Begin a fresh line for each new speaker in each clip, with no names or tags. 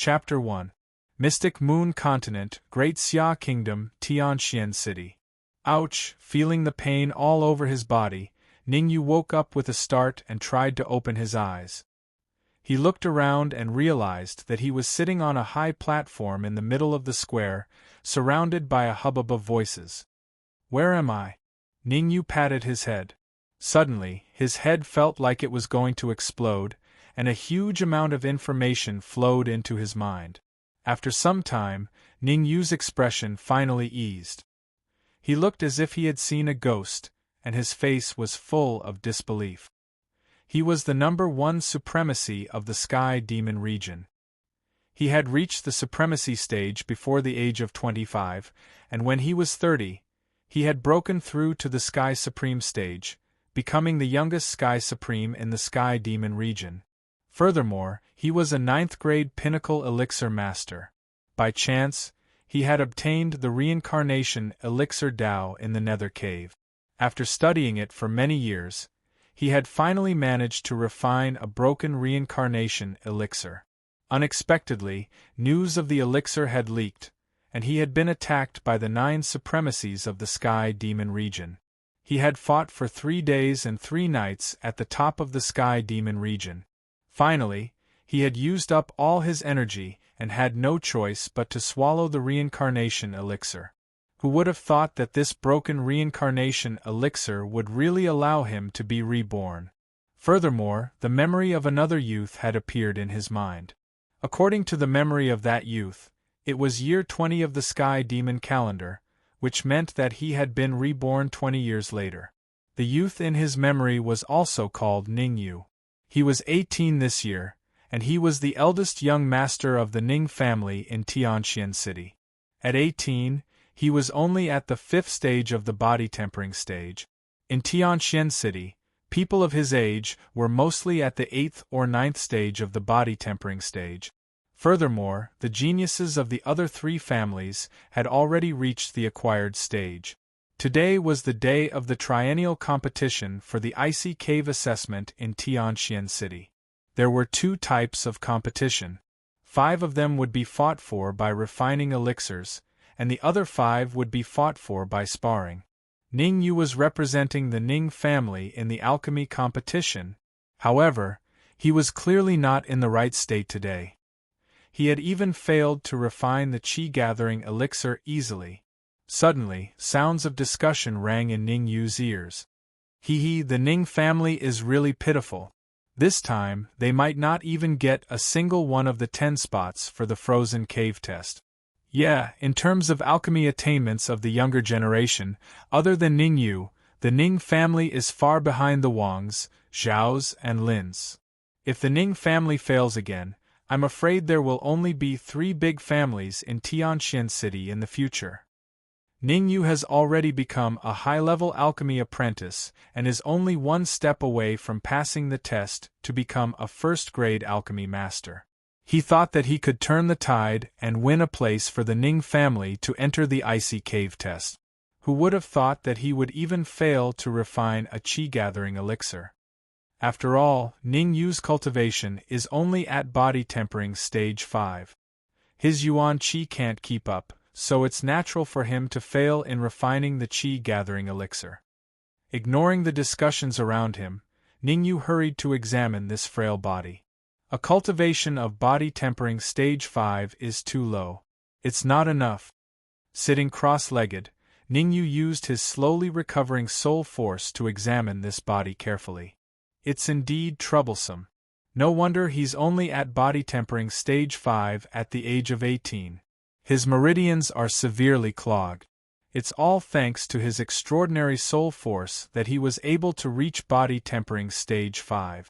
Chapter 1. Mystic Moon Continent, Great Xia Kingdom, Tianxian City. Ouch! Feeling the pain all over his body, Ningyu woke up with a start and tried to open his eyes. He looked around and realized that he was sitting on a high platform in the middle of the square, surrounded by a hubbub of voices. Where am I? Ningyu patted his head. Suddenly, his head felt like it was going to explode, and a huge amount of information flowed into his mind. After some time, Ningyu's expression finally eased. He looked as if he had seen a ghost, and his face was full of disbelief. He was the #1 supremacy of the Sky Demon region. He had reached the supremacy stage before the age of 25, and when he was 30, he had broken through to the Sky Supreme stage, becoming the youngest Sky Supreme in the Sky Demon region. Furthermore, he was a 9th-grade Pinnacle Elixir Master. By chance, he had obtained the Reincarnation Elixir Dao in the Nether Cave. After studying it for many years, he had finally managed to refine a broken Reincarnation Elixir. Unexpectedly, news of the elixir had leaked, and he had been attacked by the 9 supremacies of the Sky Demon region. He had fought for 3 days and 3 nights at the top of the Sky Demon region. Finally, he had used up all his energy and had no choice but to swallow the Reincarnation Elixir. Who would have thought that this broken Reincarnation Elixir would really allow him to be reborn? Furthermore, the memory of another youth had appeared in his mind. According to the memory of that youth, it was year 20 of the Sky Demon calendar, which meant that he had been reborn 20 years later. The youth in his memory was also called Ningyu. He was 18 this year, and he was the eldest young master of the Ning family in Tianxian City. At 18, he was only at the 5th stage of the body tempering stage. In Tianxian City, people of his age were mostly at the 8th or 9th stage of the body tempering stage. Furthermore, the geniuses of the other 3 families had already reached the acquired stage. Today was the day of the triennial competition for the Icy Cave assessment in Tianxian City. There were 2 types of competition. 5 of them would be fought for by refining elixirs, and the other 5 would be fought for by sparring. Ningyu was representing the Ning family in the alchemy competition. However, he was clearly not in the right state today. He had even failed to refine the chi-gathering elixir easily. Suddenly, sounds of discussion rang in Ningyu's ears. The Ning family is really pitiful. This time, they might not even get a single one of the 10 spots for the frozen cave test. Yeah, in terms of alchemy attainments of the younger generation, other than Ningyu, the Ning family is far behind the Wangs, Zhaos, and Lins. If the Ning family fails again, I'm afraid there will only be 3 big families in Tianxian City in the future. Ningyu has already become a high-level alchemy apprentice and is only 1 step away from passing the test to become a 1st-grade alchemy master. He thought that he could turn the tide and win a place for the Ning family to enter the Icy Cave test. Who would have thought that he would even fail to refine a chi-gathering elixir? After all, Ningyu's cultivation is only at body tempering stage 5. His yuan chi can't keep up, so it's natural for him to fail in refining the chi-gathering elixir. Ignoring the discussions around him, Ningyu hurried to examine this frail body. A cultivation of body tempering stage 5 is too low. It's not enough. Sitting cross-legged, Ningyu used his slowly recovering soul force to examine this body carefully. It's indeed troublesome. No wonder he's only at body tempering stage 5 at the age of 18. His meridians are severely clogged. It's all thanks to his extraordinary soul force that he was able to reach body tempering stage 5.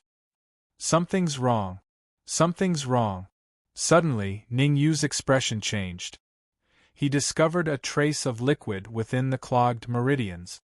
Something's wrong. Something's wrong. Suddenly, Ningyu's expression changed. He discovered a trace of liquid within the clogged meridians.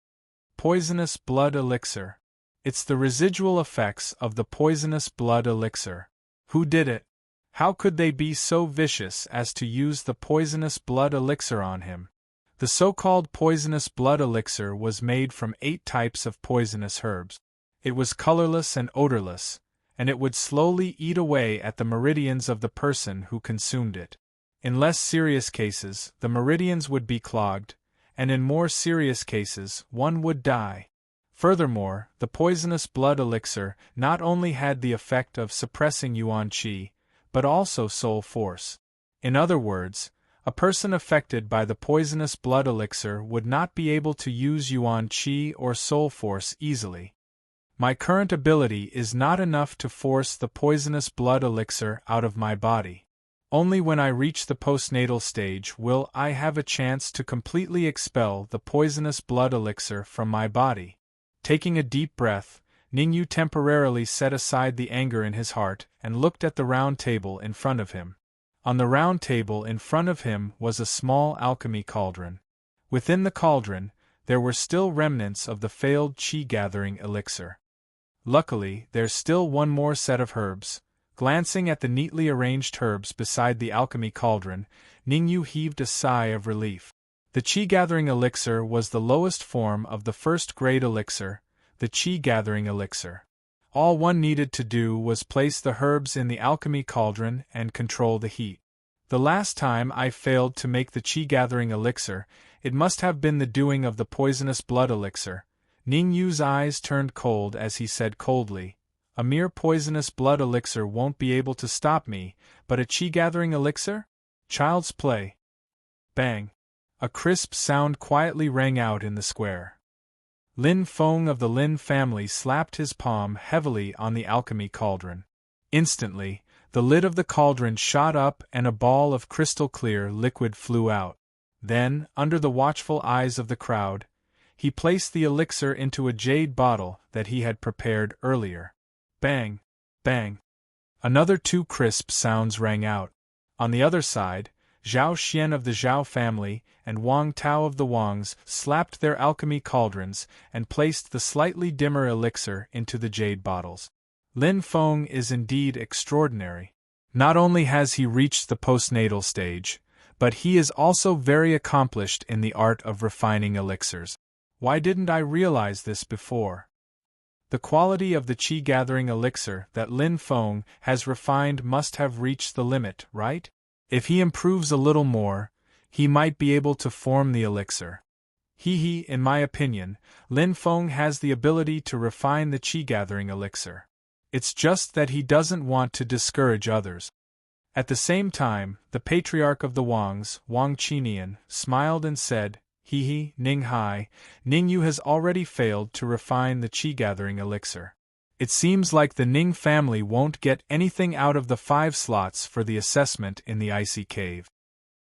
Poisonous blood elixir. It's the residual effects of the poisonous blood elixir. Who did it? How could they be so vicious as to use the poisonous blood elixir on him? The so-called poisonous blood elixir was made from 8 types of poisonous herbs. It was colorless and odorless, and it would slowly eat away at the meridians of the person who consumed it. In less serious cases, the meridians would be clogged, and in more serious cases, one would die. Furthermore, the poisonous blood elixir not only had the effect of suppressing yuan qi, but also soul force. In other words, a person affected by the poisonous blood elixir would not be able to use yuan qi or soul force easily. My current ability is not enough to force the poisonous blood elixir out of my body. Only when I reach the postnatal stage will I have a chance to completely expel the poisonous blood elixir from my body. Taking a deep breath, Ningyu temporarily set aside the anger in his heart and looked at the round table in front of him. On the round table in front of him was a small alchemy cauldron. Within the cauldron, there were still remnants of the failed qi-gathering elixir. Luckily, there's still one more set of herbs. Glancing at the neatly arranged herbs beside the alchemy cauldron, Ningyu heaved a sigh of relief. The qi-gathering elixir was the lowest form of the first-grade elixir, the qi-gathering elixir. All one needed to do was place the herbs in the alchemy cauldron and control the heat. The last time I failed to make the qi-gathering elixir, it must have been the doing of the poisonous blood elixir. Ningyu's eyes turned cold as he said coldly, "A mere poisonous blood elixir won't be able to stop me, but a qi-gathering elixir? Child's play." Bang! A crisp sound quietly rang out in the square. Lin Feng of the Lin family slapped his palm heavily on the alchemy cauldron. Instantly, the lid of the cauldron shot up and a ball of crystal-clear liquid flew out. Then, under the watchful eyes of the crowd, he placed the elixir into a jade bottle that he had prepared earlier. Bang! Bang! Another two crisp sounds rang out. On the other side, Zhao Xian of the Zhao family and Wang Tao of the Wangs slapped their alchemy cauldrons and placed the slightly dimmer elixir into the jade bottles. Lin Feng is indeed extraordinary. Not only has he reached the postnatal stage, but he is also very accomplished in the art of refining elixirs. Why didn't I realize this before? The quality of the qi-gathering elixir that Lin Feng has refined must have reached the limit, right? If he improves a little more, he might be able to form the elixir. In my opinion, Lin Feng has the ability to refine the qi-gathering elixir. It's just that he doesn't want to discourage others. At the same time, the patriarch of the Wangs, Wang Qinian, smiled and said, Ning Hai, Ningyu has already failed to refine the qi-gathering elixir. It seems like the Ning family won't get anything out of the 5 slots for the assessment in the icy cave.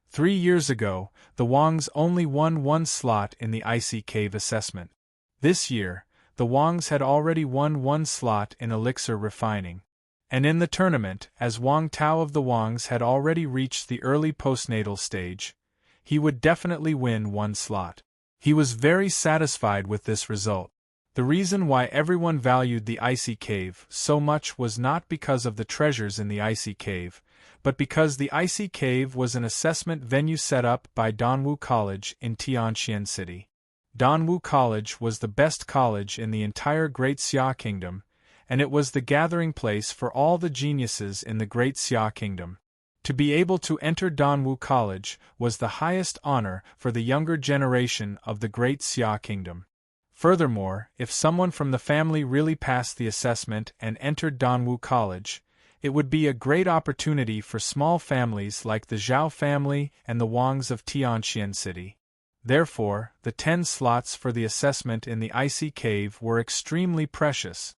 3 years ago, the Wangs only won 1 slot in the icy cave assessment. This year, the Wangs had already won 1 slot in elixir refining. And in the tournament, as Wang Tao of the Wangs had already reached the early postnatal stage, he would definitely win 1 slot. He was very satisfied with this result. The reason why everyone valued the icy cave so much was not because of the treasures in the icy cave, but because the icy cave was an assessment venue set up by Danwu College in Tianxian City. Danwu College was the best college in the entire Great Xia Kingdom, and it was the gathering place for all the geniuses in the Great Xia Kingdom. To be able to enter Danwu College was the highest honor for the younger generation of the Great Xia Kingdom. Furthermore, if someone from the family really passed the assessment and entered Danwu College, it would be a great opportunity for small families like the Zhao family and the Wangs of Tianxian City. Therefore, the 10 slots for the assessment in the icy cave were extremely precious.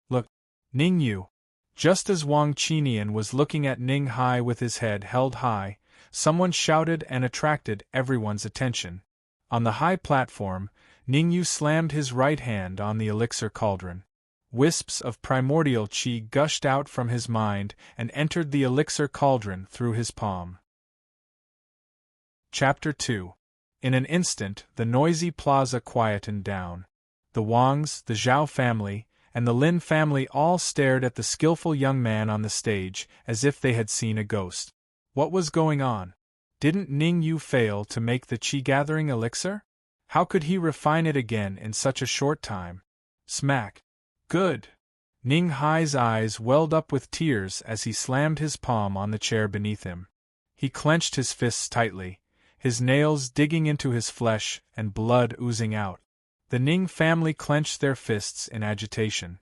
Look, Ningyu. Just as Wang Qinian was looking at Ning Hai with his head held high, someone shouted and attracted everyone's attention. On the high platform, Ningyu slammed his right hand on the elixir cauldron. Wisps of primordial qi gushed out from his mind and entered the elixir cauldron through his palm. Chapter 2. In an instant, the noisy plaza quietened down. The Wangs, the Zhao family, and the Lin family all stared at the skillful young man on the stage as if they had seen a ghost. What was going on? Didn't Ningyu fail to make the qi-gathering elixir? How could he refine it again in such a short time? Smack! Good! Ning Hai's eyes welled up with tears as he slammed his palm on the chair beneath him. He clenched his fists tightly, his nails digging into his flesh and blood oozing out. The Ning family clenched their fists in agitation.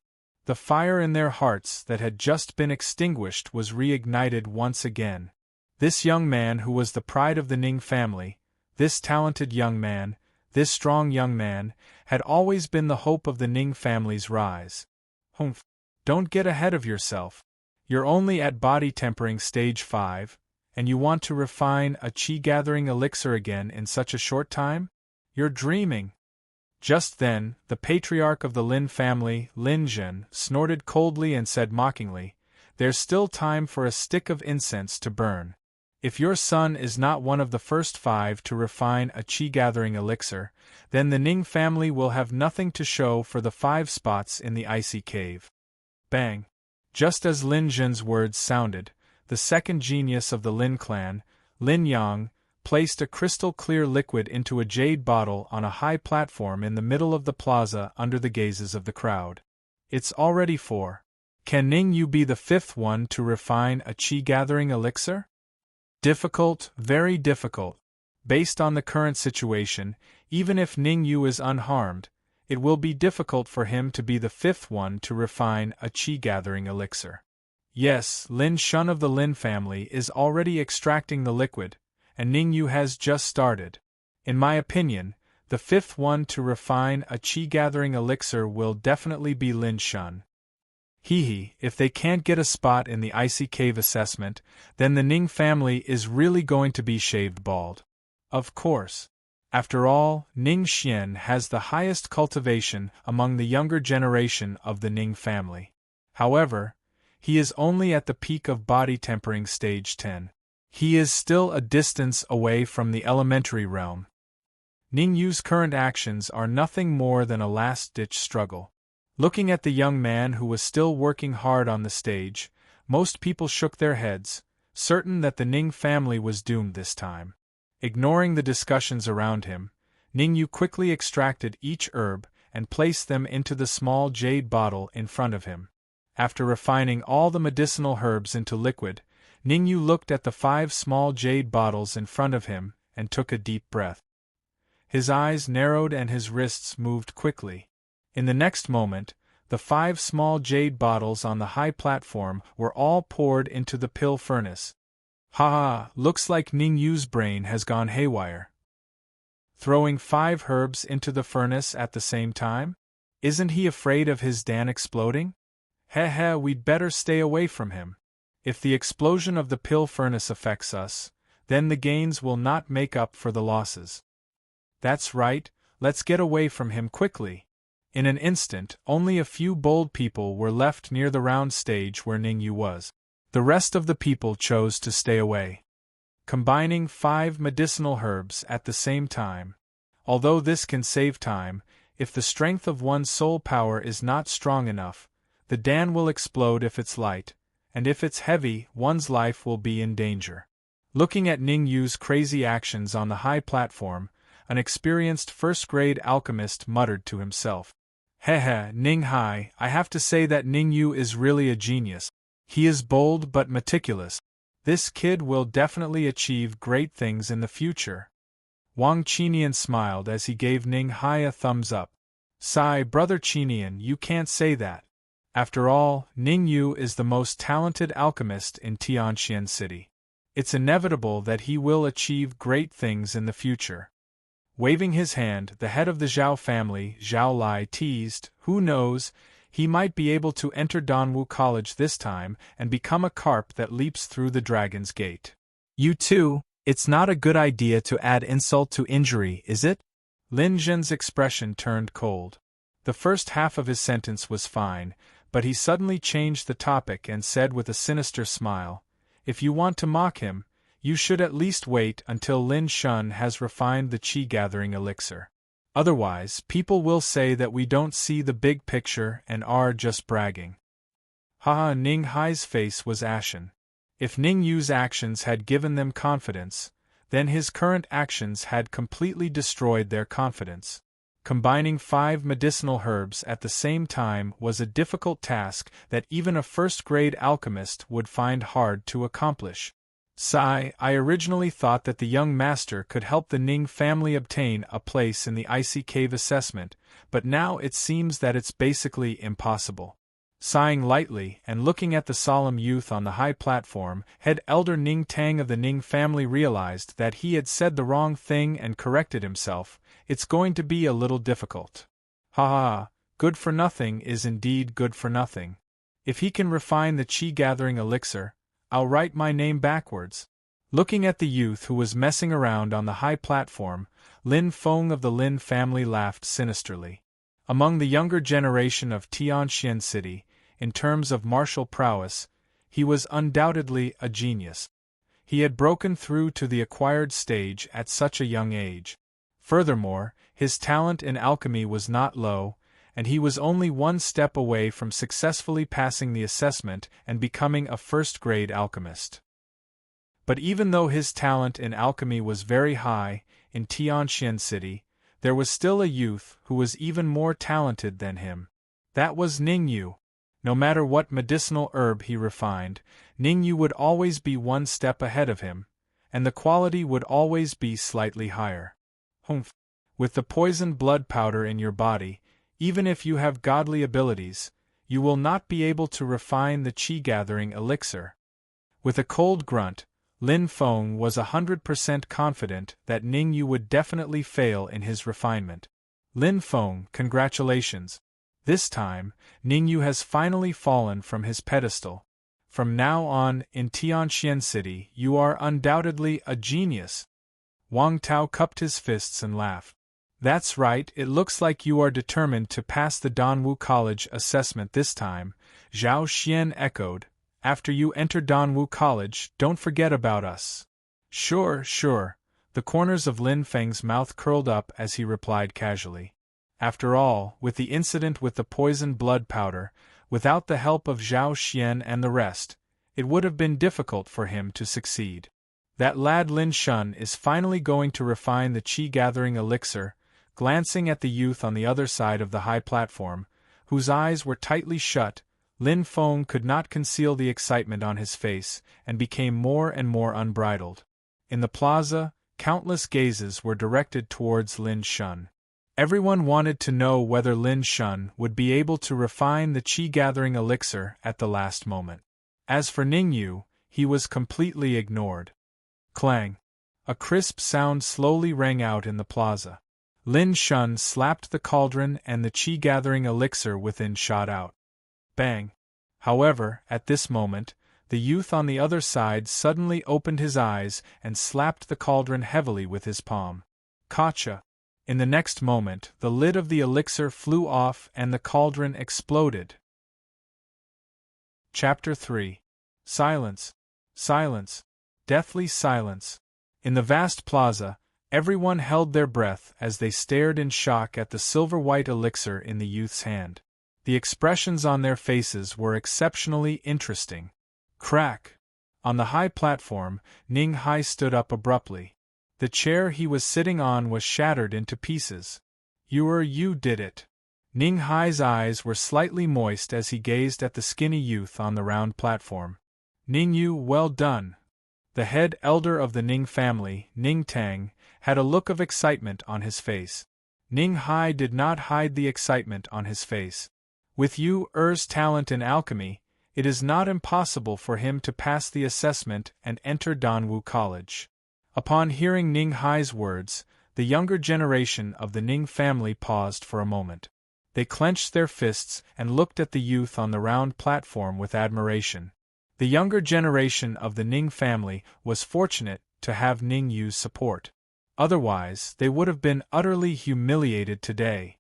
The fire in their hearts that had just been extinguished was reignited once again. This young man who was the pride of the Ning family, this talented young man, this strong young man, had always been the hope of the Ning family's rise. Humph! Don't get ahead of yourself. You're only at body tempering stage 5, and you want to refine a chi-gathering elixir again in such a short time? You're dreaming. Just then, the patriarch of the Lin family, Lin Zhen, snorted coldly and said mockingly, "There's still time for a stick of incense to burn. If your son is not one of the first 5 to refine a chi-gathering elixir, then the Ning family will have nothing to show for the 5 spots in the icy cave." Bang! Just as Lin Zhen's words sounded, the second genius of the Lin clan, Lin Yang, placed a crystal-clear liquid into a jade bottle on a high platform in the middle of the plaza under the gazes of the crowd. "It's already 4. Can Ning Yu be the 5th one to refine a chi-gathering elixir?" Difficult, very difficult. Based on the current situation, even if Ning Yu is unharmed, it will be difficult for him to be the 5th one to refine a chi-gathering elixir. Yes, Lin Shun of the Lin family is already extracting the liquid, and Ning Yu has just started. In my opinion, the 5th one to refine a chi-gathering elixir will definitely be Lin Shun. If they can't get a spot in the icy cave assessment, then the Ning family is really going to be shaved bald. Of course. After all, Ning Xian has the highest cultivation among the younger generation of the Ning family. However, he is only at the peak of body tempering stage 10. He is still a distance away from the elementary realm. Ning Yu's current actions are nothing more than a last-ditch struggle. Looking at the young man who was still working hard on the stage, most people shook their heads, certain that the Ning family was doomed this time. Ignoring the discussions around him, Ning Yu quickly extracted each herb and placed them into the small jade bottle in front of him. After refining all the medicinal herbs into liquid, Ning Yu looked at the 5 small jade bottles in front of him and took a deep breath. His eyes narrowed and his wrists moved quickly. In the next moment, the 5 small jade bottles on the high platform were all poured into the pill furnace. Looks like Ning Yu's brain has gone haywire. Throwing 5 herbs into the furnace at the same time? Isn't he afraid of his Dan exploding? We'd better stay away from him. If the explosion of the pill furnace affects us, then the gains will not make up for the losses. That's right, let's get away from him quickly. In an instant, only a few bold people were left near the round stage where Ning Yu was. The rest of the people chose to stay away. Combining 5 medicinal herbs at the same time. Although this can save time, if the strength of one's soul power is not strong enough, the Dan will explode if it's light, and if it's heavy, one's life will be in danger. Looking at Ning Yu's crazy actions on the high platform, an experienced first-grade alchemist muttered to himself. Ning Hai, I have to say that Ning Yu is really a genius. He is bold but meticulous. This kid will definitely achieve great things in the future. Wang Qinian smiled as he gave Ning Hai a thumbs up. Sigh, brother Qinian, you can't say that. After all, Ning Yu is the most talented alchemist in Tianxian City. It's inevitable that he will achieve great things in the future. Waving his hand, the head of the Zhao family, Zhao Lai, teased, "Who knows, he might be able to enter Danwu College this time and become a carp that leaps through the dragon's gate." You too, it's not a good idea to add insult to injury, is it? Lin Zhen's expression turned cold. The first half of his sentence was fine, but he suddenly changed the topic and said with a sinister smile, "If you want to mock him, you should at least wait until Lin Shun has refined the chi-gathering elixir. Otherwise, people will say that we don't see the big picture and are just bragging." Ning Hai's face was ashen. If Ning Yu's actions had given them confidence, then his current actions had completely destroyed their confidence. Combining 5 medicinal herbs at the same time was a difficult task that even a first-grade alchemist would find hard to accomplish. I originally thought that the young master could help the Ning family obtain a place in the icy cave assessment, but now it seems that it's basically impossible. Sighing lightly and looking at the solemn youth on the high platform, head elder Ning Tang of the Ning family realized that he had said the wrong thing and corrected himself. It's going to be a little difficult. Ha ha, good for nothing is indeed good for nothing. If he can refine the chi-gathering elixir, I'll write my name backwards. Looking at the youth who was messing around on the high platform, Lin Feng of the Lin family laughed sinisterly. Among the younger generation of Tianxian City, in terms of martial prowess, he was undoubtedly a genius. He had broken through to the acquired stage at such a young age. Furthermore, his talent in alchemy was not low, and he was only one step away from successfully passing the assessment and becoming a first-grade alchemist. But even though his talent in alchemy was very high, in Tianxian City, there was still a youth who was even more talented than him. That was Ningyu. No matter what medicinal herb he refined, Ningyu would always be one step ahead of him, and the quality would always be slightly higher. Humph. With the poisoned blood powder in your body, even if you have godly abilities, you will not be able to refine the chi-gathering elixir. With a cold grunt, Lin Feng was 100% confident that Ningyu would definitely fail in his refinement. Lin Feng, congratulations. This time, Ningyu has finally fallen from his pedestal. From now on, in Tianxian City, you are undoubtedly a genius. Wang Tao cupped his fists and laughed. That's right, it looks like you are determined to pass the Danwu College assessment this time, Zhao Xian echoed. After you enter Danwu College, don't forget about us. Sure. The corners of Lin Feng's mouth curled up as he replied casually. After all, with the incident with the poisoned blood powder, without the help of Zhao Xian and the rest, it would have been difficult for him to succeed. That lad Lin Shun is finally going to refine the chi-gathering elixir. Glancing at the youth on the other side of the high platform, whose eyes were tightly shut, Lin Feng could not conceal the excitement on his face, and became more and more unbridled. In the plaza, countless gazes were directed towards Lin Shun. Everyone wanted to know whether Lin Shun would be able to refine the chi-gathering elixir at the last moment. As for Ningyu, he was completely ignored. Clang! A crisp sound slowly rang out in the plaza. Lin Shun slapped the cauldron and the chi-gathering elixir within shot out. Bang! However, at this moment, the youth on the other side suddenly opened his eyes and slapped the cauldron heavily with his palm. Gotcha! In the next moment, the lid of the elixir flew off and the cauldron exploded. Chapter 3. Silence. Silence. Deathly silence. In the vast plaza, everyone held their breath as they stared in shock at the silver-white elixir in the youth's hand. The expressions on their faces were exceptionally interesting. Crack! On the high platform, Ning Hai stood up abruptly. The chair he was sitting on was shattered into pieces. You did it. Ning Hai's eyes were slightly moist as he gazed at the skinny youth on the round platform. Ningyu, well done. The head elder of the Ning family, Ning Tang, had a look of excitement on his face. Ning Hai did not hide the excitement on his face. With Yu Er's talent in alchemy, it is not impossible for him to pass the assessment and enter Danwu College. Upon hearing Ning Hai's words, the younger generation of the Ning family paused for a moment. They clenched their fists and looked at the youth on the round platform with admiration. The younger generation of the Ning family was fortunate to have Ning Yu's support. Otherwise, they would have been utterly humiliated today.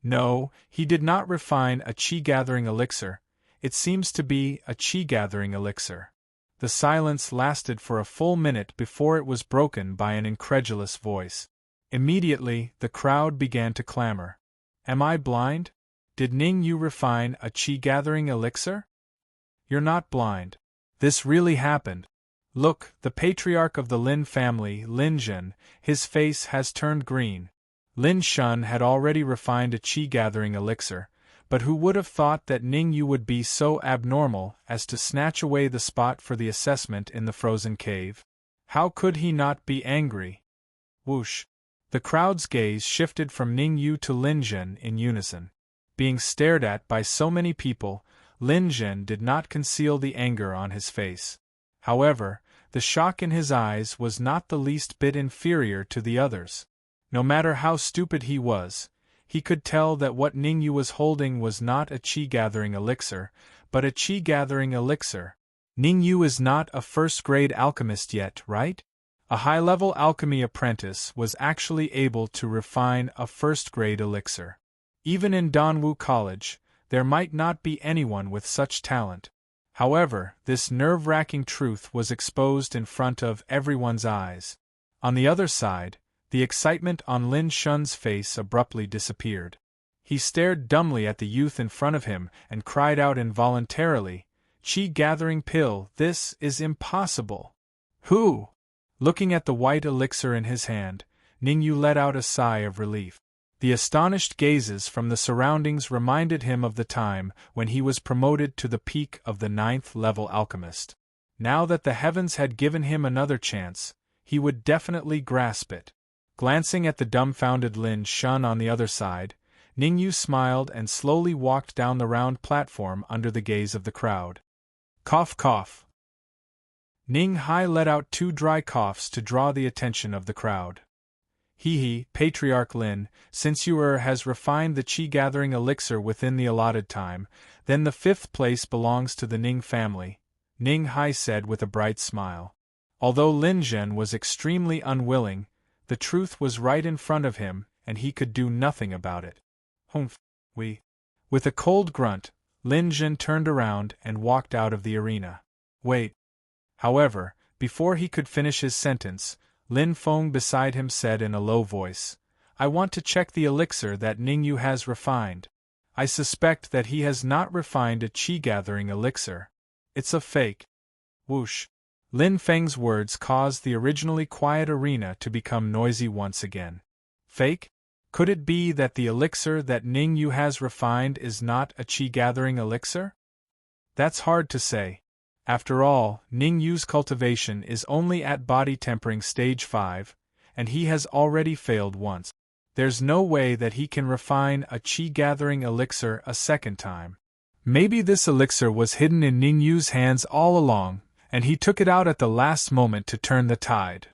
No, he did not refine a chi-gathering elixir. It seems to be a chi-gathering elixir. The silence lasted for a full minute before it was broken by an incredulous voice. Immediately, the crowd began to clamor. Am I blind? Did Ning Yu refine a chi-gathering elixir? You're not blind. This really happened. Look, the patriarch of the Lin family, Lin Zhen, his face has turned green. Lin Shun had already refined a qi-gathering elixir, but who would have thought that Ning Yu would be so abnormal as to snatch away the spot for the assessment in the frozen cave? How could he not be angry? Whoosh! The crowd's gaze shifted from Ning Yu to Lin Zhen in unison. Being stared at by so many people, Lin Zhen did not conceal the anger on his face. However, the shock in his eyes was not the least bit inferior to the others. No matter how stupid he was, he could tell that what Ning Yu was holding was not a qi-gathering elixir, but a qi-gathering elixir. Ning Yu is not a first-grade alchemist yet, right? A high-level alchemy apprentice was actually able to refine a first-grade elixir. Even in Danwu College, there might not be anyone with such talent. However, this nerve-wracking truth was exposed in front of everyone's eyes. On the other side, the excitement on Lin Shun's face abruptly disappeared. He stared dumbly at the youth in front of him and cried out involuntarily, "Qi-gathering pill, this is impossible!" "Who?" Looking at the white elixir in his hand, Ning Yu let out a sigh of relief. The astonished gazes from the surroundings reminded him of the time when he was promoted to the peak of the 9th-level alchemist. Now that the heavens had given him another chance, he would definitely grasp it. Glancing at the dumbfounded Lin Shun on the other side, Ning Yu smiled and slowly walked down the round platform under the gaze of the crowd. Cough cough. Ning Hai let out 2 dry coughs to draw the attention of the crowd. He, Patriarch Lin, since you has refined the qi-gathering elixir within the allotted time, then the 5th place belongs to the Ning family, Ning Hai said with a bright smile. Although Lin Zhen was extremely unwilling, the truth was right in front of him, and he could do nothing about it. Humph, we. With a cold grunt, Lin Zhen turned around and walked out of the arena. Wait. However, before he could finish his sentence, Lin Feng beside him said in a low voice, "I want to check the elixir that Ning Yu has refined. I suspect that he has not refined a qi-gathering elixir. It's a fake." Whoosh! Lin Feng's words caused the originally quiet arena to become noisy once again. Fake? Could it be that the elixir that Ning Yu has refined is not a qi-gathering elixir? That's hard to say. After all, Ning Yu's cultivation is only at body tempering stage 5, and he has already failed once. There's no way that he can refine a qi-gathering elixir a second time. Maybe this elixir was hidden in Ning Yu's hands all along, and he took it out at the last moment to turn the tide.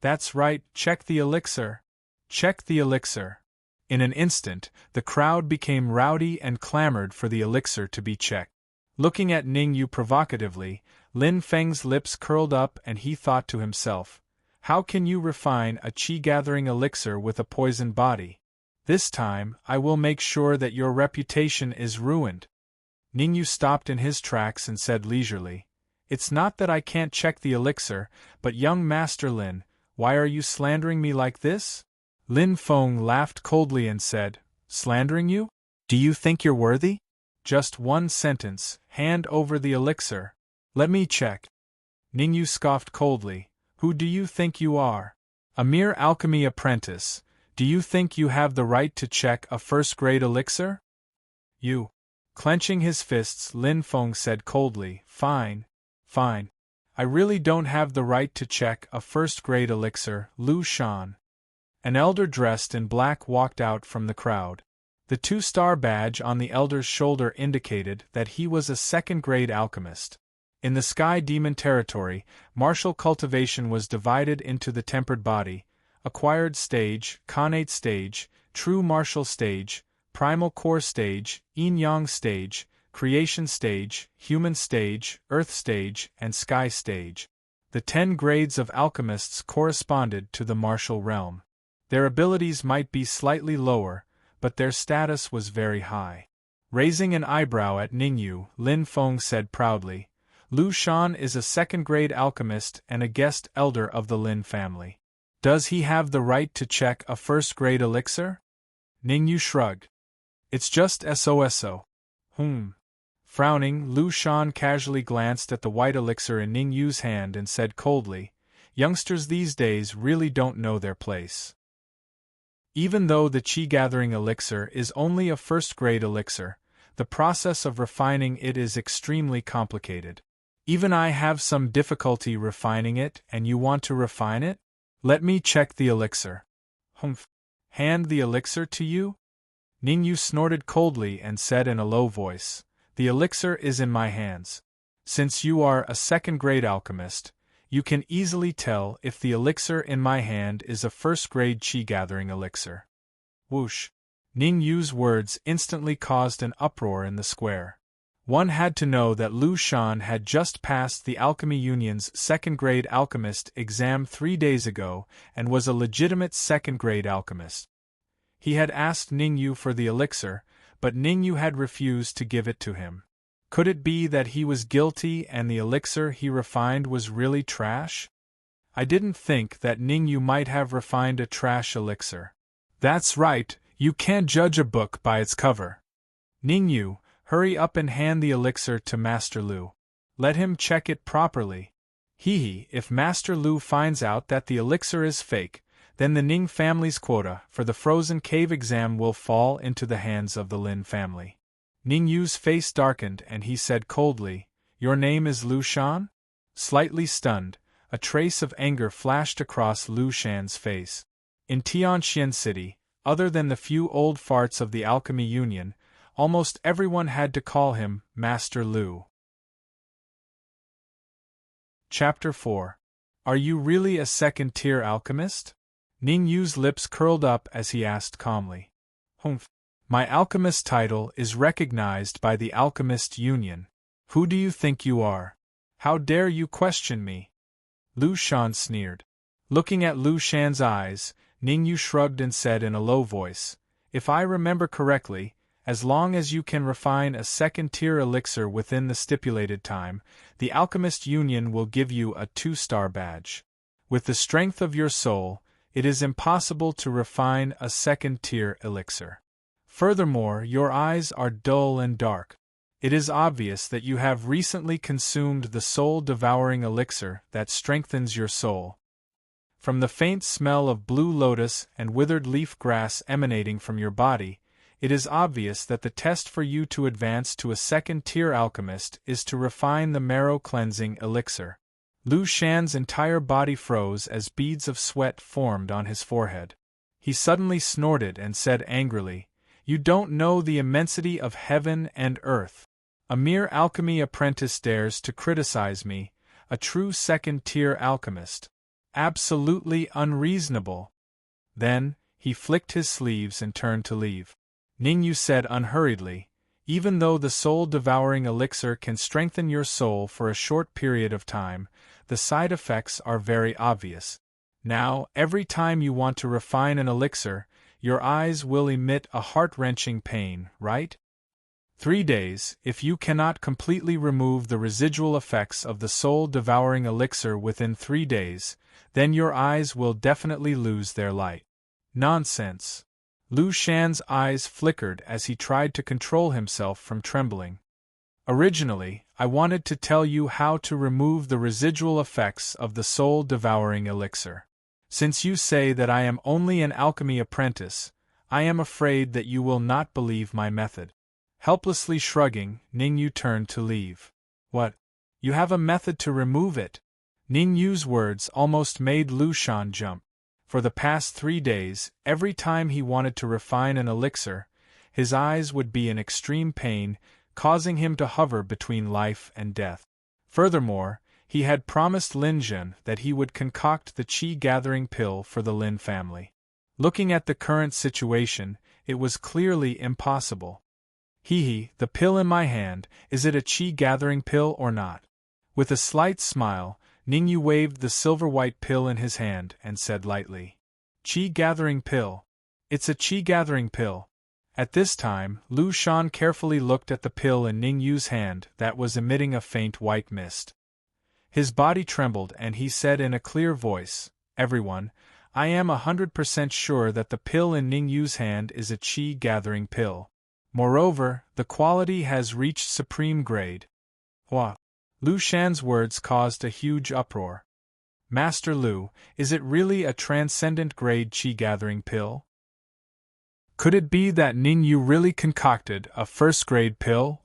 That's right, check the elixir. Check the elixir. In an instant, the crowd became rowdy and clamored for the elixir to be checked. Looking at Ning Yu provocatively, Lin Feng's lips curled up and he thought to himself, "How can you refine a qi-gathering elixir with a poisoned body? This time, I will make sure that your reputation is ruined." Ning Yu stopped in his tracks and said leisurely, "It's not that I can't check the elixir, but young Master Lin, why are you slandering me like this?" Lin Feng laughed coldly and said, "Slandering you? Do you think you're worthy? Just one sentence, hand over the elixir. Let me check." Ning Yu scoffed coldly, "Who do you think you are? A mere alchemy apprentice. Do you think you have the right to check a first-grade elixir?" "You." Clenching his fists, Lin Feng said coldly, "Fine. Fine. I really don't have the right to check a first-grade elixir, Lu Shan." An elder dressed in black walked out from the crowd. The 2-star badge on the elder's shoulder indicated that he was a second-grade alchemist. In the Sky Demon territory, martial cultivation was divided into the tempered body, acquired stage, connate stage, true martial stage, primal core stage, yin-yang stage, creation stage, human stage, earth stage, and sky stage. The 10 grades of alchemists corresponded to the martial realm. Their abilities might be slightly lower, but their status was very high. Raising an eyebrow at Ning Yu, Lin Feng said proudly, "Lu Shan is a second-grade alchemist and a guest elder of the Lin family. Does he have the right to check a first-grade elixir?" Ning Yu shrugged. "It's just so. Frowning, Lu Shan casually glanced at the white elixir in Ning Yu's hand and said coldly, "Youngsters these days really don't know their place." Even though the qi-gathering elixir is only a first-grade elixir, the process of refining it is extremely complicated. Even I have some difficulty refining it, and you want to refine it? Let me check the elixir. Humph. Hand the elixir to you? Ningyu snorted coldly and said in a low voice, "The elixir is in my hands. Since you are a second-grade alchemist, you can easily tell if the elixir in my hand is a first-grade qi-gathering elixir." Whoosh! Ningyu's words instantly caused an uproar in the square. One had to know that Lu Shan had just passed the Alchemy Union's second-grade alchemist exam 3 days ago and was a legitimate second-grade alchemist. He had asked Ningyu for the elixir, but Ningyu had refused to give it to him. Could it be that he was guilty and the elixir he refined was really trash? I didn't think that Ningyu might have refined a trash elixir. That's right, you can't judge a book by its cover. Ningyu, hurry up and hand the elixir to Master Lu. Let him check it properly. If Master Lu finds out that the elixir is fake, then the Ning family's quota for the Frozen Cave exam will fall into the hands of the Lin family. Ningyu's face darkened and he said coldly, "Your name is Lu Shan?" Slightly stunned, a trace of anger flashed across Lu Shan's face. In Tianxian City, other than the few old farts of the Alchemy Union, almost everyone had to call him Master Lu. Chapter 4. Are you really a second-tier alchemist? Ningyu's lips curled up as he asked calmly. Humph. My alchemist title is recognized by the Alchemist Union. Who do you think you are? How dare you question me? Lu Shan sneered. Looking at Lu Shan's eyes, Ningyu shrugged and said in a low voice, "If I remember correctly, as long as you can refine a second-tier elixir within the stipulated time, the Alchemist Union will give you a 2-star badge. With the strength of your soul, it is impossible to refine a second-tier elixir. Furthermore, your eyes are dull and dark. It is obvious that you have recently consumed the soul-devouring elixir that strengthens your soul. From the faint smell of blue lotus and withered leaf grass emanating from your body, it is obvious that the test for you to advance to a second-tier alchemist is to refine the marrow-cleansing elixir." Lu Shan's entire body froze as beads of sweat formed on his forehead. He suddenly snorted and said angrily, "You don't know the immensity of heaven and earth. A mere alchemy apprentice dares to criticize me, a true second-tier alchemist. Absolutely unreasonable." Then, he flicked his sleeves and turned to leave. Ningyu said unhurriedly, "Even though the soul-devouring elixir can strengthen your soul for a short period of time, the side effects are very obvious. Now, every time you want to refine an elixir, your eyes will emit a heart-wrenching pain, right? 3 days, if you cannot completely remove the residual effects of the soul-devouring elixir within 3 days, then your eyes will definitely lose their light." Nonsense. Lu Shan's eyes flickered as he tried to control himself from trembling. "Originally, I wanted to tell you how to remove the residual effects of the soul-devouring elixir. Since you say that I am only an alchemy apprentice, I am afraid that you will not believe my method." Helplessly shrugging, Ningyu turned to leave. "What? You have a method to remove it?" Ningyu's words almost made Lu Shan jump. For the past 3 days, every time he wanted to refine an elixir, his eyes would be in extreme pain, causing him to hover between life and death. Furthermore, he had promised Lin Jun that he would concoct the qi-gathering pill for the Lin family. Looking at the current situation, it was clearly impossible. The pill in my hand, is it a qi-gathering pill or not?" With a slight smile, Ningyu waved the silver-white pill in his hand and said lightly, "Qi-gathering pill. It's a qi-gathering pill." At this time, Lu Shan carefully looked at the pill in Ningyu's hand that was emitting a faint white mist. His body trembled and he said in a clear voice, "Everyone, I am 100% sure that the pill in Ningyu's hand is a qi-gathering pill. Moreover, the quality has reached supreme grade." What? Lu Shan's words caused a huge uproar. "Master Lu, is it really a transcendent grade qi-gathering pill?" Could it be that Ning Yu really concocted a first-grade pill?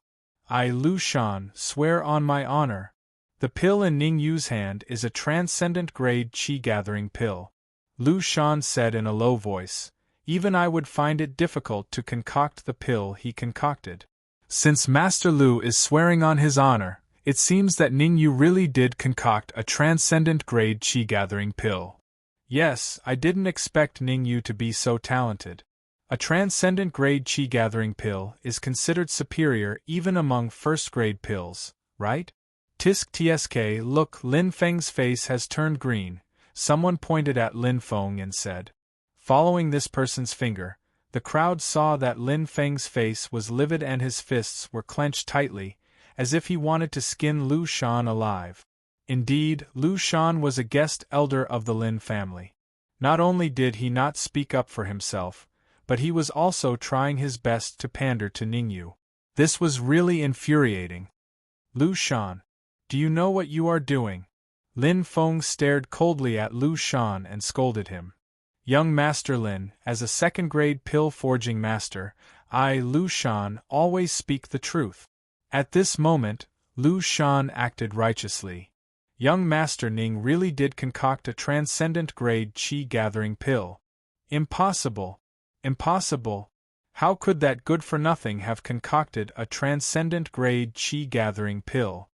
I, Lu Shan, swear on my honor. The pill in Ning Yu's hand is a transcendent-grade qi-gathering pill. Lu Shan said in a low voice. Even I would find it difficult to concoct the pill he concocted. Since Master Lu is swearing on his honor, it seems that Ning Yu really did concoct a transcendent-grade qi-gathering pill. Yes, I didn't expect Ning Yu to be so talented. A transcendent-grade qi-gathering pill is considered superior even among first-grade pills, right? Tsk, look, Lin Feng's face has turned green. Someone pointed at Lin Feng and said. Following this person's finger, the crowd saw that Lin Feng's face was livid and his fists were clenched tightly, as if he wanted to skin Lu Shan alive. Indeed, Lu Shan was a guest elder of the Lin family. Not only did he not speak up for himself, but he was also trying his best to pander to Ning Yu. This was really infuriating. Lu Shan, do you know what you are doing? Lin Feng stared coldly at Lu Shan and scolded him. Young Master Lin, as a second-grade pill-forging master, I, Lu Shan, always speak the truth. At this moment, Lu Shan acted righteously. Young Master Ning really did concoct a transcendent-grade qi-gathering pill. Impossible! Impossible! How could that good-for-nothing have concocted a transcendent-grade qi-gathering pill?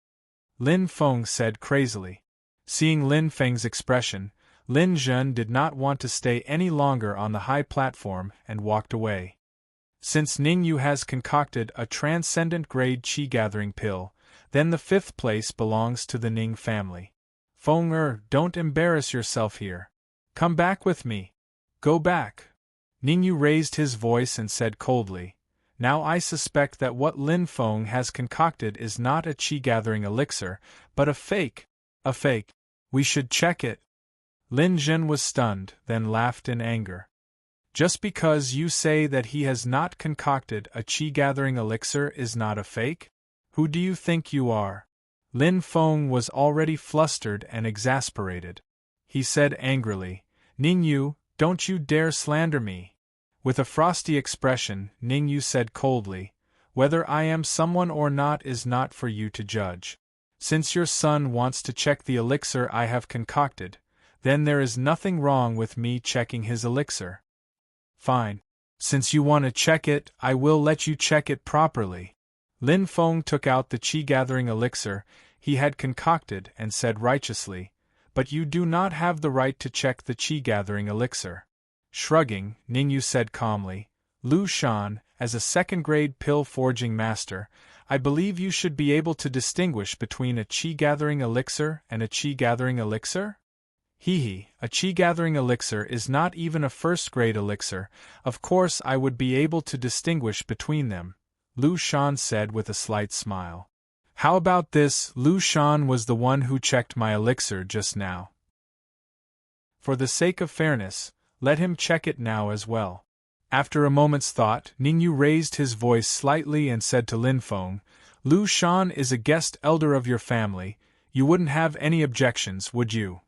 Lin Feng said crazily. Seeing Lin Feng's expression, Lin Zhen did not want to stay any longer on the high platform and walked away. Since Ning Yu has concocted a transcendent-grade qi-gathering pill, then the 5th place belongs to the Ning family. Feng don't embarrass yourself here. Come back with me. Go back. Ning Yu raised his voice and said coldly, Now I suspect that what Lin Feng has concocted is not a qi-gathering elixir, but a fake. A fake. We should check it. Lin Zhen was stunned, then laughed in anger. Just because you say that he has not concocted a qi-gathering elixir is not a fake? Who do you think you are? Lin Feng was already flustered and exasperated. He said angrily, Ning Yu, don't you dare slander me. With a frosty expression, Ning Yu said coldly, Whether I am someone or not is not for you to judge. Since your son wants to check the elixir I have concocted, then there is nothing wrong with me checking his elixir. Fine. Since you want to check it, I will let you check it properly. Lin Feng took out the qi-gathering elixir he had concocted and said righteously, But you do not have the right to check the qi-gathering elixir. Shrugging, Ning Yu said calmly, Lu Shan, as a second-grade pill-forging master, I believe you should be able to distinguish between a qi-gathering elixir and a qi-gathering elixir? A qi-gathering elixir is not even a first-grade elixir. Of course I would be able to distinguish between them, Lu Shan said with a slight smile. How about this? Lu Shan was the one who checked my elixir just now. For the sake of fairness, let him check it now as well. After a moment's thought, Ning Yu raised his voice slightly and said to Lin Feng, Lu Shan is a guest elder of your family. You wouldn't have any objections, would you?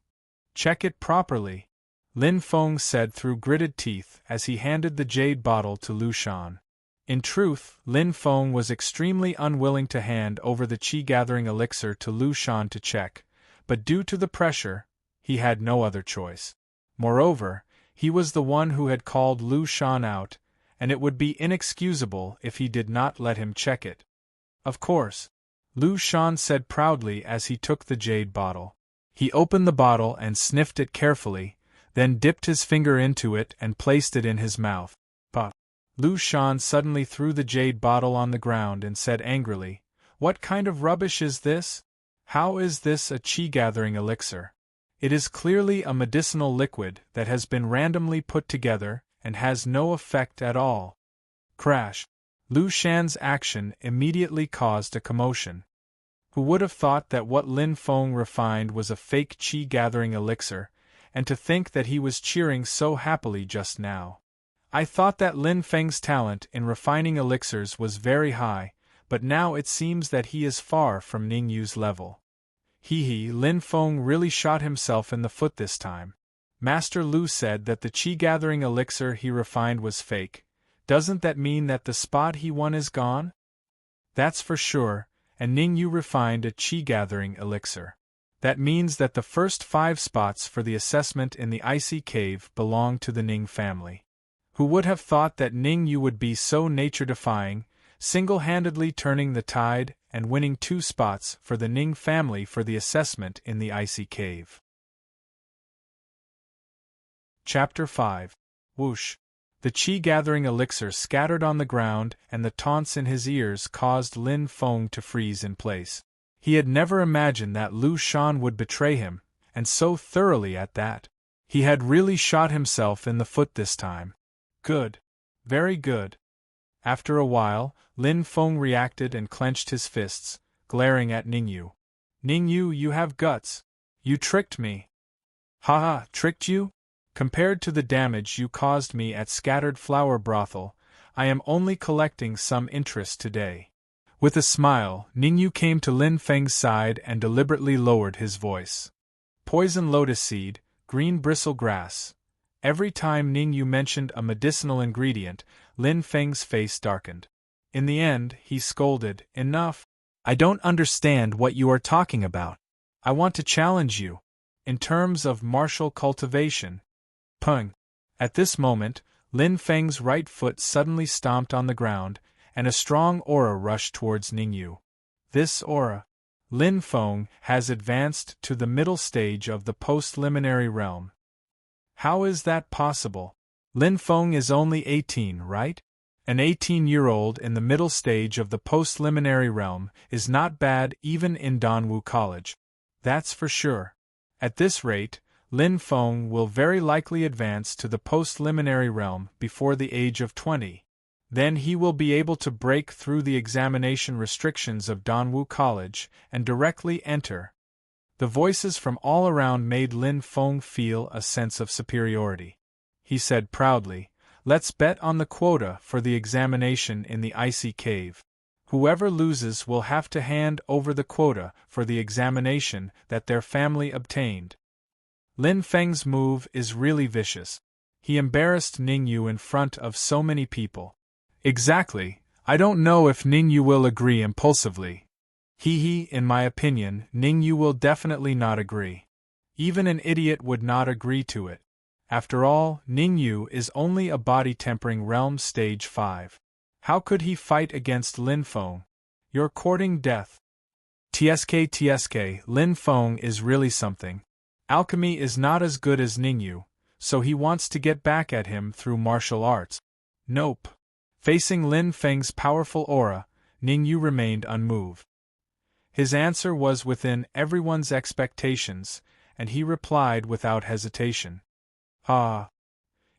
Check it properly, Lin Feng said through gritted teeth as he handed the jade bottle to Lu Shan. In truth, Lin Feng was extremely unwilling to hand over the qi-gathering elixir to Lu Shan to check, but due to the pressure, he had no other choice. Moreover, he was the one who had called Lu Shan out, and it would be inexcusable if he did not let him check it. Of course, Lu Shan said proudly as he took the jade bottle. He opened the bottle and sniffed it carefully, then dipped his finger into it and placed it in his mouth. Puff. Lu Shan suddenly threw the jade bottle on the ground and said angrily, What kind of rubbish is this? How is this a qi-gathering elixir? It is clearly a medicinal liquid that has been randomly put together and has no effect at all. Crash. Lu Shan's action immediately caused a commotion. Who would have thought that what Lin Feng refined was a fake qi-gathering elixir, and to think that he was cheering so happily just now. I thought that Lin Feng's talent in refining elixirs was very high, but now it seems that he is far from Ning Yu's level. Lin Feng really shot himself in the foot this time. Master Lu said that the qi-gathering elixir he refined was fake. Doesn't that mean that the spot he won is gone? That's for sure, and Ning Yu refined a chi-gathering elixir. That means that the first 5 spots for the assessment in the icy cave belong to the Ning family. Who would have thought that Ning Yu would be so nature-defying, single-handedly turning the tide and winning 2 spots for the Ning family for the assessment in the icy cave. Chapter 5. Whoosh! The chi-gathering elixir scattered on the ground and the taunts in his ears caused Lin Feng to freeze in place. He had never imagined that Lu Shan would betray him, and so thoroughly at that. He had really shot himself in the foot this time. Good. Very good. After a while, Lin Feng reacted and clenched his fists, glaring at Ning Yu. Ning Yu, you have guts. You tricked me. Ha ha, tricked you? Compared to the damage you caused me at Scattered Flower Brothel, I am only collecting some interest today. With a smile, Ning Yu came to Lin Feng's side and deliberately lowered his voice. Poison lotus seed, green bristle grass. Every time Ning Yu mentioned a medicinal ingredient, Lin Feng's face darkened. In the end, he scolded, Enough! I don't understand what you are talking about. I want to challenge you. In terms of martial cultivation. Pung! At this moment, Lin Feng's right foot suddenly stomped on the ground, and a strong aura rushed towards Ning Yu. This aura, Lin Feng, has advanced to the middle stage of the post-liminary realm. How is that possible? Lin Feng is only 18, right? An 18-year-old in the middle stage of the post-liminary realm is not bad even in Danwu College. That's for sure. At this rate, Lin Feng will very likely advance to the post-liminary realm before the age of 20. Then he will be able to break through the examination restrictions of Danwu College and directly enter. The voices from all around made Lin Feng feel a sense of superiority. He said proudly, Let's bet on the quota for the examination in the icy cave. Whoever loses will have to hand over the quota for the examination that their family obtained. Lin Feng's move is really vicious. He embarrassed Ning Yu in front of so many people. Exactly, I don't know if Ning Yu will agree impulsively. In my opinion, Ning Yu will definitely not agree. Even an idiot would not agree to it. After all, Ning Yu is only a body-tempering realm stage 5. How could he fight against Lin Feng? You're courting death. TSK, Lin Feng is really something. Alchemy is not as good as Ning Yu, so he wants to get back at him through martial arts. Nope. Facing Lin Feng's powerful aura, Ning Yu remained unmoved. His answer was within everyone's expectations, and he replied without hesitation. Ah!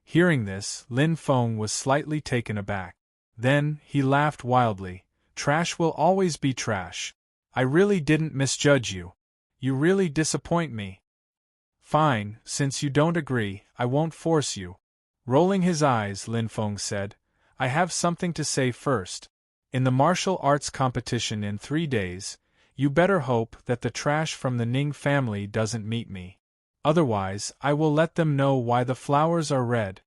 Hearing this, Lin Feng was slightly taken aback. Then, he laughed wildly. Trash will always be trash. I really didn't misjudge you. You really disappoint me. Fine, since you don't agree, I won't force you. Rolling his eyes, Lin Feng said, I have something to say first. In the martial arts competition in 3 days, you better hope that the trash from the Ning family doesn't meet me. Otherwise, I will let them know why the flowers are red.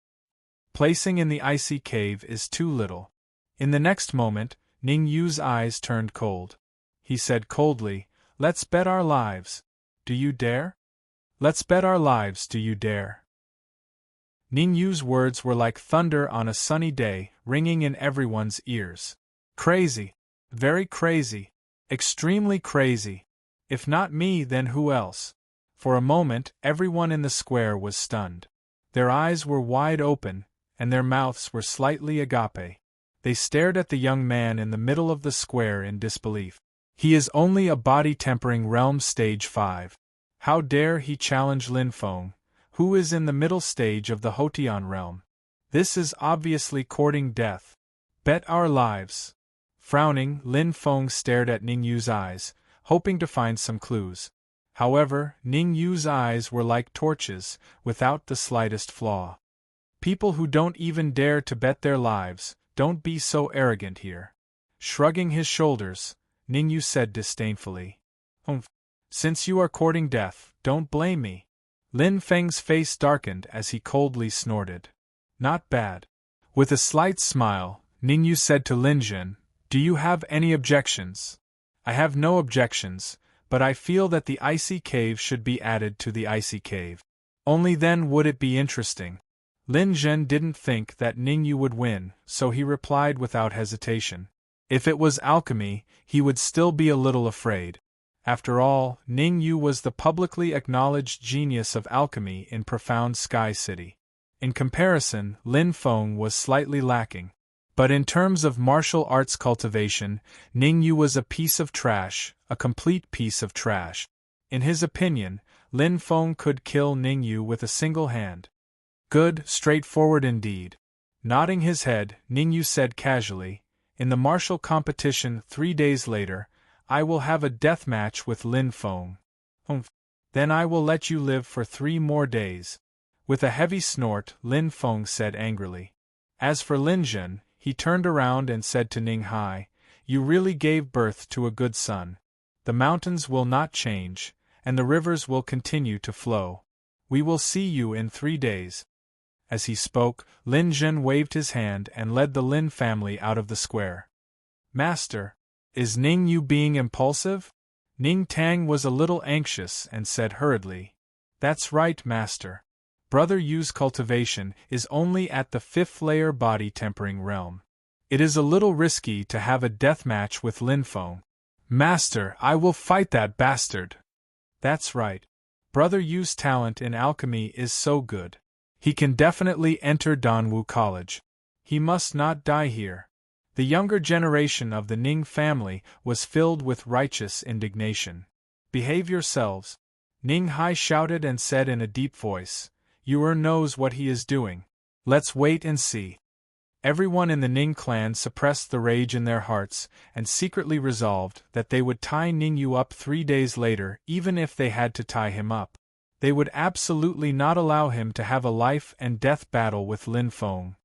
Placing in the icy cave is too little. In the next moment, Ning Yu's eyes turned cold. He said coldly, Let's bet our lives. Do you dare? Let's bet our lives, do you dare? Ning Yu's words were like thunder on a sunny day, ringing in everyone's ears. Crazy. Very crazy. Extremely crazy. If not me, then who else? For a moment, everyone in the square was stunned. Their eyes were wide open, and their mouths were slightly agape. They stared at the young man in the middle of the square in disbelief. He is only a body-tempering realm stage 5. How dare he challenge Lin Feng, who is in the middle stage of the Hotian realm? This is obviously courting death. Bet our lives. Frowning, Lin Feng stared at Ning Yu's eyes, hoping to find some clues. However, Ning Yu's eyes were like torches, without the slightest flaw. People who don't even dare to bet their lives, don't be so arrogant here. Shrugging his shoulders, Ning Yu said disdainfully. Humph. Since you are courting death, don't blame me. Lin Feng's face darkened as he coldly snorted. Not bad. With a slight smile, Ningyu said to Linjun, "Do you have any objections?" "I have no objections, but I feel that the icy cave should be added to the icy cave. Only then would it be interesting." Lin Zhen didn't think that Ningyu would win, so he replied without hesitation. If it was alchemy, he would still be a little afraid. After all, Ningyu was the publicly acknowledged genius of alchemy in Profound Sky City. In comparison, Lin Feng was slightly lacking. But in terms of martial arts cultivation, Ningyu was a piece of trash, a complete piece of trash. In his opinion, Lin Feng could kill Ningyu with a single hand. Good, straightforward indeed. Nodding his head, Ningyu said casually, "In the martial competition 3 days later, I will have a death match with Lin Feng. Then I will let you live for 3 more days." With a heavy snort, Lin Feng said angrily. As for Lin Zhen, he turned around and said to Ning Hai, "You really gave birth to a good son. The mountains will not change, and the rivers will continue to flow. We will see you in 3 days." As he spoke, Lin Zhen waved his hand and led the Lin family out of the square. "Master, is Ning Yu being impulsive?" Ning Tang was a little anxious and said hurriedly, "That's right, Master. Brother Yu's cultivation is only at the 5th layer body tempering realm. It is a little risky to have a death match with Lin Feng." "Master, I will fight that bastard." "That's right. Brother Yu's talent in alchemy is so good. He can definitely enter Danwu College. He must not die here." The younger generation of the Ning family was filled with righteous indignation. "Behave yourselves," Ning Hai shouted and said in a deep voice. "Yuer knows what he is doing. Let's wait and see." Everyone in the Ning clan suppressed the rage in their hearts and secretly resolved that they would tie Ningyu up 3 days later even if they had to tie him up. They would absolutely not allow him to have a life-and-death battle with Lin Feng.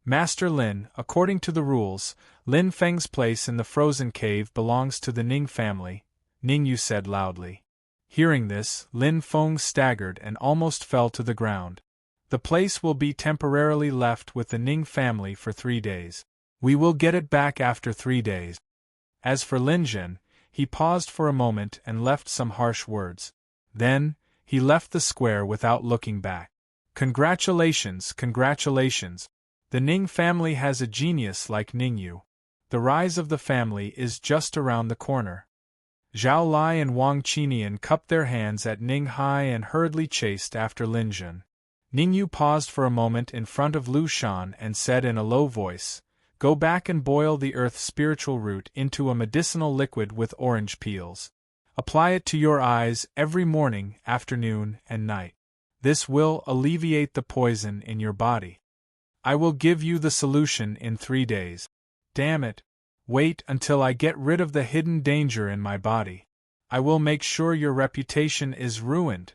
"Master Lin, according to the rules, Lin Feng's place in the frozen cave belongs to the Ning family," Ningyu said loudly. Hearing this, Lin Feng staggered and almost fell to the ground. "The place will be temporarily left with the Ning family for 3 days. We will get it back after 3 days." As for Lin Zhen, he paused for a moment and left some harsh words. Then, he left the square without looking back. "Congratulations, congratulations. The Ning family has a genius like Ningyu. The rise of the family is just around the corner." Zhao Lai and Wang Qinian cupped their hands at Ning Hai and hurriedly chased after Lin Zhen. Ningyu paused for a moment in front of Lu Shan and said in a low voice, "Go back and boil the earth's spiritual root into a medicinal liquid with orange peels. Apply it to your eyes every morning, afternoon, and night. This will alleviate the poison in your body. I will give you the solution in 3 days. Damn it! Wait until I get rid of the hidden danger in my body. I will make sure your reputation is ruined."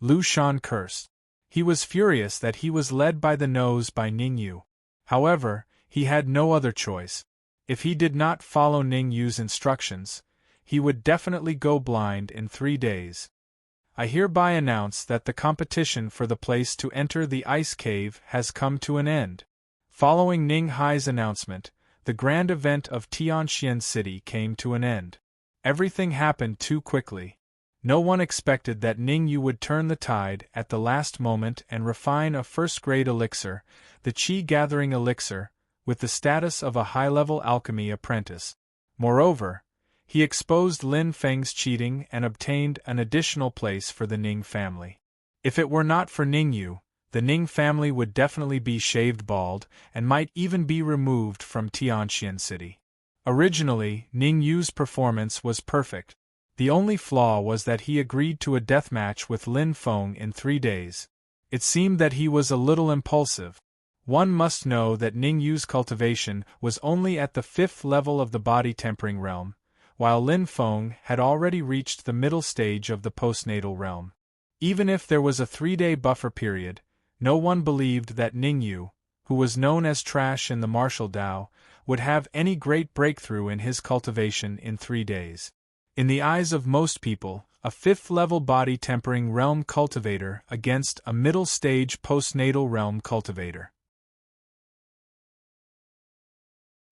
Lu Shan cursed. He was furious that he was led by the nose by Ningyu. However, he had no other choice. If he did not follow Ningyu's instructions, he would definitely go blind in 3 days. "I hereby announce that the competition for the place to enter the ice cave has come to an end." Following Ning Hai's announcement, the grand event of Tianxian City came to an end. Everything happened too quickly. No one expected that Ningyu would turn the tide at the last moment and refine a first-grade elixir, the Qi-gathering elixir, with the status of a high-level alchemy apprentice. Moreover, he exposed Lin Feng's cheating and obtained an additional place for the Ning family. If it were not for Ningyu, the Ning family would definitely be shaved bald and might even be removed from Tianxian City. Originally, Ningyu's performance was perfect. The only flaw was that he agreed to a deathmatch with Lin Feng in 3 days. It seemed that he was a little impulsive. One must know that Ningyu's cultivation was only at the 5th level of the body tempering realm, while Lin Feng had already reached the middle stage of the postnatal realm. Even if there was a 3-day buffer period, no one believed that Ningyu, who was known as trash in the martial Dao, would have any great breakthrough in his cultivation in 3 days. In the eyes of most people, a 5th-level body tempering realm cultivator against a middle-stage postnatal realm cultivator.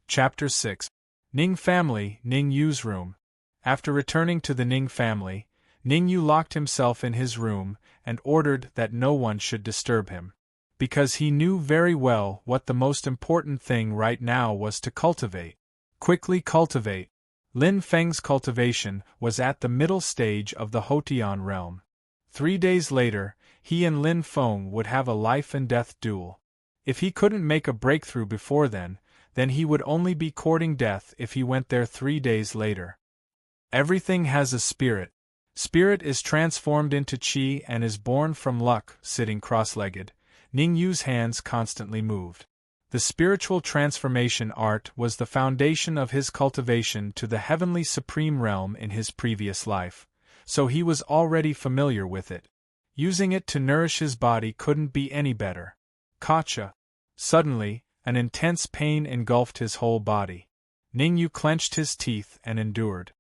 Chapter 6. Ning Family, Ning Yu's Room. After returning to the Ning family, Ning Yu locked himself in his room and ordered that no one should disturb him. Because he knew very well what the most important thing right now was to cultivate. Quickly cultivate. Lin Feng's cultivation was at the middle stage of the Hotian realm. 3 days later, he and Lin Feng would have a life-and-death duel. If he couldn't make a breakthrough before then he would only be courting death if he went there 3 days later. Everything has a spirit. Spirit is transformed into qi and is born from luck. Sitting cross-legged, Ning Yu's hands constantly moved. The spiritual transformation art was the foundation of his cultivation to the heavenly supreme realm in his previous life, so he was already familiar with it. Using it to nourish his body couldn't be any better. Gotcha! Suddenly, an intense pain engulfed his whole body. Ning Yu clenched his teeth and endured.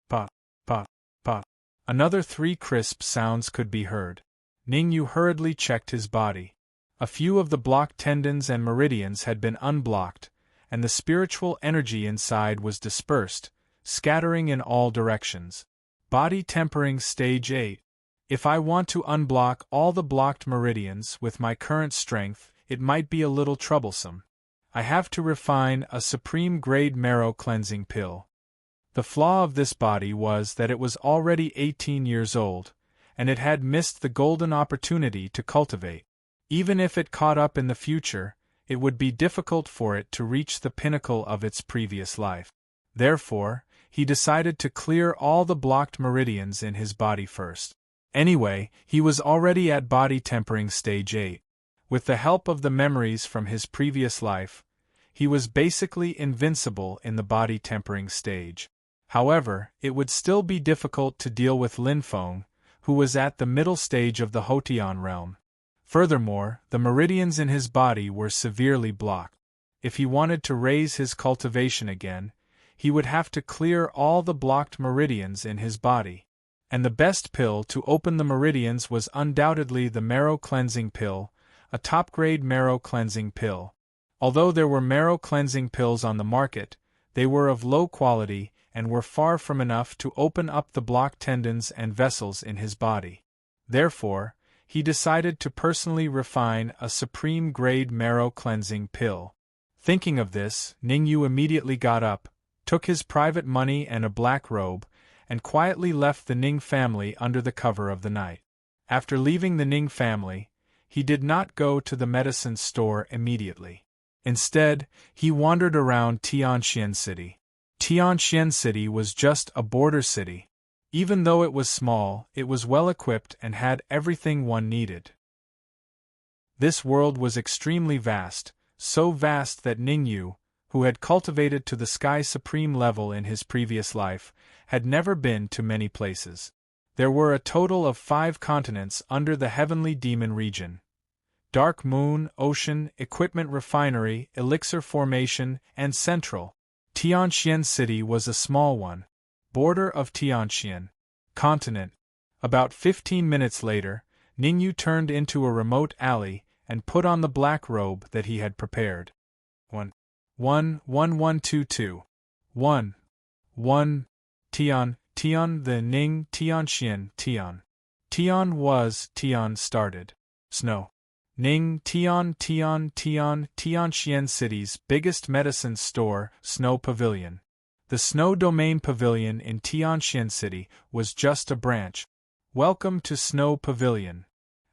Pa, pa, pa. Another 3 crisp sounds could be heard. Ning Yu hurriedly checked his body. A few of the blocked tendons and meridians had been unblocked, and the spiritual energy inside was dispersed, scattering in all directions. Body tempering stage 8. If I want to unblock all the blocked meridians with my current strength, it might be a little troublesome. I have to refine a supreme-grade marrow cleansing pill. The flaw of this body was that it was already 18 years old, and it had missed the golden opportunity to cultivate. Even if it caught up in the future, it would be difficult for it to reach the pinnacle of its previous life. Therefore, he decided to clear all the blocked meridians in his body first. Anyway, he was already at body tempering stage 8. With the help of the memories from his previous life, he was basically invincible in the body tempering stage. However, it would still be difficult to deal with Lin Feng, who was at the middle stage of the Hotian realm. Furthermore, the meridians in his body were severely blocked. If he wanted to raise his cultivation again, he would have to clear all the blocked meridians in his body. And the best pill to open the meridians was undoubtedly the marrow cleansing pill, a top-grade marrow cleansing pill. Although there were marrow cleansing pills on the market, they were of low quality and were far from enough to open up the blocked tendons and vessels in his body. Therefore, he decided to personally refine a supreme-grade marrow cleansing pill. Thinking of this, Ning Yu immediately got up, took his private money and a black robe, and quietly left the Ning family under the cover of the night. After leaving the Ning family, he did not go to the medicine store immediately. Instead, he wandered around Tianxian City. Tianxian City was just a border city. Even though it was small, it was well-equipped and had everything one needed. This world was extremely vast, so vast that Ning Yu, who had cultivated to the Sky Supreme level in his previous life, had never been to many places. There were a total of 5 continents under the Heavenly Demon region. Dark Moon, Ocean, Equipment Refinery, Elixir Formation, and Central. Tianxian City was a small one. Border of Tianxian. Continent. About 15 minutes later, Ning Yu turned into a remote alley and put on the black robe that he had prepared. 1-1-1-1-2-2. 1. Tian, the Ning, Tianxian, Tian. Tian was, Tian started. Snow. Ning, Tianxian City's biggest medicine store, Snow Pavilion. The Snow Domain Pavilion in Tianxian City was just a branch. Welcome to Snow Pavilion.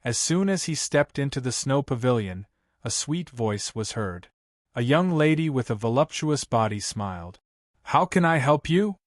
As soon as he stepped into the Snow Pavilion, a sweet voice was heard. A young lady with a voluptuous body smiled. How can I help you?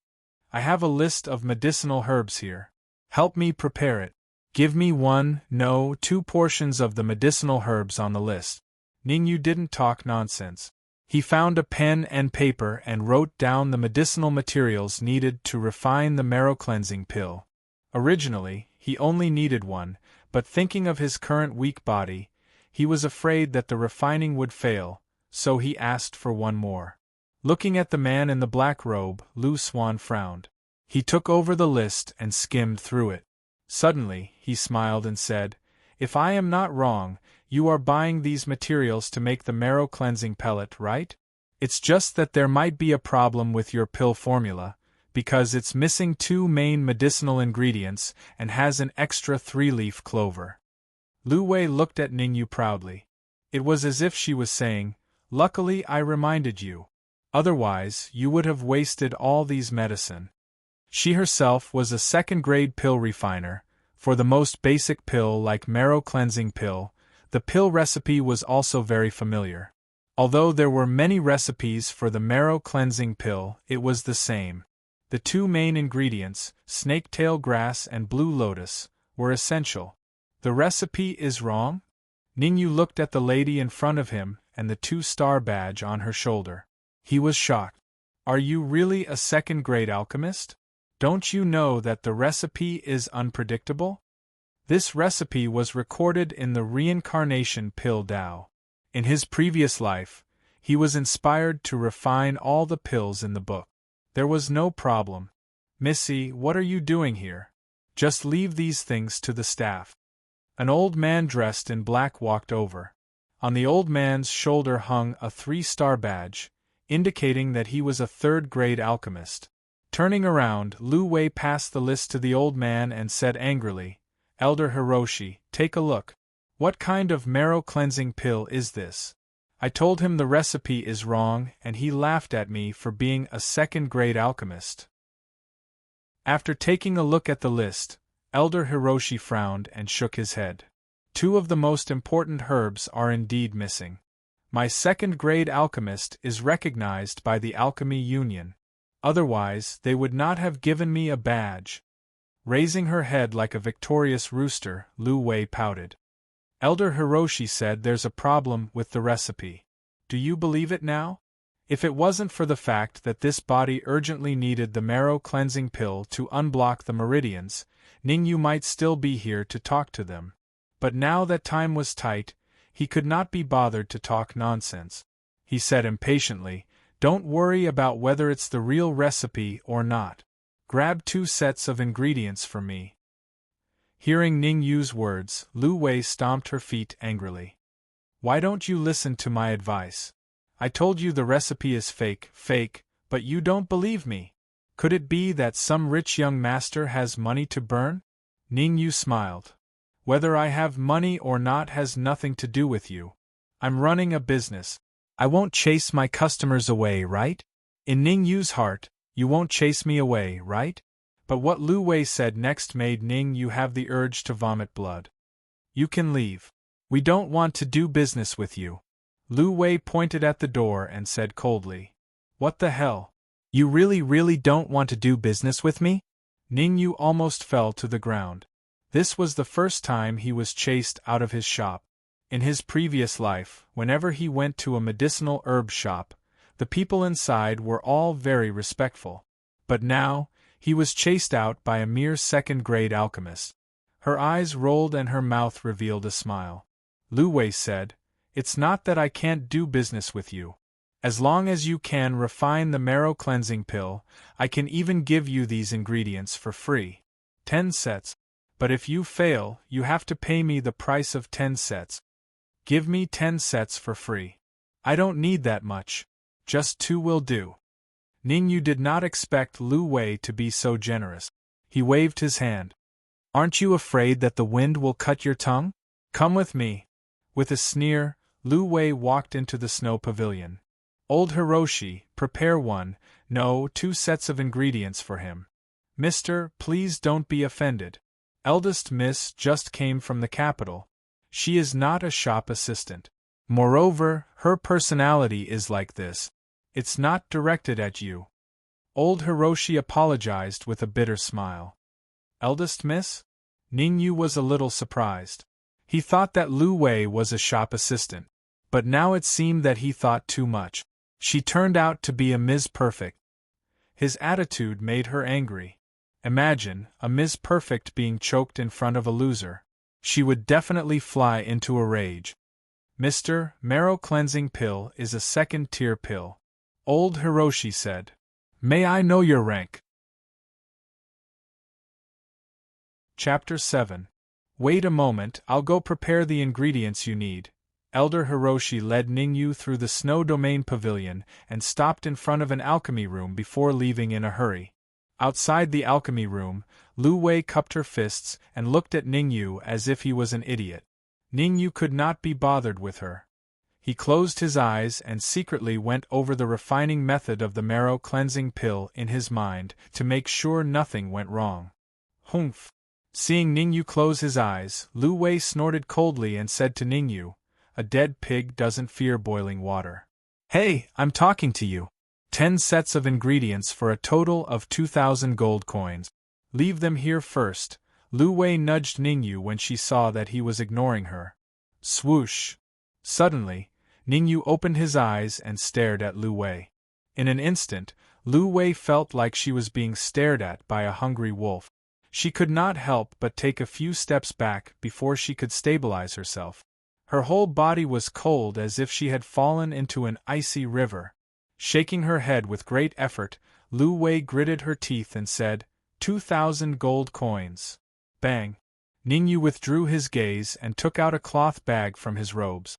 I have a list of medicinal herbs here. Help me prepare it. Give me 2 portions of the medicinal herbs on the list. Ning Yu didn't talk nonsense. He found a pen and paper and wrote down the medicinal materials needed to refine the marrow cleansing pill. Originally, he only needed 1, but thinking of his current weak body, he was afraid that the refining would fail, so he asked for 1 more. Looking at the man in the black robe, Lu Xuan frowned. He took over the list and skimmed through it. Suddenly, he smiled and said, If I am not wrong, you are buying these materials to make the marrow cleansing pellet, right? It's just that there might be a problem with your pill formula, because it's missing 2 main medicinal ingredients and has an extra 3-leaf clover. Lu Wei looked at Ningyu proudly. It was as if she was saying, "Luckily I reminded you. Otherwise, you would have wasted all these medicine." She herself was a second-grade pill refiner. For the most basic pill like marrow cleansing pill, the pill recipe was also very familiar. Although there were many recipes for the marrow cleansing pill, it was the same. The 2 main ingredients, snake-tail grass and blue lotus, were essential. The recipe is wrong? Ningyu looked at the lady in front of him and the 2-star badge on her shoulder. He was shocked. Are you really a second-grade alchemist? Don't you know that the recipe is unpredictable? This recipe was recorded in the reincarnation pill Tao. In his previous life, he was inspired to refine all the pills in the book. There was no problem. "Missy, what are you doing here? Just leave these things to the staff." An old man dressed in black walked over. On the old man's shoulder hung a 3-star badge, indicating that he was a 3rd-grade alchemist. Turning around, Lu Wei passed the list to the old man and said angrily, "Elder Hiroshi, take a look. What kind of marrow-cleansing pill is this?" I told him the recipe is wrong and he laughed at me for being a second-grade alchemist. After taking a look at the list, Elder Hiroshi frowned and shook his head. 2 of the most important herbs are indeed missing. My second-grade alchemist is recognized by the Alchemy Union. Otherwise, they would not have given me a badge. Raising her head like a victorious rooster, Lu Wei pouted. Elder Hiroshi said there's a problem with the recipe. Do you believe it now? If it wasn't for the fact that this body urgently needed the marrow cleansing pill to unblock the meridians, Ningyu might still be here to talk to them. But now that time was tight, he could not be bothered to talk nonsense. He said impatiently, "Don't worry about whether it's the real recipe or not. Grab 2 sets of ingredients for me." Hearing Ningyu's words, Lu Wei stomped her feet angrily. "Why don't you listen to my advice? I told you the recipe is fake, but you don't believe me. Could it be that some rich young master has money to burn?" Ningyu smiled. "Whether I have money or not has nothing to do with you. I'm running a business. I won't chase my customers away, right? In Ningyu's heart, you won't chase me away, right?" But what Lu Wei said next made Ningyu have the urge to vomit blood. "You can leave. We don't want to do business with you." Lu Wei pointed at the door and said coldly, "What the hell? You really don't want to do business with me?" Ningyu almost fell to the ground. This was the first time he was chased out of his shop. In his previous life, whenever he went to a medicinal herb shop, the people inside were all very respectful. But now, he was chased out by a mere second-grade alchemist. Her eyes rolled and her mouth revealed a smile. Lu Wei said, "It's not that I can't do business with you. As long as you can refine the marrow cleansing pill, I can even give you these ingredients for free. 10 sets. But if you fail, you have to pay me the price of 10 sets. Give me 10 sets for free. I don't need that much. Just 2 will do." Ningyu did not expect Lu Wei to be so generous. He waved his hand. "Aren't you afraid that the wind will cut your tongue? Come with me." With a sneer, Lu Wei walked into the snow pavilion. "Old Hiroshi, prepare 2 sets of ingredients for him. Mister, please don't be offended. Eldest Miss just came from the capital. She is not a shop assistant. Moreover, her personality is like this. It's not directed at you." Old Hiroshi apologized with a bitter smile. "Eldest Miss?" Ningyu was a little surprised. He thought that Lu Wei was a shop assistant, but now it seemed that he thought too much. She turned out to be a Ms. Perfect. His attitude made her angry. Imagine, a Ms. Perfect being choked in front of a loser. She would definitely fly into a rage. "Mr. Marrow Cleansing Pill is a second-tier pill," Old Hiroshi said. "May I know your rank?" Chapter 7. Wait a moment, I'll go prepare the ingredients you need. Elder Hiroshi led Ningyu through the Snow Domain Pavilion and stopped in front of an alchemy room before leaving in a hurry. Outside the alchemy room, Lu Wei cupped her fists and looked at Ningyu as if he was an idiot. Ningyu could not be bothered with her. He closed his eyes and secretly went over the refining method of the marrow cleansing pill in his mind to make sure nothing went wrong. Humph! Seeing Ningyu close his eyes, Lu Wei snorted coldly and said to Ningyu, "A dead pig doesn't fear boiling water." "Hey, I'm talking to you. 10 sets of ingredients for a total of 2,000 gold coins. Leave them here first." Lu Wei nudged Ningyu when she saw that he was ignoring her. Swoosh! Suddenly, Ningyu opened his eyes and stared at Lu Wei. In an instant, Lu Wei felt like she was being stared at by a hungry wolf. She could not help but take a few steps back before she could stabilize herself. Her whole body was cold as if she had fallen into an icy river. Shaking her head with great effort, Lu Wei gritted her teeth and said, 2,000 gold coins. Bang! Ningyu withdrew his gaze and took out a cloth bag from his robes.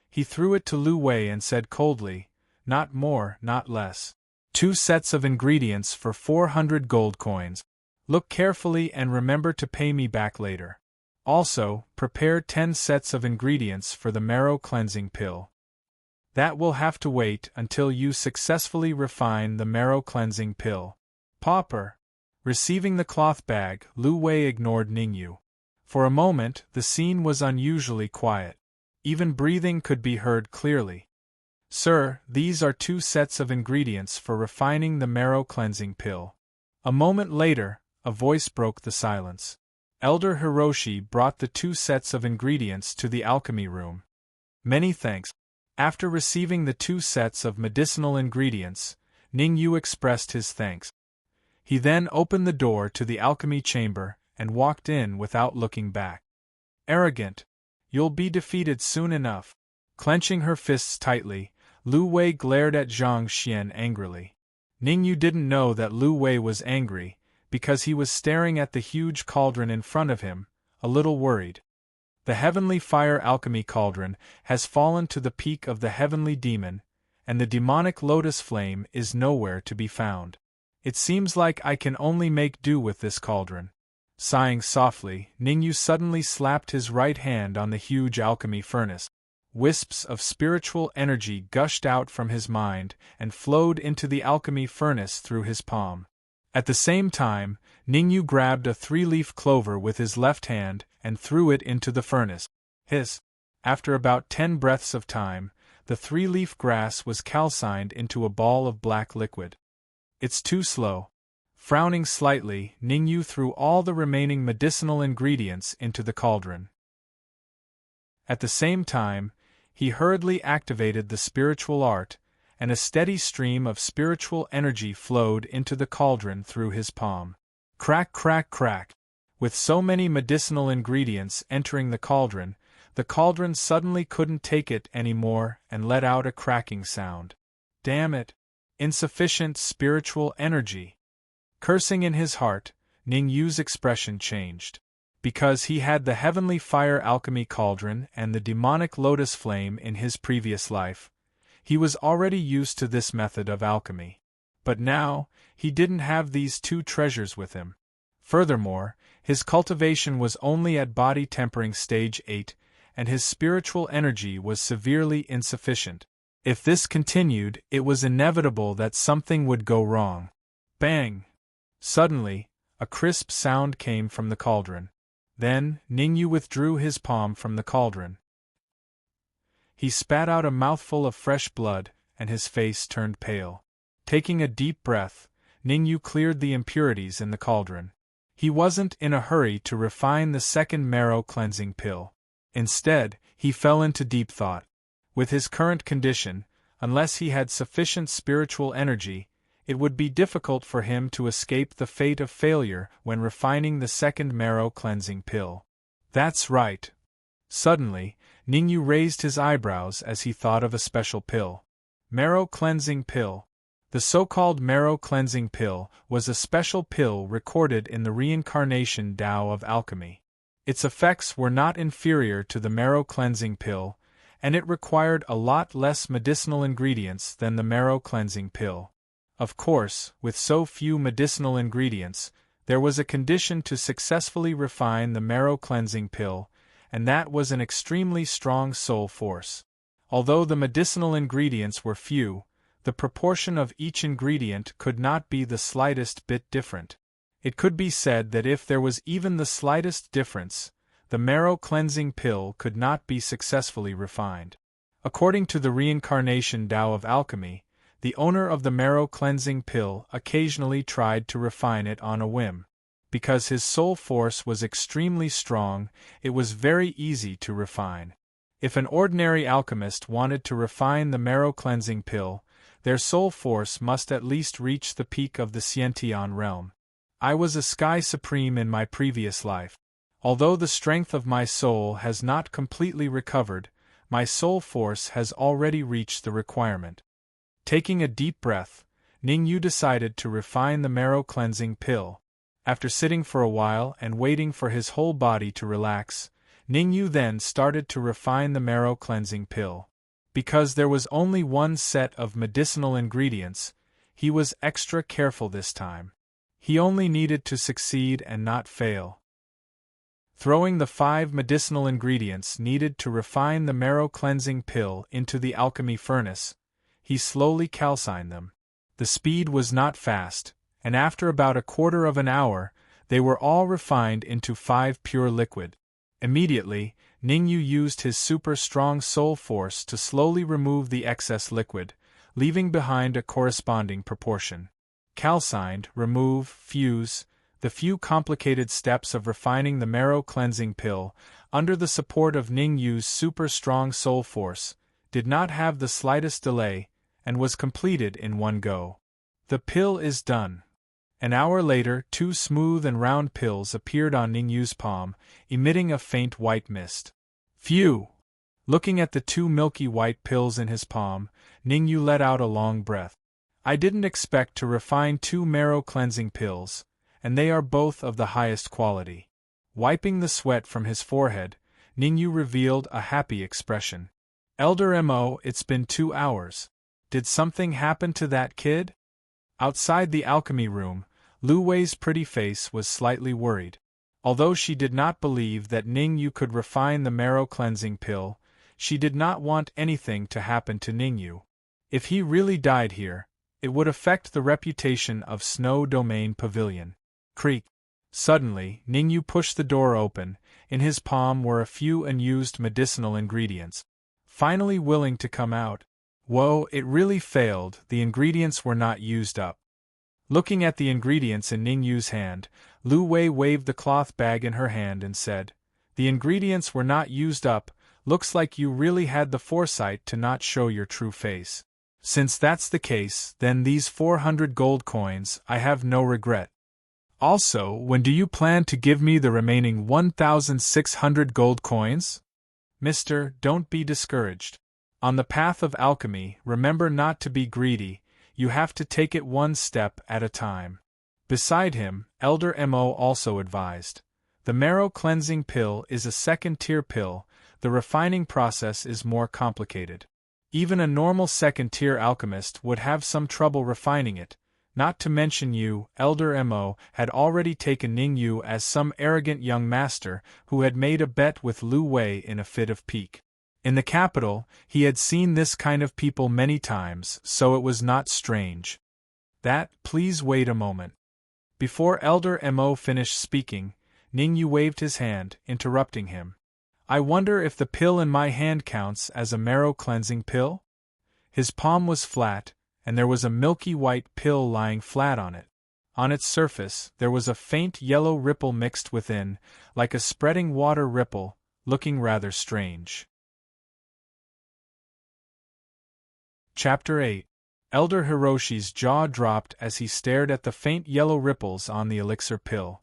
He threw it to Lu Wei and said coldly, "Not more, not less. 2 sets of ingredients for 400 gold coins. Look carefully and remember to pay me back later. Also, prepare 10 sets of ingredients for the marrow cleansing pill. That will have to wait until you successfully refine the marrow cleansing pill." Pauper! Receiving the cloth bag, Lu Wei ignored Ningyu. For a moment, the scene was unusually quiet. Even breathing could be heard clearly. "Sir, these are 2 sets of ingredients for refining the marrow cleansing pill." A moment later, a voice broke the silence. Elder Hiroshi brought the 2 sets of ingredients to the alchemy room. "Many thanks." After receiving the 2 sets of medicinal ingredients, Ningyu expressed his thanks. He then opened the door to the alchemy chamber and walked in without looking back. "Arrogant! You'll be defeated soon enough." Clenching her fists tightly, Lu Wei glared at Zhang Xian angrily. Ningyu didn't know that Lu Wei was angry, because he was staring at the huge cauldron in front of him, a little worried. The heavenly fire alchemy cauldron has fallen to the peak of the heavenly demon, and the demonic lotus flame is nowhere to be found. It seems like I can only make do with this cauldron. Sighing softly, Ningyu suddenly slapped his right hand on the huge alchemy furnace. Wisps of spiritual energy gushed out from his mind and flowed into the alchemy furnace through his palm. At the same time, Ningyu grabbed a 3-leaf clover with his left hand and threw it into the furnace. Hiss! After about 10 breaths of time, the 3-leaf grass was calcined into a ball of black liquid. "It's too slow." Frowning slightly, Ningyu threw all the remaining medicinal ingredients into the cauldron. At the same time, he hurriedly activated the spiritual art, and a steady stream of spiritual energy flowed into the cauldron through his palm. Crack, crack, crack! With so many medicinal ingredients entering the cauldron suddenly couldn't take it anymore and let out a cracking sound. Damn it! Insufficient spiritual energy! Cursing in his heart, Ningyu's expression changed. Because he had the heavenly fire alchemy cauldron and the demonic lotus flame in his previous life, he was already used to this method of alchemy. But now, he didn't have these 2 treasures with him. Furthermore, his cultivation was only at body tempering stage 8, and his spiritual energy was severely insufficient. If this continued, it was inevitable that something would go wrong. Bang! Suddenly, a crisp sound came from the cauldron. Then, Ningyu withdrew his palm from the cauldron. He spat out a mouthful of fresh blood, and his face turned pale. Taking a deep breath, Ningyu cleared the impurities in the cauldron. He wasn't in a hurry to refine the second marrow cleansing pill. Instead, he fell into deep thought. With his current condition, unless he had sufficient spiritual energy, it would be difficult for him to escape the fate of failure when refining the second marrow cleansing pill. That's right. Suddenly, Ningyu raised his eyebrows as he thought of a special pill. Marrow cleansing pill. The so-called marrow cleansing pill was a special pill recorded in the reincarnation Tao of alchemy. Its effects were not inferior to the marrow cleansing pill, and it required a lot less medicinal ingredients than the marrow cleansing pill. Of course, with so few medicinal ingredients, there was a condition to successfully refine the marrow cleansing pill, and that was an extremely strong soul force. Although the medicinal ingredients were few, the proportion of each ingredient could not be the slightest bit different. It could be said that if there was even the slightest difference, the marrow cleansing pill could not be successfully refined. According to the reincarnation Tao of alchemy, the owner of the marrow cleansing pill occasionally tried to refine it on a whim. Because his soul force was extremely strong, it was very easy to refine. If an ordinary alchemist wanted to refine the marrow cleansing pill, their soul force must at least reach the peak of the Sciention realm. I was a sky supreme in my previous life. Although the strength of my soul has not completely recovered, my soul force has already reached the requirement. Taking a deep breath, Ningyu decided to refine the marrow cleansing pill. After sitting for a while and waiting for his whole body to relax, Ningyu then started to refine the marrow cleansing pill. Because there was only one set of medicinal ingredients, he was extra careful this time. He only needed to succeed and not fail. Throwing the 5 medicinal ingredients needed to refine the marrow cleansing pill into the alchemy furnace, he slowly calcined them. The speed was not fast, and after about a quarter of an hour, they were all refined into 5 pure liquid. Immediately, Ningyu used his super strong soul force to slowly remove the excess liquid, leaving behind a corresponding proportion. Calcined, remove, fuse, the few complicated steps of refining the marrow cleansing pill, under the support of Ningyu's super strong soul force, did not have the slightest delay, and was completed in one go. The pill is done. An hour later, 2 smooth and round pills appeared on Ningyu's palm, emitting a faint white mist. Phew! Looking at the 2 milky white pills in his palm, Ningyu let out a long breath. I didn't expect to refine 2 marrow cleansing pills, and they are both of the highest quality. Wiping the sweat from his forehead, Ningyu revealed a happy expression. Elder Mo, it's been 2 hours. Did something happen to that kid? Outside the alchemy room, Lu Wei's pretty face was slightly worried. Although she did not believe that Ningyu could refine the marrow cleansing pill, she did not want anything to happen to Ningyu. If he really died here, it would affect the reputation of Snow Domain Pavilion. Creak. Suddenly, Ningyu pushed the door open. In his palm were a few unused medicinal ingredients. Finally willing to come out. Whoa, it really failed, the ingredients were not used up. Looking at the ingredients in Ningyu's hand, Lu Wei waved the cloth bag in her hand and said, "The ingredients were not used up, looks like you really had the foresight to not show your true face. Since that's the case, then these 400 gold coins, I have no regret. Also, when do you plan to give me the remaining 1,600 gold coins? Mister, don't be discouraged. On the path of alchemy, remember not to be greedy, you have to take it one step at a time." Beside him, Elder Mo also advised. The marrow cleansing pill is a second-tier pill, the refining process is more complicated. Even a normal second-tier alchemist would have some trouble refining it, not to mention you, Elder Mo, had already taken Ningyu as some arrogant young master who had made a bet with Lu Wei in a fit of pique. In the capital, he had seen this kind of people many times, so it was not strange. Please wait a moment. Before Elder Mo finished speaking, Ningyu waved his hand, interrupting him. I wonder if the pill in my hand counts as a marrow cleansing pill? His palm was flat, and there was a milky white pill lying flat on it. On its surface, there was a faint yellow ripple mixed within, like a spreading water ripple, looking rather strange. Chapter 8. Elder Hiroshi's jaw dropped as he stared at the faint yellow ripples on the elixir pill.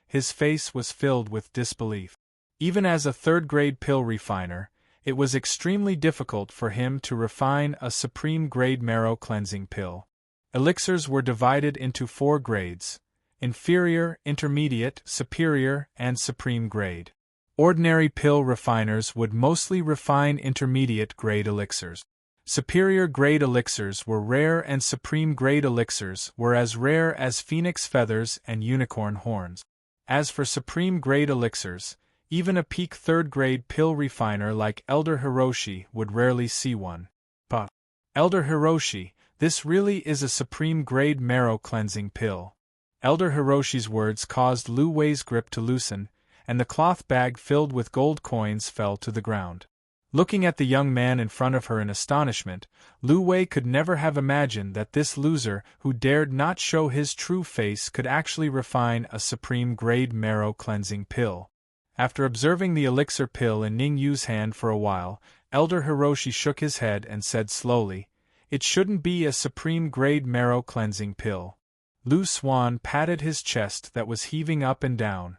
His face was filled with disbelief. Even as a third-grade pill refiner, it was extremely difficult for him to refine a supreme-grade marrow cleansing pill. Elixirs were divided into 4 grades: inferior, intermediate, superior, and supreme grade. Ordinary pill refiners would mostly refine intermediate-grade elixirs. Superior-grade elixirs were rare and supreme-grade elixirs were as rare as phoenix feathers and unicorn horns. As for supreme-grade elixirs, even a peak third-grade pill refiner like Elder Hiroshi would rarely see one. But, Elder Hiroshi, this really is a supreme-grade marrow-cleansing pill. Elder Hiroshi's words caused Lu Wei's grip to loosen, and the cloth bag filled with gold coins fell to the ground. Looking at the young man in front of her in astonishment, Lu Wei could never have imagined that this loser who dared not show his true face could actually refine a supreme-grade marrow-cleansing pill. After observing the elixir pill in Ning Yu's hand for a while, Elder Hiroshi shook his head and said slowly, "It shouldn't be a supreme-grade marrow-cleansing pill." Lu Swan patted his chest that was heaving up and down.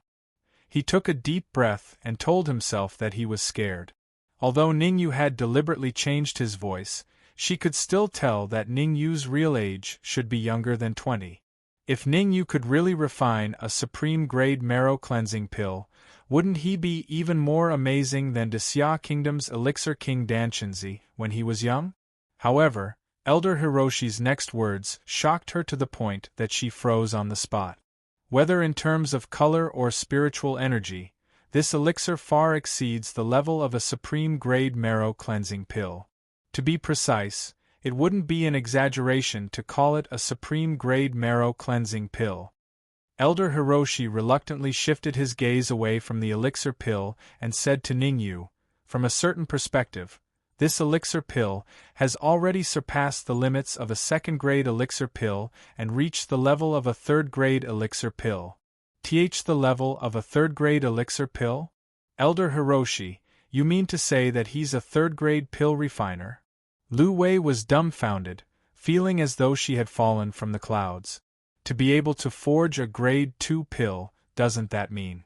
He took a deep breath and told himself that he was scared. Although Ning Yu had deliberately changed his voice, she could still tell that Ning Yu's real age should be younger than 20. If Ning Yu could really refine a supreme-grade marrow-cleansing pill, wouldn't he be even more amazing than Xia Kingdom's Elixir King Danshinzi when he was young? However, Elder Hiroshi's next words shocked her to the point that she froze on the spot. Whether in terms of color or spiritual energy, this elixir far exceeds the level of a supreme-grade marrow-cleansing pill. To be precise, it wouldn't be an exaggeration to call it a supreme-grade marrow-cleansing pill. Elder Hiroshi reluctantly shifted his gaze away from the elixir pill and said to Ning Yu, "From a certain perspective, this elixir pill has already surpassed the limits of a second-grade elixir pill and reached the level of a third-grade elixir pill." The level of a third-grade elixir pill? Elder Hiroshi, you mean to say that he's a third-grade pill refiner? Lu Wei was dumbfounded, feeling as though she had fallen from the clouds. To be able to forge a grade 2 pill, doesn't that mean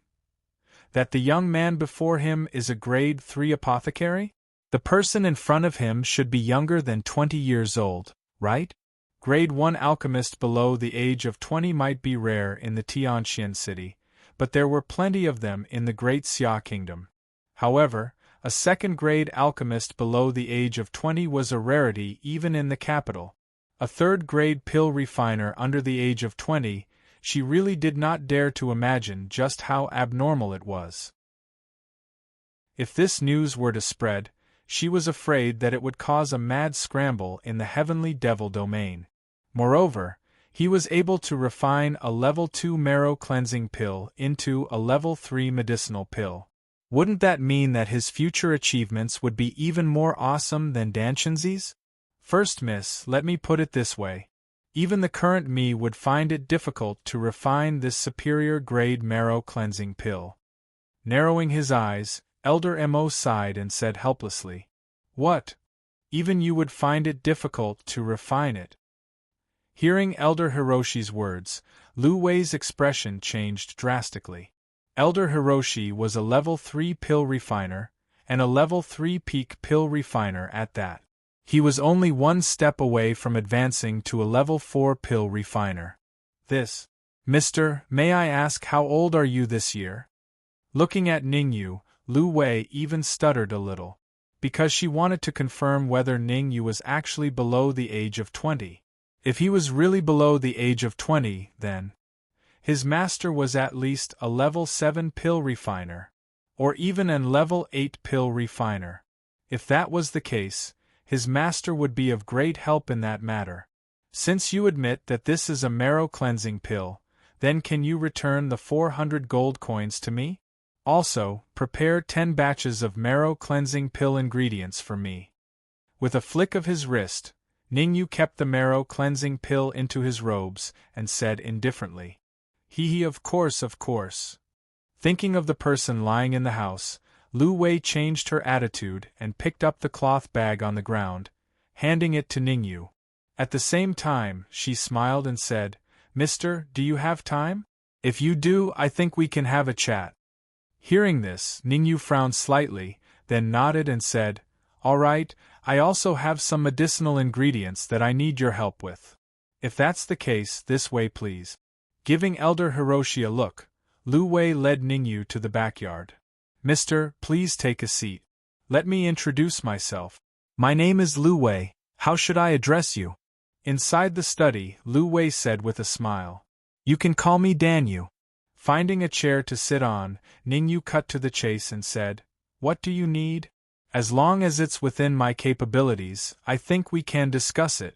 that the young man before him is a grade 3 apothecary? The person in front of him should be younger than 20 years old, right? Grade 1 alchemist below the age of 20 might be rare in the Tianxian city, but there were plenty of them in the Great Xia Kingdom. However, a second-grade alchemist below the age of 20 was a rarity even in the capital. A third-grade pill refiner under the age of 20, she really did not dare to imagine just how abnormal it was. If this news were to spread, she was afraid that it would cause a mad scramble in the heavenly devil domain. Moreover, he was able to refine a level 2 marrow-cleansing pill into a level 3 medicinal pill. Wouldn't that mean that his future achievements would be even more awesome than Danshinzi's? First, miss, let me put it this way. Even the current me would find it difficult to refine this superior-grade marrow-cleansing pill. Narrowing his eyes, Elder Mo sighed and said helplessly, "What? Even you would find it difficult to refine it?" Hearing Elder Hiroshi's words, Lu Wei's expression changed drastically. Elder Hiroshi was a level 3 pill refiner, and a level 3 peak pill refiner at that. He was only one step away from advancing to a level 4 pill refiner. This, "Mister, may I ask how old are you this year?" Looking at Ning Yu, Lu Wei even stuttered a little, because she wanted to confirm whether Ning Yu was actually below the age of 20. If he was really below the age of 20, then his master was at least a level 7 pill refiner, or even an level 8 pill refiner. If that was the case, his master would be of great help in that matter. Since you admit that this is a marrow-cleansing pill, then can you return the 400 gold coins to me? Also, prepare 10 batches of marrow-cleansing pill ingredients for me. With a flick of his wrist, Ning Yu kept the marrow-cleansing pill into his robes and said indifferently, "He, of course, of course." Thinking of the person lying in the house, Lu Wei changed her attitude and picked up the cloth bag on the ground, handing it to Ning Yu. At the same time, she smiled and said, "Mister, do you have time? If you do, I think we can have a chat." Hearing this, Ning Yu frowned slightly, then nodded and said, "All right, I also have some medicinal ingredients that I need your help with. If that's the case, this way please." Giving Elder Hiroshi a look, Lu Wei led Ning Yu to the backyard. Mister, please take a seat. Let me introduce myself. My name is Lu Wei. How should I address you? Inside the study, Lu Wei said with a smile. You can call me Dan Yu. Finding a chair to sit on, Ning Yu cut to the chase and said, What do you need? As long as it's within my capabilities, I think we can discuss it.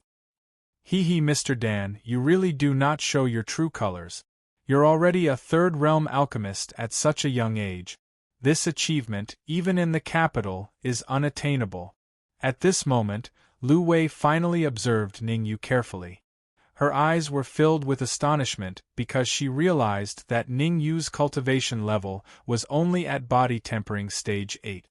Hee, Mr. Dan, you really do not show your true colors. You're already a third realm alchemist at such a young age. This achievement, even in the capital, is unattainable. At this moment, Lu Wei finally observed Ning Yu carefully. Her eyes were filled with astonishment because she realized that Ning Yu's cultivation level was only at body tempering stage 8.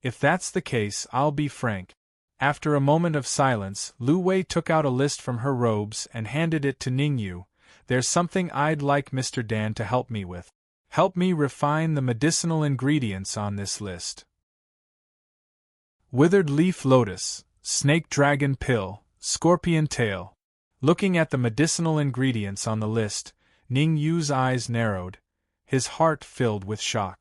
If that's the case, I'll be frank. After a moment of silence, Lu Wei took out a list from her robes and handed it to Ning Yu. There's something I'd like Mr. Dan to help me with. Help me refine the medicinal ingredients on this list. Withered leaf lotus, snake dragon pill, scorpion tail. Looking at the medicinal ingredients on the list, Ning Yu's eyes narrowed, his heart filled with shock.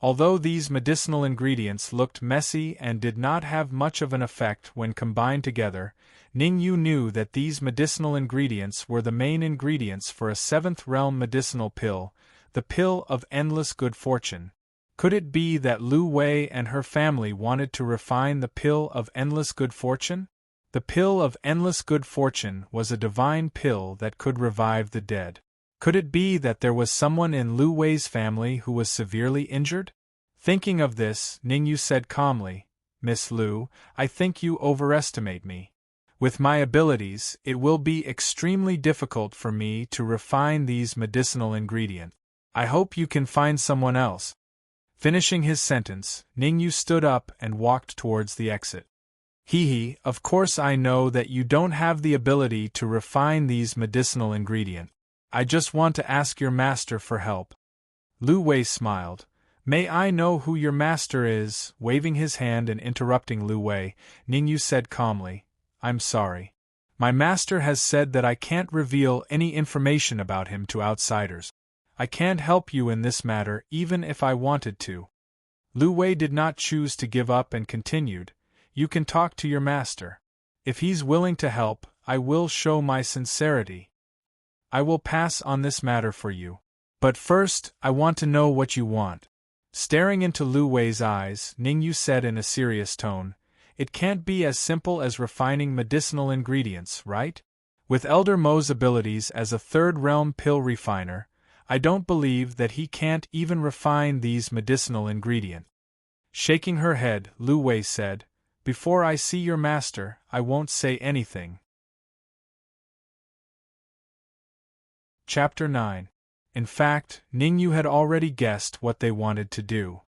Although these medicinal ingredients looked messy and did not have much of an effect when combined together, Ning Yu knew that these medicinal ingredients were the main ingredients for a 7th realm medicinal pill, the pill of endless good fortune. Could it be that Lu Wei and her family wanted to refine the pill of endless good fortune? The pill of endless good fortune was a divine pill that could revive the dead. Could it be that there was someone in Lu Wei's family who was severely injured? Thinking of this, Ning Yu said calmly, Miss Lu, I think you overestimate me. With my abilities, it will be extremely difficult for me to refine these medicinal ingredients. I hope you can find someone else. Finishing his sentence, Ning Yu stood up and walked towards the exit. Of course I know that you don't have the ability to refine these medicinal ingredients. I just want to ask your master for help. Lu Wei smiled. May I know who your master is? Waving his hand and interrupting Lu Wei, Ning Yu said calmly, I'm sorry. My master has said that I can't reveal any information about him to outsiders. I can't help you in this matter even if I wanted to. Lu Wei did not choose to give up and continued, You can talk to your master. If he's willing to help, I will show my sincerity. I will pass on this matter for you. But first, I want to know what you want. Staring into Lu Wei's eyes, Ning Yu said in a serious tone, It can't be as simple as refining medicinal ingredients, right? With Elder Mo's abilities as a 3rd realm pill refiner, I don't believe that he can't even refine these medicinal ingredients. Shaking her head, Lu Wei said, Before I see your master, I won't say anything. Chapter 9. In fact, Ning Yu had already guessed what they wanted to do.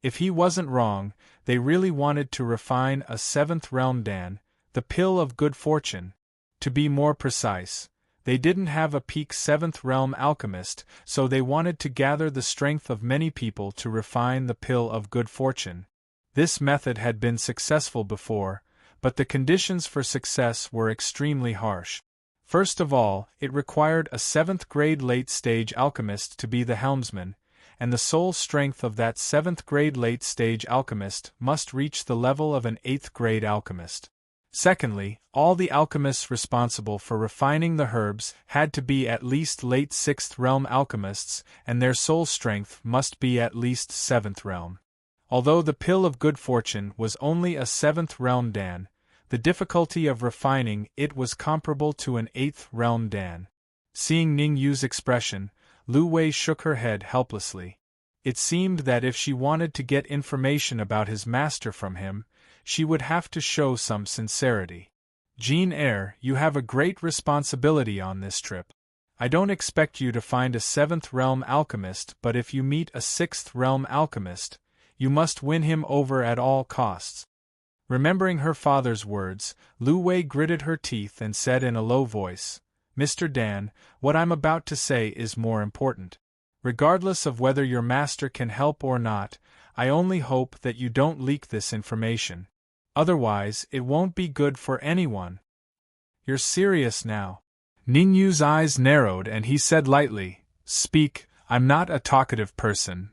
If he wasn't wrong, they really wanted to refine a 7th realm Dan, the pill of good fortune. To be more precise, they didn't have a peak 7th realm alchemist, so they wanted to gather the strength of many people to refine the pill of good fortune. This method had been successful before, but the conditions for success were extremely harsh. First of all, it required a 7th grade late-stage alchemist to be the helmsman, and the soul strength of that 7th grade late-stage alchemist must reach the level of an 8th grade alchemist. Secondly, all the alchemists responsible for refining the herbs had to be at least late 6th realm alchemists, and their soul strength must be at least 7th realm. Although the pill of good fortune was only a 7th realm Dan, the difficulty of refining it was comparable to an 8th realm Dan. Seeing Ning Yu's expression, Lu Wei shook her head helplessly. It seemed that if she wanted to get information about his master from him, she would have to show some sincerity. Jean Eyre, you have a great responsibility on this trip. I don't expect you to find a 7th realm alchemist, but if you meet a 6th realm alchemist, you must win him over at all costs. Remembering her father's words, Lu Wei gritted her teeth and said in a low voice, Mr. Dan, what I'm about to say is more important. Regardless of whether your master can help or not, I only hope that you don't leak this information. Otherwise, it won't be good for anyone. You're serious now. Ning Yu's eyes narrowed and he said lightly, Speak, I'm not a talkative person.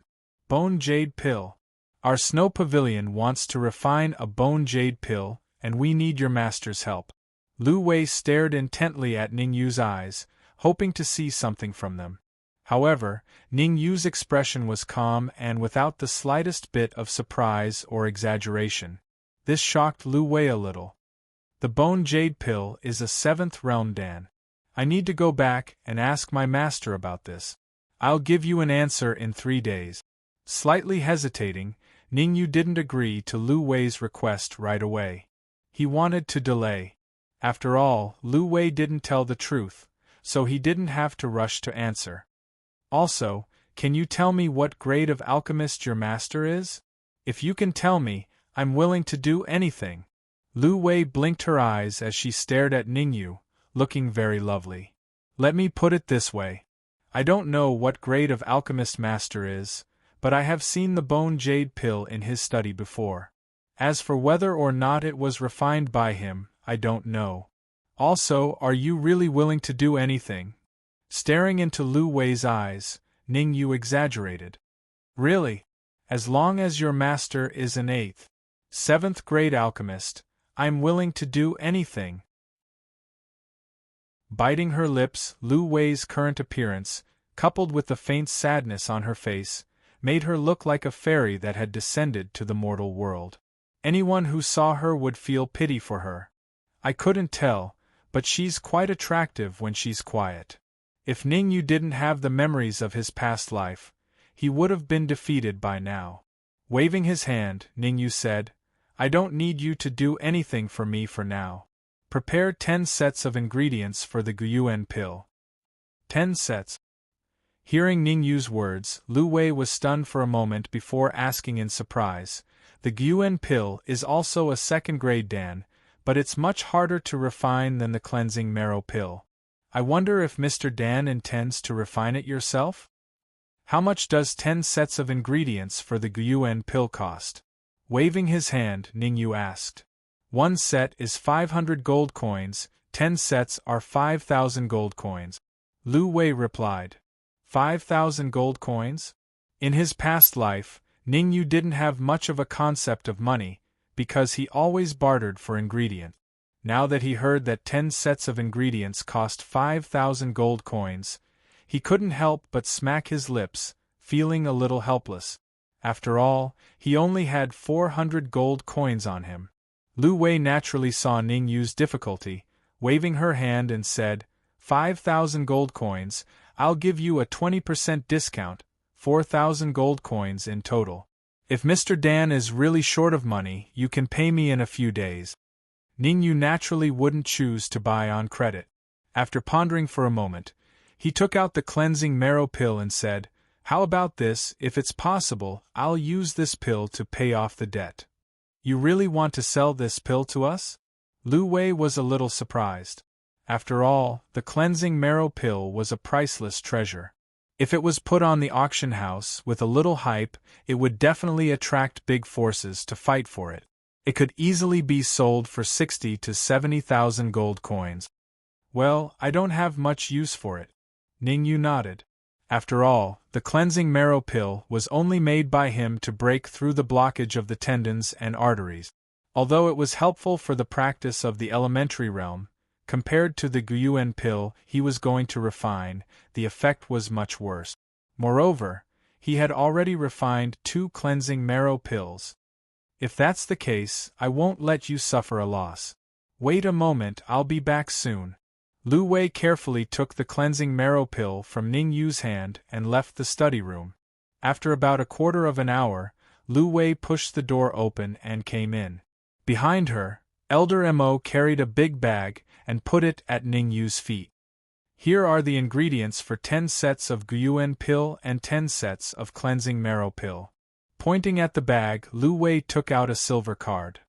Bone Jade Pill. Our snow pavilion wants to refine a bone jade pill, and we need your master's help. Lu Wei stared intently at Ning Yu's eyes, hoping to see something from them. However, Ning Yu's expression was calm and without the slightest bit of surprise or exaggeration. This shocked Lu Wei a little. The bone jade pill is a 7th realm dan. I need to go back and ask my master about this. I'll give you an answer in 3 days. Slightly hesitating, Ning Yu didn't agree to Lu Wei's request right away. He wanted to delay. After all, Lu Wei didn't tell the truth, so he didn't have to rush to answer. Also, can you tell me what grade of alchemist your master is? If you can tell me, I'm willing to do anything. Lu Wei blinked her eyes as she stared at Ning Yu, looking very lovely. Let me put it this way. I don't know what grade of alchemist master is, but I have seen the bone jade pill in his study before. As for whether or not it was refined by him, I don't know. Also, are you really willing to do anything? Staring into Lu Wei's eyes, Ning Yu exaggerated. Really? As long as your master is an 8th, 7th grade alchemist, I'm willing to do anything. Biting her lips, Lu Wei's current appearance, coupled with the faint sadness on her face, made her look like a fairy that had descended to the mortal world. Anyone who saw her would feel pity for her. I couldn't tell, but she's quite attractive when she's quiet. If Ning Yu didn't have the memories of his past life, he would have been defeated by now. Waving his hand, Ning Yu said, I don't need you to do anything for me for now. Prepare 10 sets of ingredients for the Guyuan pill. 10 sets. Hearing Ning Yu's words, Lu Wei was stunned for a moment before asking in surprise, the Guyuan pill is also a 2nd grade dan, but it's much harder to refine than the cleansing marrow pill. I wonder if Mr. Dan intends to refine it yourself? How much does 10 sets of ingredients for the Guyuan pill cost? Waving his hand, Ning Yu asked. 1 set is 500 gold coins, 10 sets are 5,000 gold coins. Lu Wei replied. 5,000 gold coins? In his past life, Ning Yu didn't have much of a concept of money, because he always bartered for ingredients. Now that he heard that 10 sets of ingredients cost 5,000 gold coins, he couldn't help but smack his lips, feeling a little helpless. After all, he only had 400 gold coins on him. Lu Wei naturally saw Ning Yu's difficulty, waving her hand and said, 5,000 gold coins, I'll give you a 20% discount, 4,000 gold coins in total. If Mr. Dan is really short of money, you can pay me in a few days. Ning Yu naturally wouldn't choose to buy on credit. After pondering for a moment, he took out the cleansing marrow pill and said, How about this? If it's possible, I'll use this pill to pay off the debt. You really want to sell this pill to us? Lu Wei was a little surprised. After all, the cleansing marrow pill was a priceless treasure. If it was put on the auction house with a little hype, it would definitely attract big forces to fight for it. It could easily be sold for 60 to 70,000 gold coins. Well, I don't have much use for it. Ning Yu nodded. After all, the cleansing marrow pill was only made by him to break through the blockage of the tendons and arteries. Although it was helpful for the practice of the elementary realm, compared to the Guyuan pill he was going to refine, the effect was much worse. Moreover, he had already refined 2 cleansing marrow pills. If that's the case, I won't let you suffer a loss. Wait a moment, I'll be back soon. Lu Wei carefully took the cleansing marrow pill from Ning Yu's hand and left the study room. After about a quarter of an hour, Lu Wei pushed the door open and came in. Behind her, Elder Mo carried a big bag and put it at Ning Yu's feet. Here are the ingredients for 10 sets of Guyuan pill and 10 sets of cleansing marrow pill. Pointing at the bag, Lu Wei took out a silver card.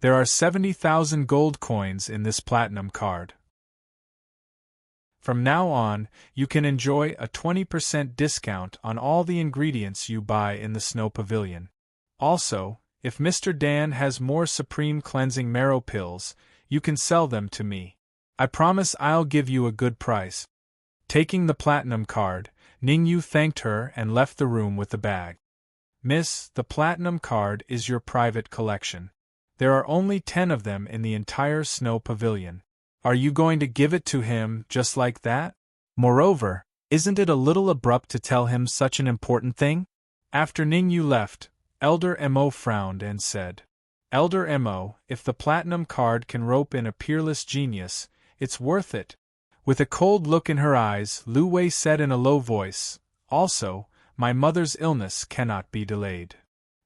There are 70,000 gold coins in this platinum card. From now on, you can enjoy a 20% discount on all the ingredients you buy in the Snow Pavilion. Also, if Mr. Dan has more supreme cleansing marrow pills, you can sell them to me. I promise I'll give you a good price. Taking the platinum card, Ning Yu thanked her and left the room with the bag. Miss, the platinum card is your private collection. There are only 10 of them in the entire snow pavilion. Are you going to give it to him just like that? Moreover, isn't it a little abrupt to tell him such an important thing? After Ningyu left, Elder Mo frowned and said, Elder Mo, if the platinum card can rope in a peerless genius, it's worth it. With a cold look in her eyes, Lu Wei said in a low voice, Also, my mother's illness cannot be delayed.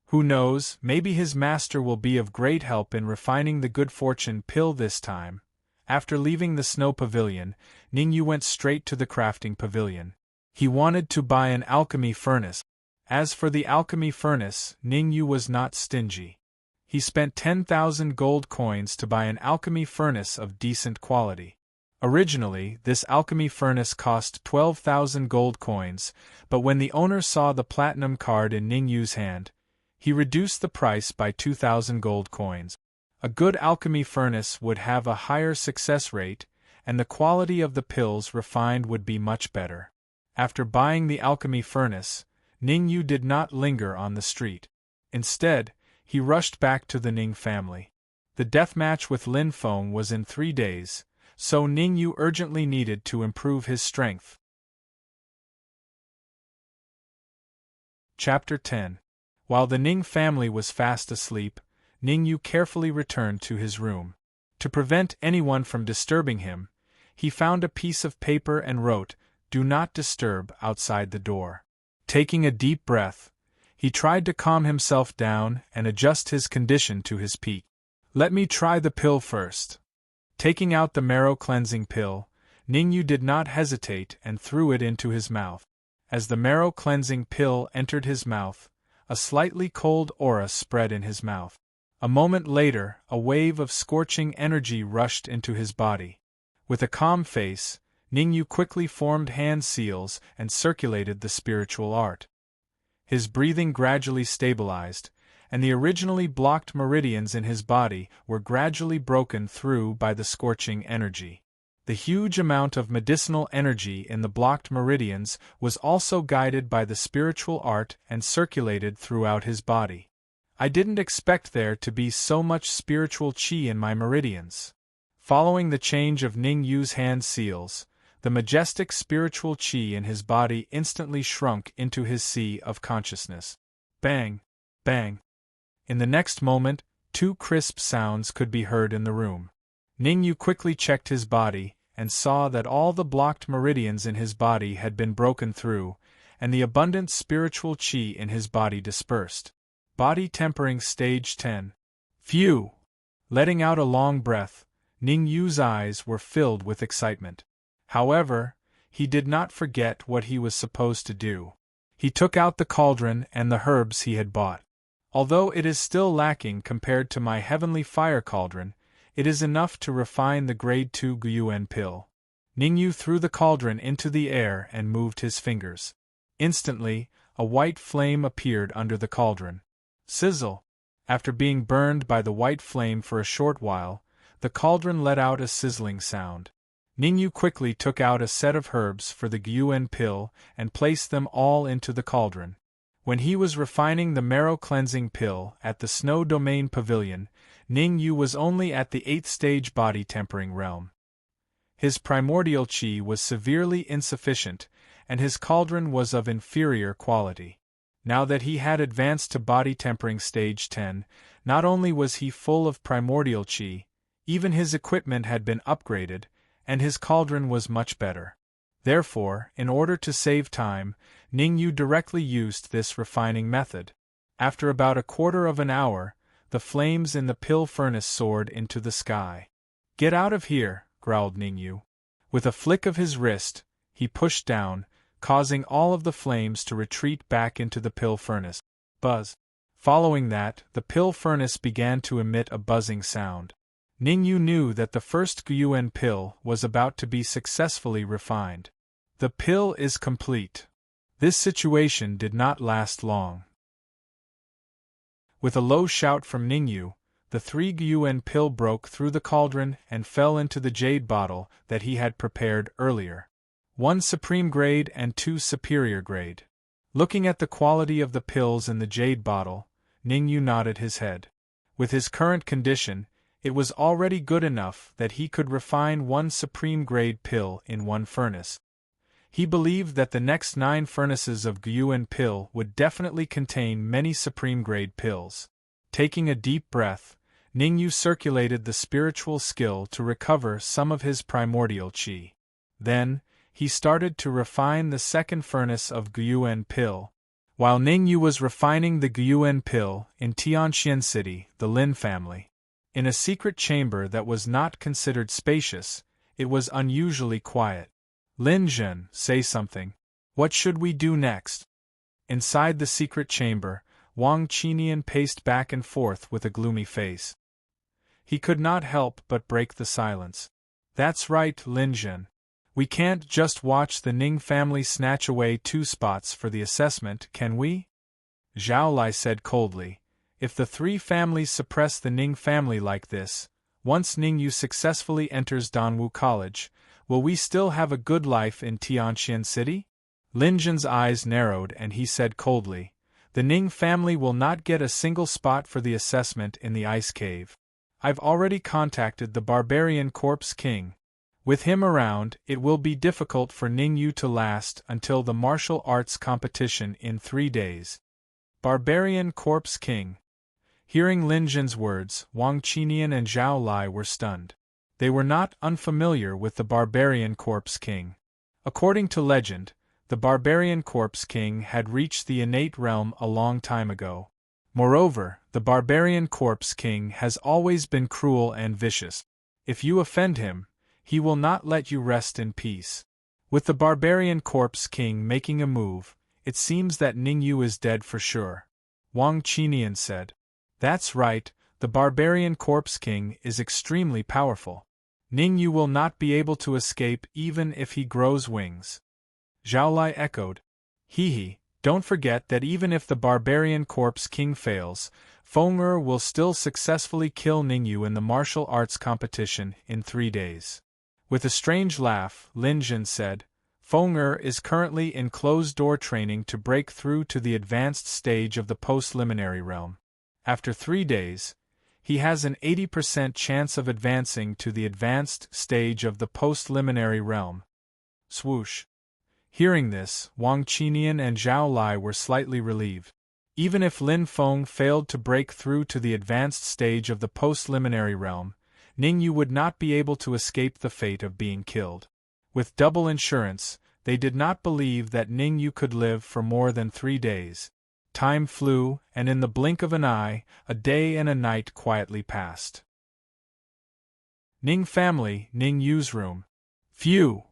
Who knows, maybe his master will be of great help in refining the good fortune pill this time. After leaving the snow pavilion, Ningyu went straight to the crafting pavilion. He wanted to buy an alchemy furnace. As for the alchemy furnace, Ningyu was not stingy. He spent 10,000 gold coins to buy an alchemy furnace of decent quality. Originally, this alchemy furnace cost 12,000 gold coins, but when the owner saw the platinum card in Ningyu's hand, he reduced the price by 2,000 gold coins. A good alchemy furnace would have a higher success rate, and the quality of the pills refined would be much better. After buying the alchemy furnace, Ningyu did not linger on the street. Instead, he rushed back to the Ning family. The death match with Lin Feng was in 3 days, so Ningyu urgently needed to improve his strength. Chapter 10. While the Ning family was fast asleep, Ningyu carefully returned to his room. To prevent anyone from disturbing him, he found a piece of paper and wrote, "Do not disturb," outside the door. Taking a deep breath, he tried to calm himself down and adjust his condition to his peak. Let me try the pill first. Taking out the marrow-cleansing pill, Ningyu did not hesitate and threw it into his mouth. As the marrow-cleansing pill entered his mouth, a slightly cold aura spread in his mouth. A moment later, a wave of scorching energy rushed into his body. With a calm face, Ningyu quickly formed hand seals and circulated the spiritual art. His breathing gradually stabilized, and the originally blocked meridians in his body were gradually broken through by the scorching energy. The huge amount of medicinal energy in the blocked meridians was also guided by the spiritual art and circulated throughout his body. I didn't expect there to be so much spiritual qi in my meridians. Following the change of Ningyu's hand seals, the majestic spiritual qi in his body instantly shrunk into his sea of consciousness. Bang! Bang! In the next moment, 2 crisp sounds could be heard in the room. Ningyu quickly checked his body, and saw that all the blocked meridians in his body had been broken through, and the abundant spiritual qi in his body dispersed. Body tempering stage 10. Phew! Letting out a long breath, Ningyu's eyes were filled with excitement. However, he did not forget what he was supposed to do. He took out the cauldron and the herbs he had bought. Although it is still lacking compared to my heavenly fire cauldron, it is enough to refine the grade 2 Guyuan pill. Ningyu threw the cauldron into the air and moved his fingers. Instantly, a white flame appeared under the cauldron. Sizzle! After being burned by the white flame for a short while, the cauldron let out a sizzling sound. Ningyu quickly took out a set of herbs for the Guyuan pill and placed them all into the cauldron. When he was refining the marrow-cleansing pill at the Snow Domain Pavilion, Ningyu was only at the 8th stage body-tempering realm. His primordial qi was severely insufficient, and his cauldron was of inferior quality. Now that he had advanced to body-tempering stage 10, not only was he full of primordial qi, even his equipment had been upgraded, and his cauldron was much better. Therefore, in order to save time, Ningyu directly used this refining method. After about a quarter of an hour, the flames in the pill furnace soared into the sky. "Get out of here," growled Ningyu. With a flick of his wrist, he pushed down, causing all of the flames to retreat back into the pill furnace. Buzz. Following that, the pill furnace began to emit a buzzing sound. Ningyu knew that the first Guyuan pill was about to be successfully refined. The pill is complete. This situation did not last long. With a low shout from Ningyu, the 3 Guyuan pill broke through the cauldron and fell into the jade bottle that he had prepared earlier. 1 supreme grade and 2 superior grade. Looking at the quality of the pills in the jade bottle, Ningyu nodded his head. With his current condition, it was already good enough that he could refine one supreme-grade pill in one furnace. He believed that the next 9 furnaces of Gyuan pill would definitely contain many supreme-grade pills. Taking a deep breath, Ningyu circulated the spiritual skill to recover some of his primordial qi. Then, he started to refine the second furnace of Gyuan pill. While Ningyu was refining the Gyuan pill in Tianxian City, the Lin family, in a secret chamber that was not considered spacious, it was unusually quiet. Lin Zhen, say something. What should we do next? Inside the secret chamber, Wang Qinian paced back and forth with a gloomy face. He could not help but break the silence. That's right, Lin Zhen. We can't just watch the Ning family snatch away 2 spots for the assessment, can we? Zhao Lai said coldly. If the 3 families suppress the Ning family like this, once Ningyu successfully enters Danwu College, will we still have a good life in Tianxian City? Lin Zhen's eyes narrowed and he said coldly, the Ning family will not get a single spot for the assessment in the ice cave. I've already contacted the Barbarian Corpse King. With him around, it will be difficult for Ningyu to last until the martial arts competition in 3 days. Barbarian Corpse King. Hearing Lin Zhen's words, Wang Qinian and Zhao Lai were stunned. They were not unfamiliar with the Barbarian Corpse King. According to legend, the Barbarian Corpse King had reached the innate realm a long time ago. Moreover, the Barbarian Corpse King has always been cruel and vicious. If you offend him, he will not let you rest in peace. With the Barbarian Corpse King making a move, it seems that Ningyu is dead for sure. Wang Qinian said. That's right, the Barbarian Corpse King is extremely powerful. Ningyu will not be able to escape even if he grows wings. Zhao Lai echoed. He, don't forget that even if the Barbarian Corpse King fails, Feng will still successfully kill Ningyu in the martial arts competition in 3 days. With a strange laugh, Lin Zhen said, Feng is currently in closed-door training to break through to the advanced stage of the post-liminary realm. After 3 days, he has an 80% chance of advancing to the advanced stage of the post-liminary realm. Swoosh. Hearing this, Wang Qinian and Zhao Lai were slightly relieved. Even if Lin Feng failed to break through to the advanced stage of the post-liminary realm, Ningyu would not be able to escape the fate of being killed. With double insurance, they did not believe that Ningyu could live for more than 3 days. Time flew, and in the blink of an eye, a day and a night quietly passed. Ning family, Ningyu's room. Phew!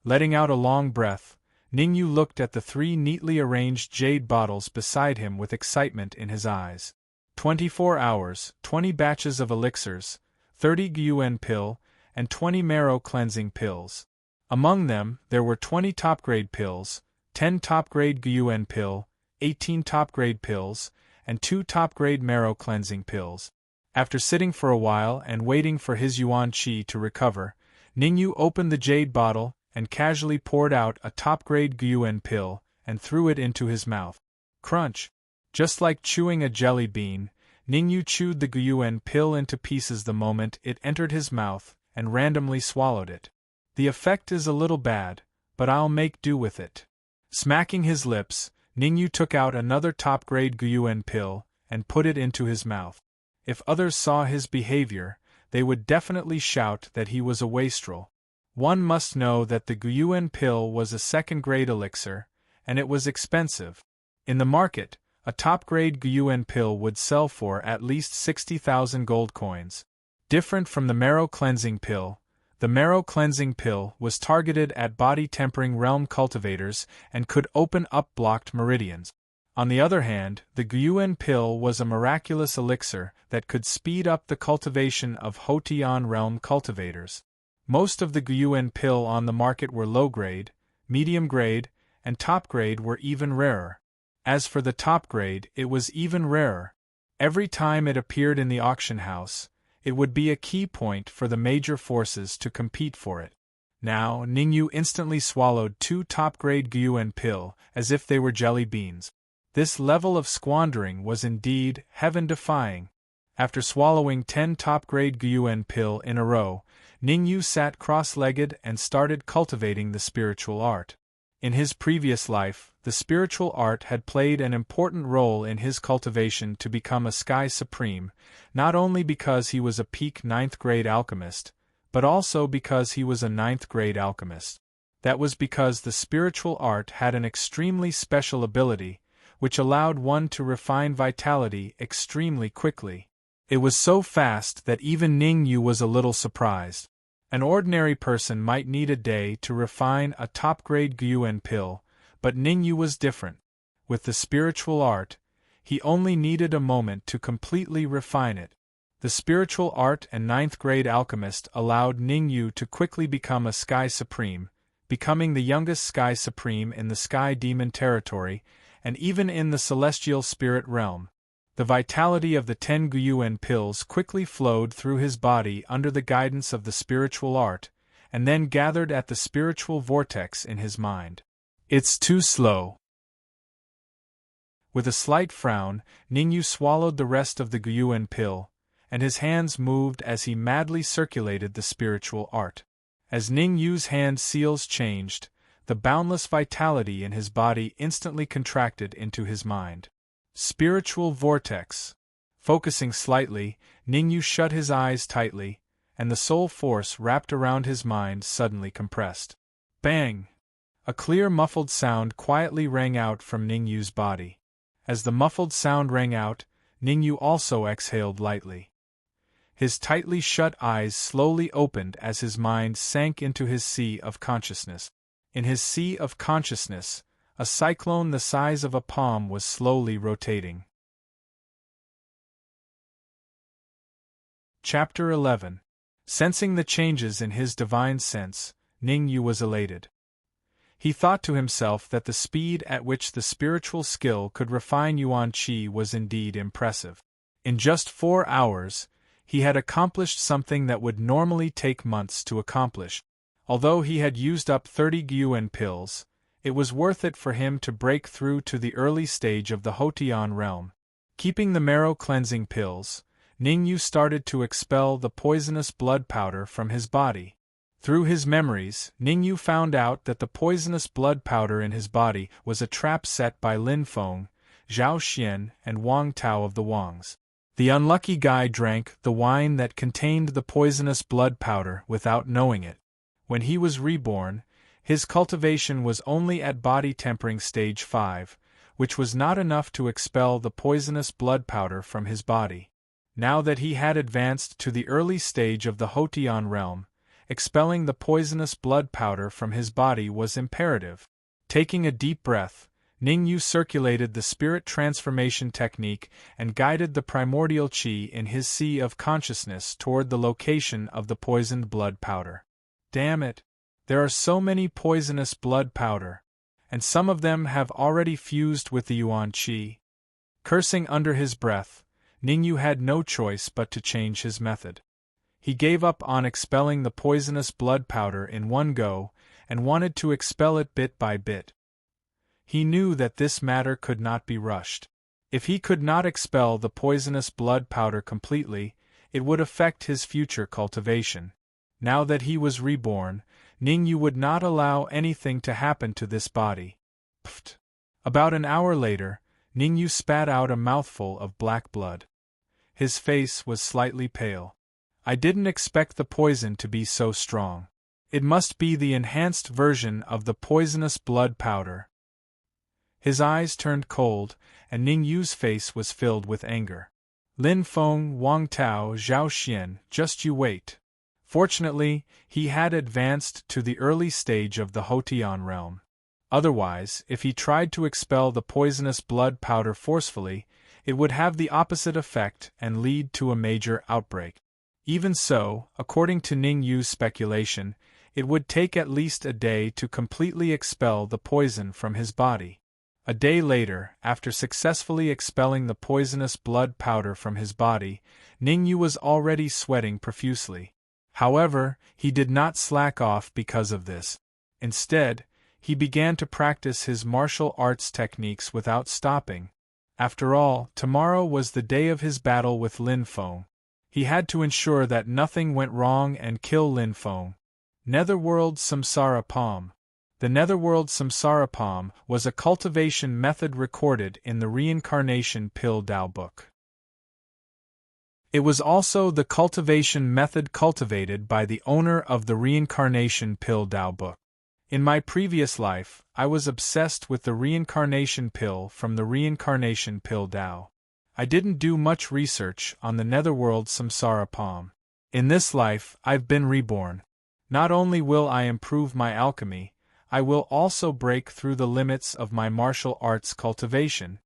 Letting out a long breath, Ningyu looked at the 3 neatly arranged jade bottles beside him with excitement in his eyes. 24 hours, 20 batches of elixirs, 30 Gyuan pill, and 20 marrow cleansing pills. Among them, there were 20 top-grade pills, 10 top-grade Gyuan pill, 18 top-grade pills, and 2 top-grade marrow cleansing pills. After sitting for a while and waiting for his yuan qi to recover, Ningyu opened the jade bottle and casually poured out a top-grade Gyuan pill and threw it into his mouth. Crunch! Just like chewing a jelly bean, Ningyu chewed the Gyuan pill into pieces the moment it entered his mouth and randomly swallowed it. The effect is a little bad, but I'll make do with it. Smacking his lips, Ningyu took out another top-grade Gyuan pill and put it into his mouth. If others saw his behavior, they would definitely shout that he was a wastrel. One must know that the Gyuan pill was a second-grade elixir, and it was expensive. In the market, a top-grade Gyuan pill would sell for at least 60,000 gold coins. Different from the marrow cleansing pill, the marrow cleansing pill was targeted at body-tempering realm cultivators and could open up blocked meridians. On the other hand, the Gyuan pill was a miraculous elixir that could speed up the cultivation of Hotian realm cultivators. Most of the Gyuan pill on the market were low-grade, medium-grade, and top-grade were even rarer. As for the top-grade, it was even rarer. Every time it appeared in the auction house, it would be a key point for the major forces to compete for it. Now, Ningyu instantly swallowed 2 top-grade Gyuan pill, as if they were jelly beans. This level of squandering was indeed heaven-defying. After swallowing 10 top-grade Gyuan pill in a row, Ningyu sat cross-legged and started cultivating the spiritual art. In his previous life, the spiritual art had played an important role in his cultivation to become a Sky Supreme, not only because he was a peak 9th-grade alchemist, but also because he was a 9th-grade alchemist. That was because the spiritual art had an extremely special ability, which allowed one to refine vitality extremely quickly. It was so fast that even Ningyu was a little surprised. An ordinary person might need a day to refine a top-grade Gyuan pill, but Ningyu was different. With the spiritual art, he only needed a moment to completely refine it. The spiritual art and 9th-grade alchemist allowed Ningyu to quickly become a Sky Supreme, becoming the youngest Sky Supreme in the Sky Demon territory, and even in the Celestial Spirit realm. The vitality of the 10 Gyuan pills quickly flowed through his body under the guidance of the spiritual art, and then gathered at the spiritual vortex in his mind. It's too slow. With a slight frown, Ningyu swallowed the rest of the Gyuan pill, and his hands moved as he madly circulated the spiritual art. As Ningyu's hand seals changed, the boundless vitality in his body instantly contracted into his mind. Spiritual vortex. Focusing slightly, Ningyu shut his eyes tightly, and the soul force wrapped around his mind suddenly compressed. Bang! A clear muffled sound quietly rang out from Ningyu's body. As the muffled sound rang out, Ningyu also exhaled lightly. His tightly shut eyes slowly opened as his mind sank into his sea of consciousness. In his sea of consciousness, a cyclone the size of a palm was slowly rotating. Chapter 11. Sensing the changes in his divine sense, Ningyu was elated. He thought to himself that the speed at which the spiritual skill could refine Yuan Qi was indeed impressive. In just 4 hours, he had accomplished something that would normally take months to accomplish. Although he had used up 30 Gyuan pills, it was worth it for him to break through to the early stage of the Hotian realm. Keeping the marrow-cleansing pills, Ningyu started to expel the poisonous blood powder from his body. Through his memories, Ningyu found out that the poisonous blood powder in his body was a trap set by Lin Feng, Zhao Xian, and Wang Tao of the Wangs. The unlucky guy drank the wine that contained the poisonous blood powder without knowing it. When he was reborn, his cultivation was only at body tempering stage 5, which was not enough to expel the poisonous blood powder from his body. Now that he had advanced to the early stage of the Hotian realm, expelling the poisonous blood powder from his body was imperative. Taking a deep breath, Ningyu circulated the spirit transformation technique and guided the primordial qi in his sea of consciousness toward the location of the poisoned blood powder. Damn it! There are so many poisonous blood powder, and some of them have already fused with the Yuan Qi. Cursing under his breath, Ningyu had no choice but to change his method. He gave up on expelling the poisonous blood powder in one go, and wanted to expel it bit by bit. He knew that this matter could not be rushed. If he could not expel the poisonous blood powder completely, it would affect his future cultivation. Now that he was reborn, Ningyu would not allow anything to happen to this body. Pfft! About an hour later, Ningyu spat out a mouthful of black blood. His face was slightly pale. I didn't expect the poison to be so strong. It must be the enhanced version of the poisonous blood powder. His eyes turned cold, and Ningyu's face was filled with anger. Lin Feng, Wang Tao, Zhao Xian, just you wait. Fortunately, he had advanced to the early stage of the Hotian realm. Otherwise, if he tried to expel the poisonous blood powder forcefully, it would have the opposite effect and lead to a major outbreak. Even so, according to Ningyu's speculation, it would take at least a day to completely expel the poison from his body. A day later, after successfully expelling the poisonous blood powder from his body, Ningyu was already sweating profusely. However, he did not slack off because of this. Instead, he began to practice his martial arts techniques without stopping. After all, tomorrow was the day of his battle with Lin Feng. He had to ensure that nothing went wrong and kill Lin Feng. Netherworld Samsara Palm. The Netherworld Samsara Palm was a cultivation method recorded in the Reincarnation Pill Tao book. It was also the cultivation method cultivated by the owner of the Reincarnation Pill Tao book. In my previous life, I was obsessed with the reincarnation pill from the Reincarnation Pill Tao. I didn't do much research on the Netherworld Samsara Palm. In this life, I've been reborn. Not only will I improve my alchemy, I will also break through the limits of my martial arts cultivation.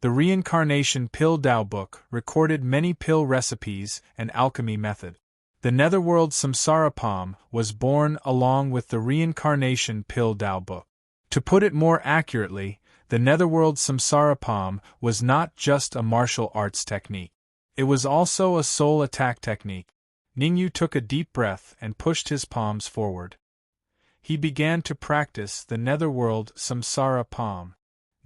The Reincarnation Pill Tao book recorded many pill recipes and alchemy method. The Netherworld Samsara Palm was born along with the Reincarnation Pill Tao book. To put it more accurately, the Netherworld Samsara Palm was not just a martial arts technique. It was also a soul attack technique. Ningyu took a deep breath and pushed his palms forward. He began to practice the Netherworld Samsara Palm.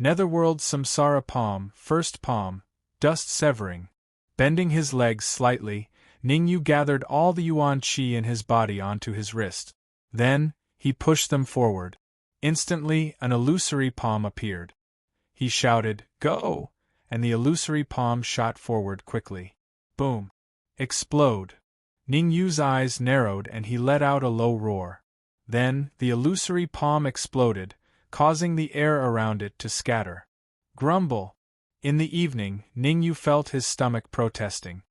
Netherworld Samsara Palm, first palm, dust severing. Bending his legs slightly, Ningyu gathered all the yuan qi in his body onto his wrist. Then, he pushed them forward. Instantly, an illusory palm appeared. He shouted, "Go!" and the illusory palm shot forward quickly. Boom! Explode! Ningyu's eyes narrowed and he let out a low roar. Then, the illusory palm exploded, causing the air around it to scatter. Grumble! In the evening, Ningyu felt his stomach protesting.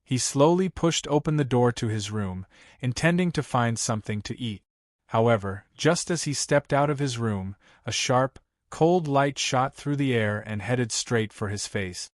He slowly pushed open the door to his room, intending to find something to eat. However, just as he stepped out of his room, a sharp, cold light shot through the air and headed straight for his face.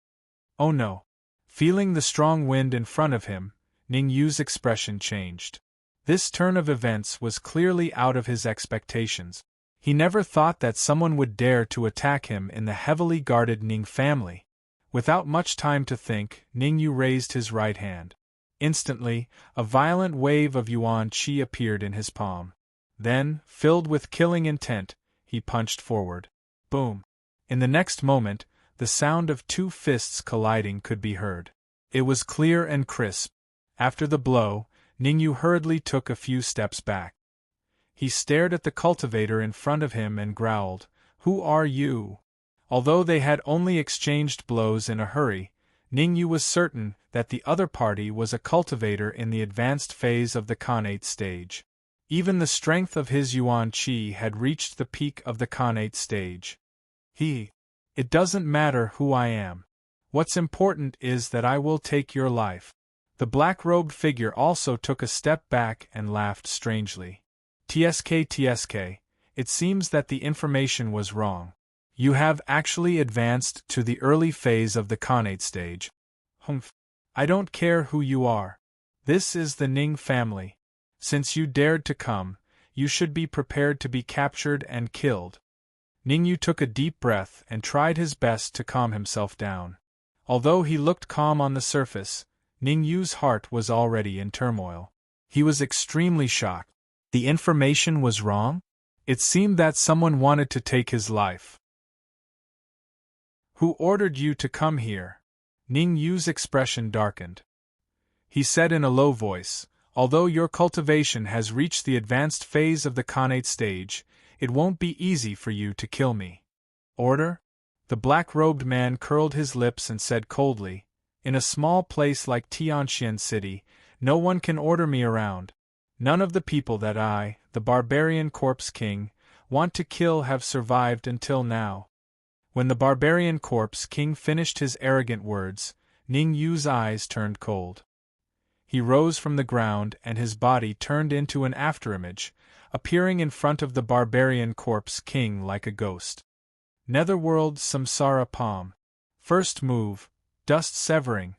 Oh no! Feeling the strong wind in front of him, Ningyu's expression changed. This turn of events was clearly out of his expectations. He never thought that someone would dare to attack him in the heavily guarded Ning family. Without much time to think, Ningyu raised his right hand. Instantly, a violent wave of yuan qi appeared in his palm. Then, filled with killing intent, he punched forward. Boom! In the next moment, the sound of two fists colliding could be heard. It was clear and crisp. After the blow, Ningyu hurriedly took a few steps back. He stared at the cultivator in front of him and growled, "Who are you?" Although they had only exchanged blows in a hurry, Ningyu was certain that the other party was a cultivator in the advanced phase of the Khanate stage. Even the strength of his yuan qi had reached the peak of the Khanate stage. It doesn't matter who I am. What's important is that I will take your life. The black-robed figure also took a step back and laughed strangely. TSK, it seems that the information was wrong. You have actually advanced to the early phase of the Khanate stage. Humph. I don't care who you are. This is the Ning family. Since you dared to come, you should be prepared to be captured and killed. Ningyu took a deep breath and tried his best to calm himself down. Although he looked calm on the surface, Ningyu's heart was already in turmoil. He was extremely shocked. The information was wrong? It seemed that someone wanted to take his life. Who ordered you to come here? Ningyu's expression darkened. He said in a low voice, "Although your cultivation has reached the advanced phase of the Khanate stage, it won't be easy for you to kill me." Order? The black-robed man curled his lips and said coldly, "In a small place like Tianxian City, no one can order me around. None of the people that I, the barbarian corpse king, want to kill have survived until now." When the barbarian corpse king finished his arrogant words, Ningyu's eyes turned cold. He rose from the ground and his body turned into an afterimage, appearing in front of the barbarian corpse king like a ghost. Netherworld Samsara Palm. First move, dust severing.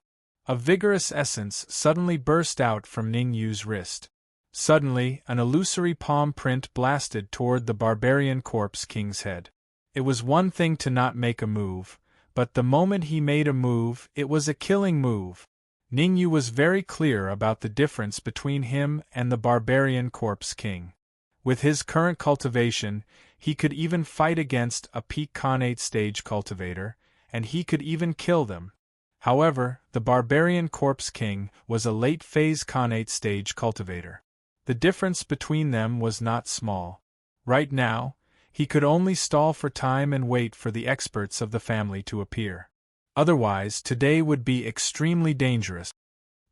A vigorous essence suddenly burst out from Ningyu's wrist. Suddenly, an illusory palm print blasted toward the barbarian corpse king's head. It was one thing to not make a move, but the moment he made a move, it was a killing move. Ningyu was very clear about the difference between him and the barbarian corpse king. With his current cultivation, he could even fight against a peak Khanate stage cultivator, and he could even kill them. However, the barbarian corpse king was a late-phase Khanate stage cultivator. The difference between them was not small. Right now, he could only stall for time and wait for the experts of the family to appear. Otherwise, today would be extremely dangerous.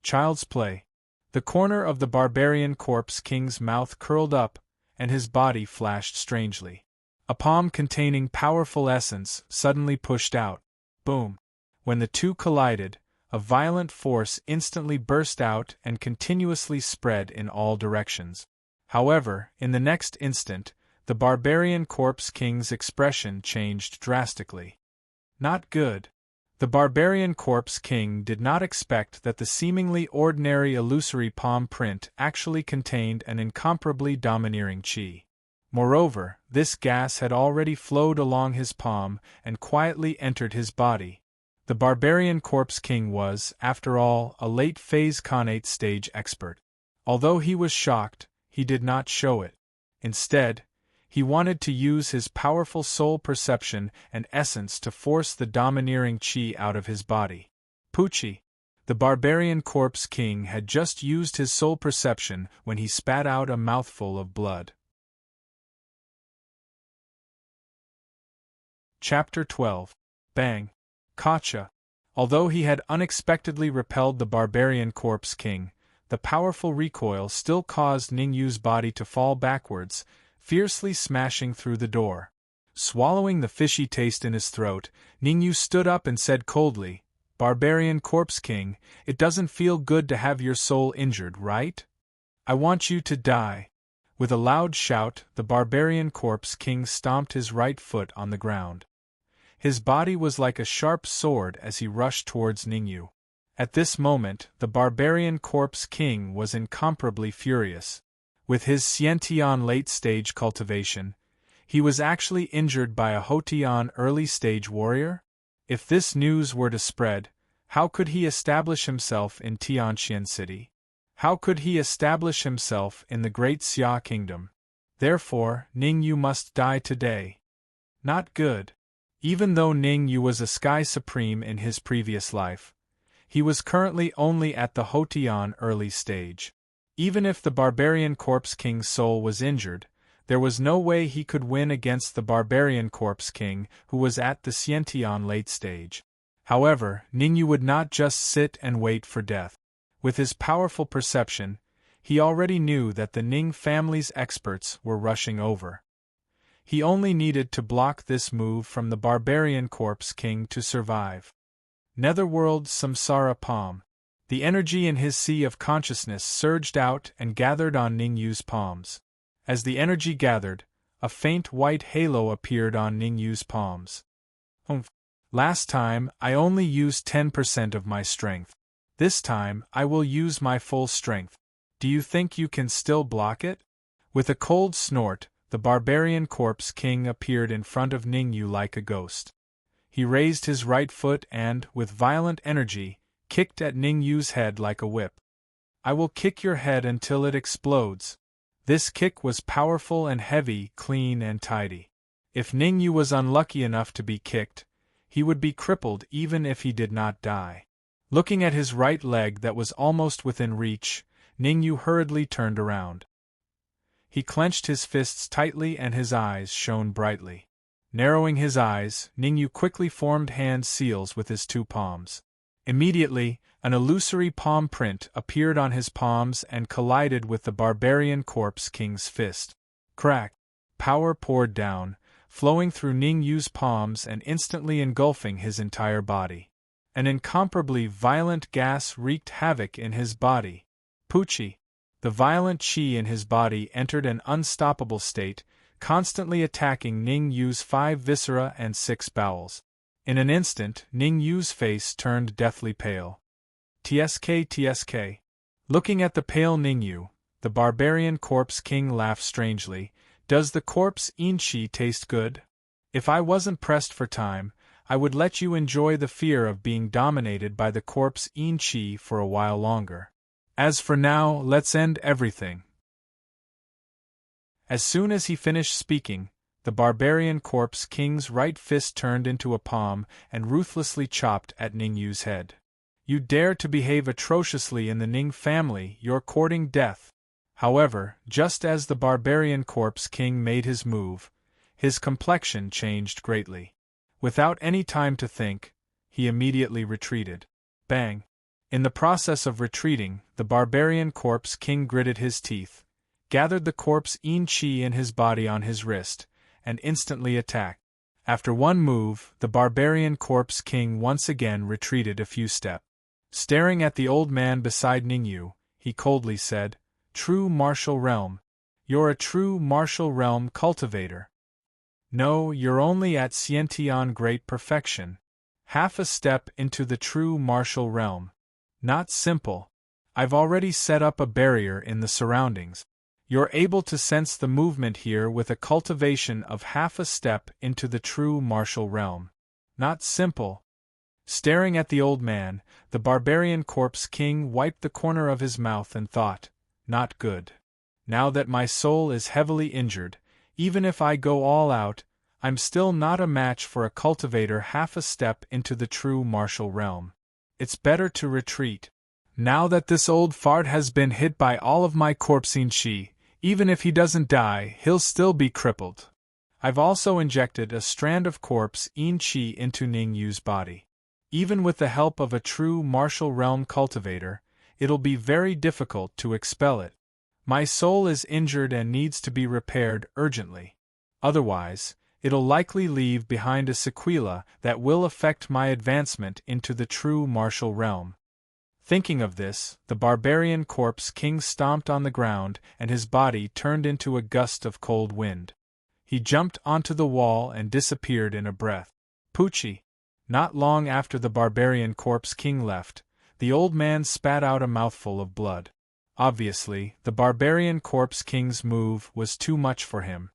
Child's play. The corner of the barbarian corpse king's mouth curled up, and his body flashed strangely. A palm containing powerful essence suddenly pushed out. Boom! When the two collided, a violent force instantly burst out and continuously spread in all directions. However, in the next instant, the barbarian corpse king's expression changed drastically. Not good. The barbarian corpse king did not expect that the seemingly ordinary illusory palm print actually contained an incomparably domineering chi. Moreover, this gas had already flowed along his palm and quietly entered his body. The barbarian corpse king was, after all, a late-phase Khanate stage expert. Although he was shocked, he did not show it. Instead, he wanted to use his powerful soul perception and essence to force the domineering chi out of his body. Poochie! The barbarian corpse king had just used his soul perception when he spat out a mouthful of blood. Chapter 12. Bang! Gotcha! Although he had unexpectedly repelled the barbarian corpse king, the powerful recoil still caused Ningyu's body to fall backwards, fiercely smashing through the door. Swallowing the fishy taste in his throat, Ningyu stood up and said coldly, "Barbarian Corpse King, it doesn't feel good to have your soul injured, right? I want you to die." With a loud shout, the barbarian corpse king stomped his right foot on the ground. His body was like a sharp sword as he rushed towards Ningyu. At this moment, the barbarian corpse king was incomparably furious. With his Xiantian late-stage cultivation, he was actually injured by a Hotian early-stage warrior? If this news were to spread, how could he establish himself in Tianxian City? How could he establish himself in the Great Xia Kingdom? Therefore, Ningyu must die today. Not good. Even though Ningyu was a Sky Supreme in his previous life, he was currently only at the Hotian early stage. Even if the barbarian corpse king's soul was injured, there was no way he could win against the barbarian corpse king who was at the Xiantian late stage. However, Ningyu would not just sit and wait for death. With his powerful perception, he already knew that the Ning family's experts were rushing over. He only needed to block this move from the barbarian corpse king to survive. Netherworld Samsara Palm. The energy in his sea of consciousness surged out and gathered on Ningyu's palms. As the energy gathered, a faint white halo appeared on Ningyu's palms. Last time, I only used 10% of my strength. This time, I will use my full strength. Do you think you can still block it? With a cold snort, the barbarian corpse king appeared in front of Ningyu like a ghost. He raised his right foot and, with violent energy, kicked at Ningyu's head like a whip. "I will kick your head until it explodes." This kick was powerful and heavy, clean and tidy. If Ningyu was unlucky enough to be kicked, he would be crippled even if he did not die. Looking at his right leg that was almost within reach, Ningyu hurriedly turned around. He clenched his fists tightly and his eyes shone brightly. Narrowing his eyes, Ningyu quickly formed hand seals with his two palms. Immediately, an illusory palm print appeared on his palms and collided with the barbarian corpse king's fist. Crack! Power poured down, flowing through Ningyu's palms and instantly engulfing his entire body. An incomparably violent gas wreaked havoc in his body. Poochie! The violent chi in his body entered an unstoppable state, constantly attacking Ningyu's 5 viscera and 6 bowels. In an instant, Ningyu's face turned deathly pale. TSK. Looking at the pale Ningyu, the barbarian corpse king laughed strangely. "Does the corpse inchi taste good? If I wasn't pressed for time, I would let you enjoy the fear of being dominated by the corpse In Chi for a while longer. As for now, let's end everything." As soon as he finished speaking, the barbarian corpse king's right fist turned into a palm and ruthlessly chopped at Ningyu's head. "You dare to behave atrociously in the Ning family, you're courting death." However, just as the barbarian corpse king made his move, his complexion changed greatly. Without any time to think, he immediately retreated. Bang! In the process of retreating, the barbarian corpse king gritted his teeth, gathered the corpse In Chi in his body on his wrist, and instantly attacked. After one move, the barbarian corpse king once again retreated a few steps. Staring at the old man beside Ningyu, he coldly said, "True martial realm. You're a true martial realm cultivator. No, you're only at Xiantian great perfection. Half a step into the true martial realm. Not simple. I've already set up a barrier in the surroundings. You're able to sense the movement here with a cultivation of half a step into the true martial realm. Not simple." Staring at the old man, the barbarian corpse king wiped the corner of his mouth and thought, "Not good. Now that my soul is heavily injured, even if I go all out, I'm still not a match for a cultivator half a step into the true martial realm. It's better to retreat. Now that this old fart has been hit by all of my corpse In Chi, even if he doesn't die, he'll still be crippled. I've also injected a strand of corpse In Chi into Ningyu's body. Even with the help of a true martial realm cultivator, it'll be very difficult to expel it. My soul is injured and needs to be repaired urgently. Otherwise, it'll likely leave behind a sequela that will affect my advancement into the true martial realm." Thinking of this, the barbarian corpse king stomped on the ground and his body turned into a gust of cold wind. He jumped onto the wall and disappeared in a breath. Poochie! Not long after the barbarian corpse king left, the old man spat out a mouthful of blood. Obviously, the barbarian corpse king's move was too much for him.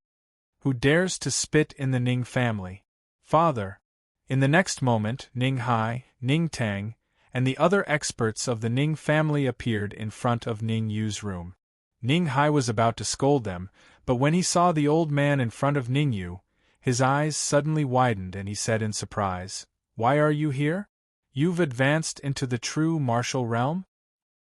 Who dares to spit in the Ning family? Father! In the next moment, Ning Hai, Ning Tang, and the other experts of the Ning family appeared in front of Ning Yu's room. Ning Hai was about to scold them, but when he saw the old man in front of Ning Yu, his eyes suddenly widened and he said in surprise, "Why are you here? You've advanced into the true martial realm?"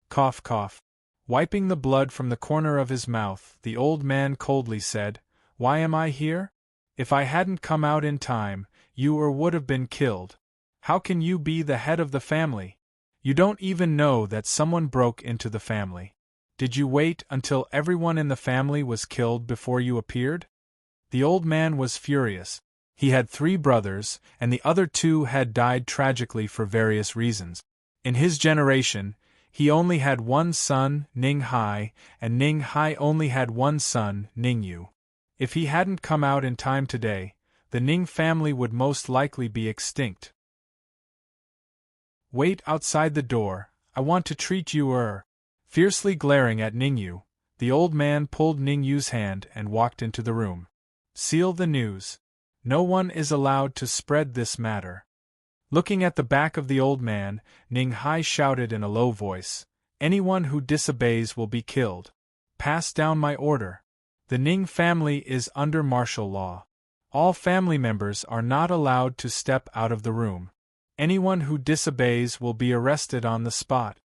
Cough cough. Wiping the blood from the corner of his mouth, the old man coldly said, "Why am I here? If I hadn't come out in time, you would have been killed. How can you be the head of the family? You don't even know that someone broke into the family. Did you wait until everyone in the family was killed before you appeared?" The old man was furious. He had 3 brothers, and the other 2 had died tragically for various reasons. In his generation, he only had one son, Ning Hai, and Ning Hai only had one son, Ning Yu. If he hadn't come out in time today, the Ning family would most likely be extinct. "Wait outside the door, I want to treat you." Fiercely glaring at Ningyu, the old man pulled Ningyu's hand and walked into the room. "Seal the news. No one is allowed to spread this matter." Looking at the back of the old man, Ning Hai shouted in a low voice, "Anyone who disobeys will be killed. Pass down my order. The Ning family is under martial law. All family members are not allowed to step out of the room. Anyone who disobeys will be arrested on the spot."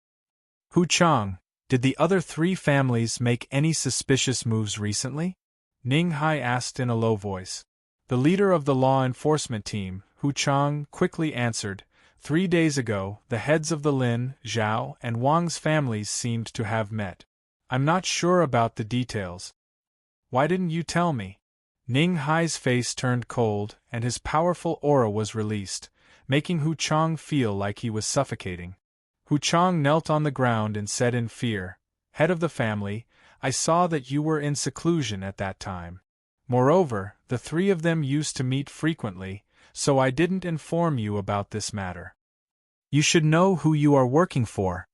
"Hu Chang, did the other 3 families make any suspicious moves recently?" Ning Hai asked in a low voice. The leader of the law enforcement team, Hu Chang, quickly answered, 3 days ago, the heads of the Lin, Zhao, and Wang's families seemed to have met. I'm not sure about the details." "Why didn't you tell me?" Ning Hai's face turned cold, and his powerful aura was released, making Hu Chang feel like he was suffocating. Hu Chang knelt on the ground and said in fear, "Head of the family, I saw that you were in seclusion at that time. Moreover, the 3 of them used to meet frequently, so I didn't inform you about this matter. You should know who you are working for."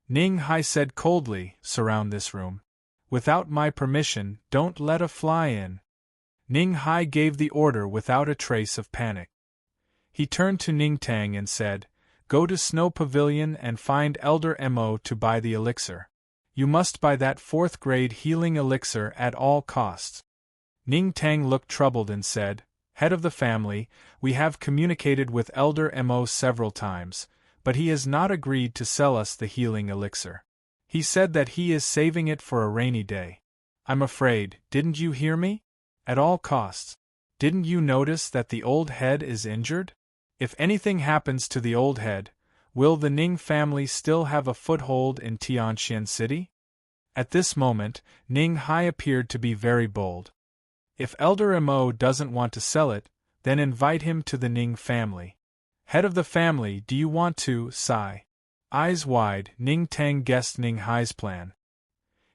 Ning Hai said coldly, "Surround this room. Without my permission, don't let a fly in." Ning Hai gave the order without a trace of panic. He turned to Ning Tang and said, "Go to Snow Pavilion and find Elder Mo to buy the elixir. You must buy that 4th grade healing elixir at all costs." Ning Tang looked troubled and said, "Head of the family, we have communicated with Elder Mo several times, but he has not agreed to sell us the healing elixir. He said that he is saving it for a rainy day." "I'm afraid, didn't you hear me? At all costs. Didn't you notice that the old head is injured? If anything happens to the old head, will the Ning family still have a foothold in Tianxian City?" At this moment, Ning Hai appeared to be very bold. "If Elder Mo doesn't want to sell it, then invite him to the Ning family. Head of the family, do you want to, sigh?" Eyes wide, Ning Tang guessed Ning Hai's plan.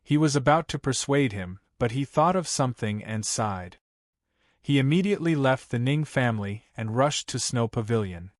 He was about to persuade him, but he thought of something and sighed. He immediately left the Ning family and rushed to Snow Pavilion.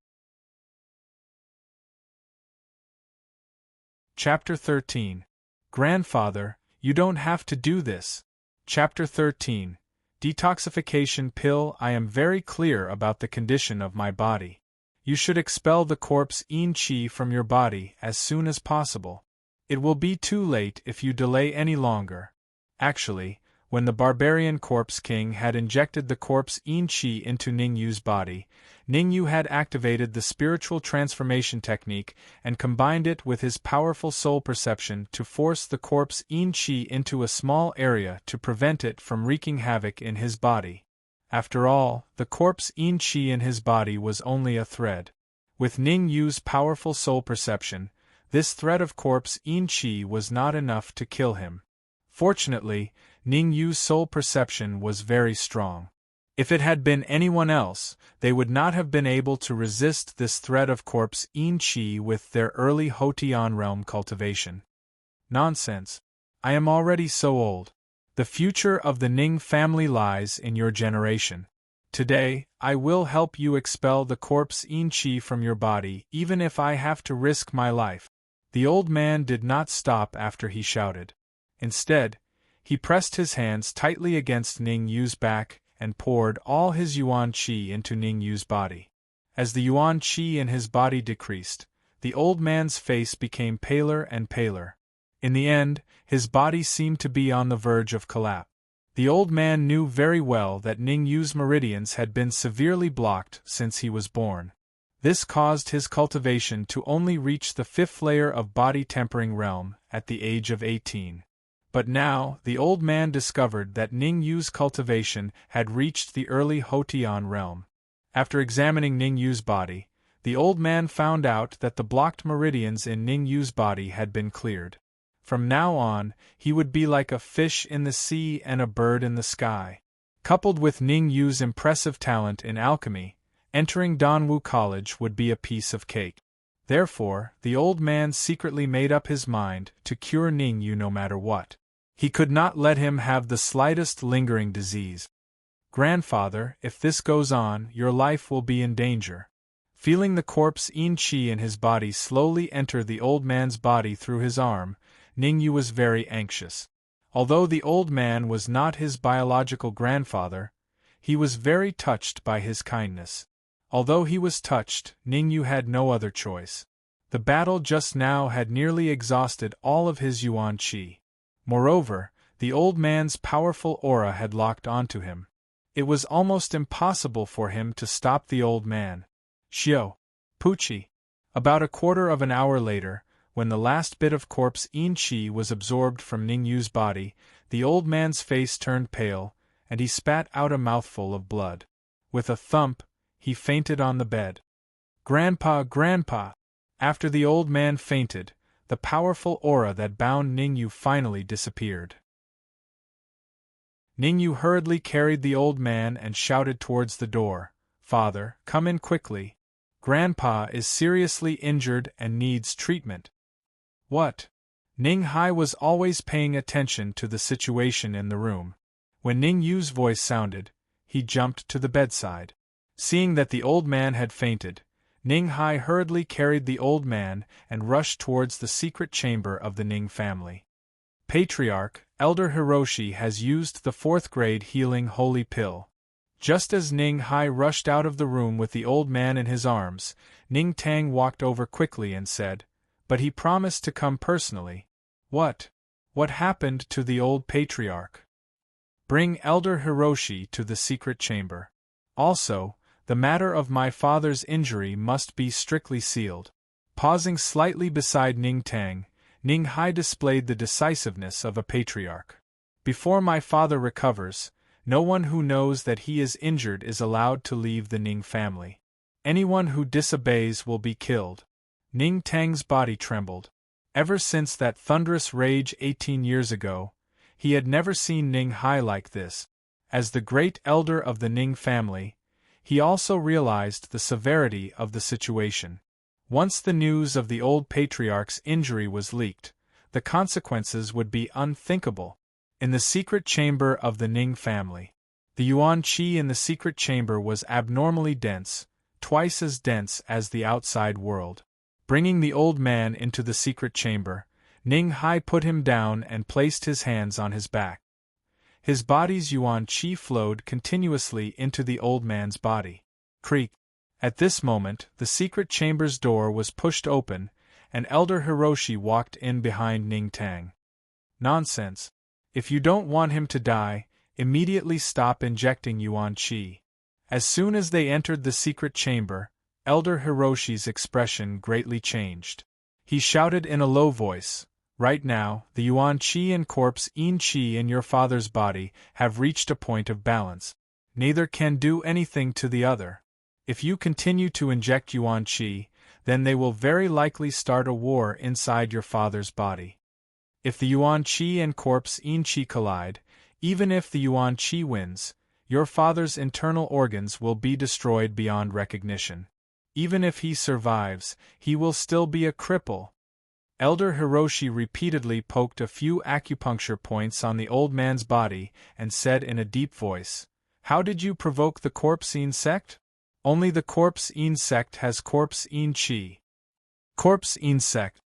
Chapter 13. Grandfather, you don't have to do this. Chapter 13. Detoxification pill. I am very clear about the condition of my body. You should expel the corpse yin qi from your body as soon as possible. It will be too late if you delay any longer. Actually, when the barbarian corpse king had injected the corpse yin qi into Ningyu's body, Ningyu had activated the spiritual transformation technique and combined it with his powerful soul perception to force the corpse yin qi into a small area to prevent it from wreaking havoc in his body. After all, the corpse yin qi in his body was only a thread. With Ningyu's powerful soul perception, this thread of corpse yin qi was not enough to kill him. Fortunately, Ningyu's soul perception was very strong. If it had been anyone else, they would not have been able to resist this thread of corpse yin qi with their early Hotian realm cultivation. Nonsense. I am already so old. The future of the Ning family lies in your generation. Today, I will help you expel the corpse yin qi from your body, even if I have to risk my life. The old man did not stop after he shouted. Instead, he pressed his hands tightly against Ningyu's back and poured all his yuan qi into Ningyu's body. As the yuan qi in his body decreased, the old man's face became paler and paler. In the end, his body seemed to be on the verge of collapse. The old man knew very well that Ningyu's meridians had been severely blocked since he was born. This caused his cultivation to only reach the 5th layer of body tempering realm at the age of 18. But now, the old man discovered that Ningyu's cultivation had reached the early Hotian realm. After examining Ningyu's body, the old man found out that the blocked meridians in Ningyu's body had been cleared. From now on, he would be like a fish in the sea and a bird in the sky. Coupled with Ningyu's impressive talent in alchemy, entering Danwu College would be a piece of cake. Therefore, the old man secretly made up his mind to cure Ningyu no matter what. He could not let him have the slightest lingering disease. "Grandfather, if this goes on, your life will be in danger." Feeling the corpse yin qi in his body slowly enter the old man's body through his arm, Ningyu was very anxious. Although the old man was not his biological grandfather, he was very touched by his kindness. Although he was touched, Ningyu had no other choice. The battle just now had nearly exhausted all of his yuan qi. Moreover, the old man's powerful aura had locked onto him. It was almost impossible for him to stop the old man. Xiao. Puchi. About a quarter of an hour later, when the last bit of corpse yin qi was absorbed from Ningyu's body, the old man's face turned pale, and he spat out a mouthful of blood. With a thump, he fainted on the bed. "Grandpa, Grandpa!" After the old man fainted, the powerful aura that bound Ningyu finally disappeared. Ningyu hurriedly carried the old man and shouted towards the door, "Father, come in quickly. Grandpa is seriously injured and needs treatment." "What?" Ning Hai was always paying attention to the situation in the room. When Ningyu's voice sounded, he jumped to the bedside. Seeing that the old man had fainted, Ning Hai hurriedly carried the old man and rushed towards the secret chamber of the Ning family. "Patriarch, Elder Hiroshi has used the 4th grade healing holy pill. Just as Ning Hai rushed out of the room with the old man in his arms, Ning Tang walked over quickly and said, "But he promised to come personally." "What? What happened to the old patriarch?" "Bring Elder Hiroshi to the secret chamber. Also, the matter of my father's injury must be strictly sealed." Pausing slightly beside Ning Tang, Ning Hai displayed the decisiveness of a patriarch. "Before my father recovers, no one who knows that he is injured is allowed to leave the Ning family. Anyone who disobeys will be killed." Ning Tang's body trembled. Ever since that thunderous rage 18 years ago, he had never seen Ning Hai like this. As the great elder of the Ning family, he also realized the severity of the situation. Once the news of the old patriarch's injury was leaked, the consequences would be unthinkable. In the secret chamber of the Ning family, the yuan qi in the secret chamber was abnormally dense, twice as dense as the outside world. Bringing the old man into the secret chamber, Ning Hai put him down and placed his hands on his back. His body's yuan qi flowed continuously into the old man's body. Creak! At this moment, the secret chamber's door was pushed open, and Elder Hiroshi walked in behind Ning Tang. "Nonsense. If you don't want him to die, immediately stop injecting yuan qi." As soon as they entered the secret chamber, Elder Hiroshi's expression greatly changed. He shouted in a low voice, "Right now, the yuan qi and corpse yin qi in your father's body have reached a point of balance. Neither can do anything to the other. If you continue to inject yuan qi, then they will very likely start a war inside your father's body. If the yuan qi and corpse yin qi collide, even if the yuan qi wins, your father's internal organs will be destroyed beyond recognition. Even if he survives, he will still be a cripple." Elder Hiroshi repeatedly poked a few acupuncture points on the old man's body and said in a deep voice, "How did you provoke the corpse yin sect? Only the corpse yin sect has corpse yin qi." Corpse yin sect.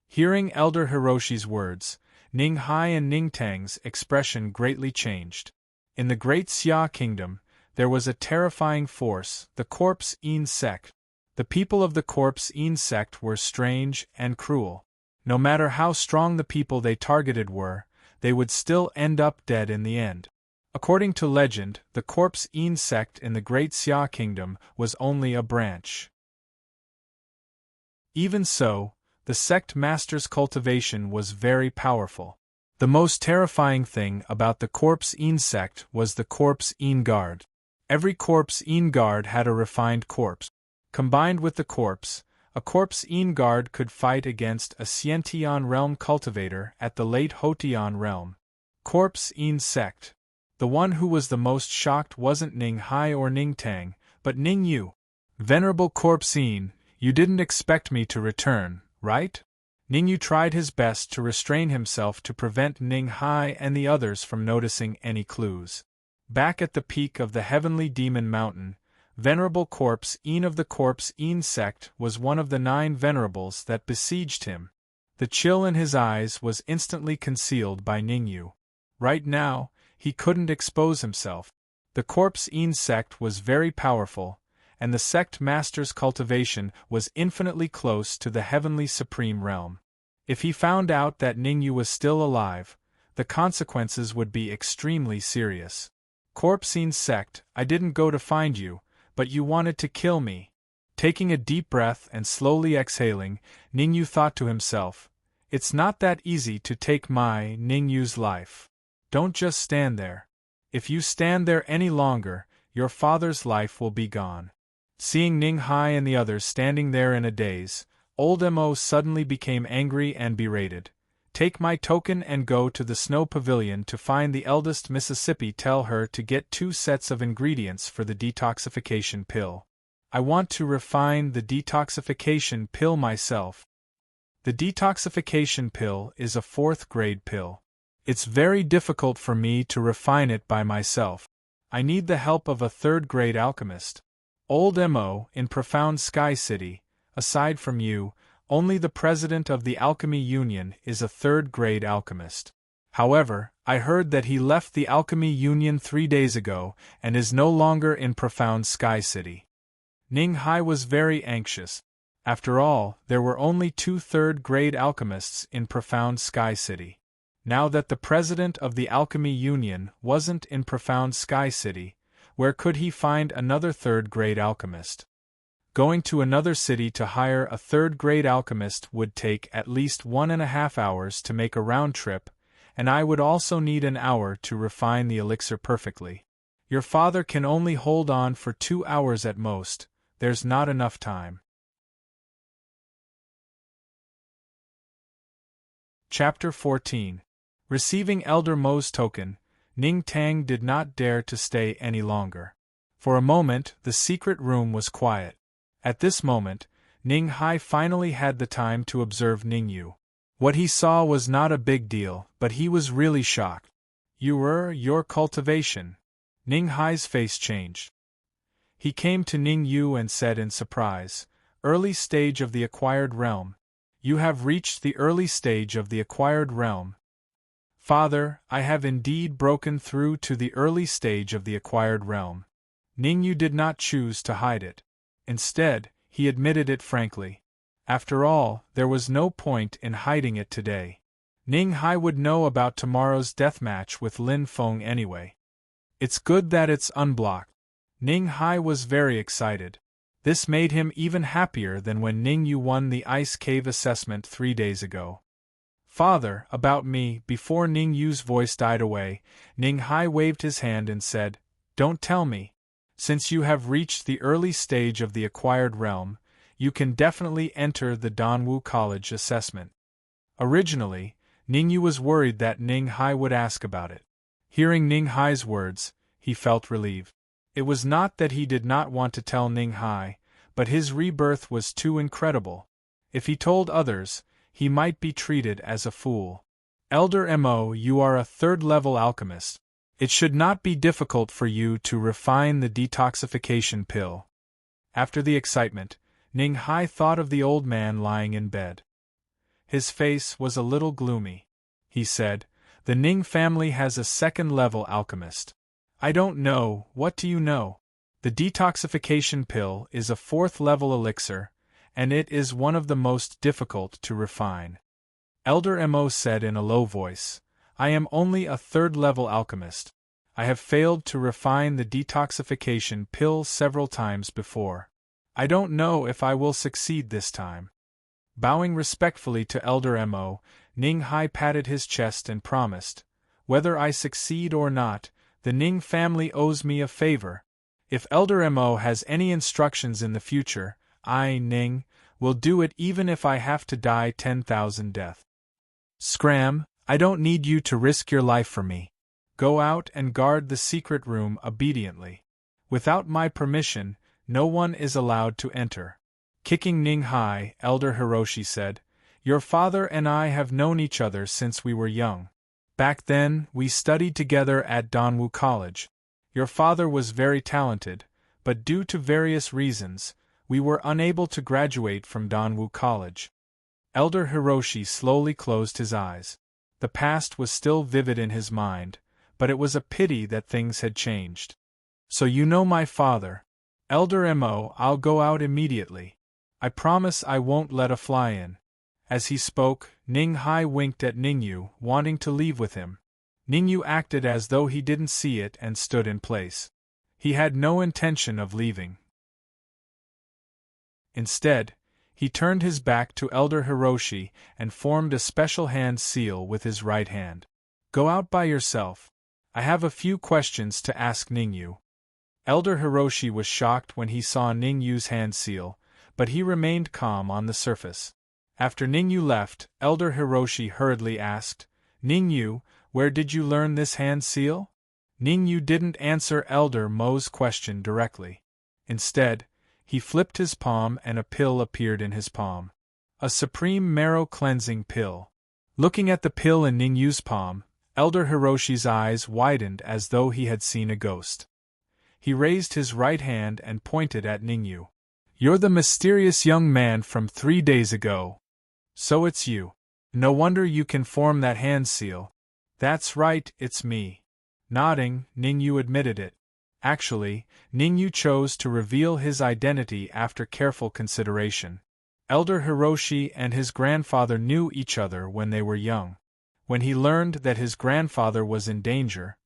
Hearing Elder Hiroshi's words, Ning Hai and Ning Tang's expression greatly changed. In the great Xia kingdom, there was a terrifying force, the corpse yin sect. The people of the corpse yin sect were strange and cruel. No matter how strong the people they targeted were, they would still end up dead in the end. According to legend, the corpse yin sect in the great Xia kingdom was only a branch. Even so, the sect master's cultivation was very powerful. The most terrifying thing about the corpse yin sect was the corpse yin guard. Every corpse yin guard had a refined corpse. Combined with the corpse, a corpse yin guard could fight against a Xiantian realm cultivator at the late Hotian realm. Corpse yin sect. The one who was the most shocked wasn't Ning Hai or Ning Tang, but Ning Yu. "Venerable corpse yin, you didn't expect me to return, right?" Ning Yu tried his best to restrain himself to prevent Ning Hai and the others from noticing any clues. Back at the peak of the heavenly demon mountain, Venerable Corpse Yin of the Corpse Yin sect was one of the 9 venerables that besieged him. The chill in his eyes was instantly concealed by Ningyu. Right now, he couldn't expose himself. The Corpse Yin sect was very powerful, and the sect master's cultivation was infinitely close to the heavenly supreme realm. If he found out that Ningyu was still alive, the consequences would be extremely serious. "Corpse Yin sect, I didn't go to find you, but you wanted to kill me." Taking a deep breath and slowly exhaling, Ningyu thought to himself, "It's not that easy to take my Ningyu's life. Don't just stand there. If you stand there any longer, your father's life will be gone." Seeing Ning Hai and the others standing there in a daze, old Mo suddenly became angry and berated. "Take my token and go to the snow pavilion to find the eldest Mississippi. Tell her to get 2 sets of ingredients for the detoxification pill. I want to refine the detoxification pill myself." The detoxification pill is a 4th grade pill. It's very difficult for me to refine it by myself. I need the help of a 3rd grade alchemist. Old Mo, in Profound Sky City, aside from you, only the president of the Alchemy Union is a 3rd grade alchemist. However, I heard that he left the Alchemy Union 3 days ago and is no longer in Profound Sky City. Ning Hai was very anxious. After all, there were only 2 third-grade alchemists in Profound Sky City. Now that the president of the Alchemy Union wasn't in Profound Sky City, where could he find another third-grade alchemist? Going to another city to hire a third-grade alchemist would take at least 1.5 hours to make a round trip, and I would also need an hour to refine the elixir perfectly. Your father can only hold on for 2 hours at most. There's not enough time. Chapter 14. Receiving Elder Mo's token, Ning Tang did not dare to stay any longer. For a moment, the secret room was quiet. At this moment, Ning Hai finally had the time to observe Ning Yu. What he saw was not a big deal, but he was really shocked. Your cultivation. Ning Hai's face changed. He came to Ning Yu and said in surprise, "Early stage of the acquired realm. You have reached the early stage of the acquired realm." "Father, I have indeed broken through to the early stage of the acquired realm." Ning Yu did not choose to hide it. Instead, he admitted it frankly. After all, there was no point in hiding it today. Ning Hai would know about tomorrow's deathmatch with Lin Feng anyway. It's good that it's unblocked. Ning Hai was very excited. This made him even happier than when Ning Yu won the Ice Cave assessment 3 days ago. "Father, about me." Before Ning Yu's voice died away, Ning Hai waved his hand and said, "Don't tell me. Since you have reached the early stage of the acquired realm, you can definitely enter the Danwu College assessment." Originally, Ning Yu was worried that Ning Hai would ask about it. Hearing Ning Hai's words, he felt relieved. It was not that he did not want to tell Ning Hai, but his rebirth was too incredible. If he told others, he might be treated as a fool. "Elder Mo, you are a third-level alchemist. It should not be difficult for you to refine the detoxification pill." After the excitement, Ning Hai thought of the old man lying in bed. His face was a little gloomy. He said, "The Ning family has a second-level alchemist." "I don't know, what do you know?" "The detoxification pill is a 4th-level elixir, and it is one of the most difficult to refine." Elder Mo said in a low voice, "I am only a 3rd-level alchemist. I have failed to refine the detoxification pill several times before. I don't know if I will succeed this time." Bowing respectfully to Elder Mo, Ning Hai patted his chest and promised, "Whether I succeed or not, the Ning family owes me a favor. If Elder Mo has any instructions in the future, I, Ning, will do it even if I have to die 10,000 deaths. Scram, I don't need you to risk your life for me. Go out and guard the secret room obediently. Without my permission, no one is allowed to enter." Kicking Ning Hai, Elder Hiroshi said, "Your father and I have known each other since we were young. Back then, we studied together at Danwu College. Your father was very talented, but due to various reasons, we were unable to graduate from Danwu College." Elder Hiroshi slowly closed his eyes. The past was still vivid in his mind, but it was a pity that things had changed. "So you know my father. Elder Mo, I'll go out immediately. I promise I won't let a fly in." As he spoke, Ning Hai winked at Ning Yu, wanting to leave with him. Ning Yu acted as though he didn't see it and stood in place. He had no intention of leaving. Instead, he turned his back to Elder Hiroshi and formed a special hand seal with his right hand. "Go out by yourself. I have a few questions to ask Ning Yu." Elder Hiroshi was shocked when he saw Ning Yu's hand seal, but he remained calm on the surface. After Ning Yu left, Elder Hiroshi hurriedly asked, "Ning Yu, where did you learn this hand seal?" Ning Yu didn't answer Elder Mo's question directly. Instead, he flipped his palm and a pill appeared in his palm. A supreme marrow cleansing pill. Looking at the pill in Ning Yu's palm, Elder Hiroshi's eyes widened as though he had seen a ghost. He raised his right hand and pointed at Ning Yu. "You're the mysterious young man from 3 days ago. So it's you. No wonder you can form that hand seal. That's right, it's me. Nodding, Ningyu admitted it. Actually, Ningyu chose to reveal his identity after careful consideration. Elder Hiroshi and his grandfather knew each other when they were young. When he learned that his grandfather was in danger,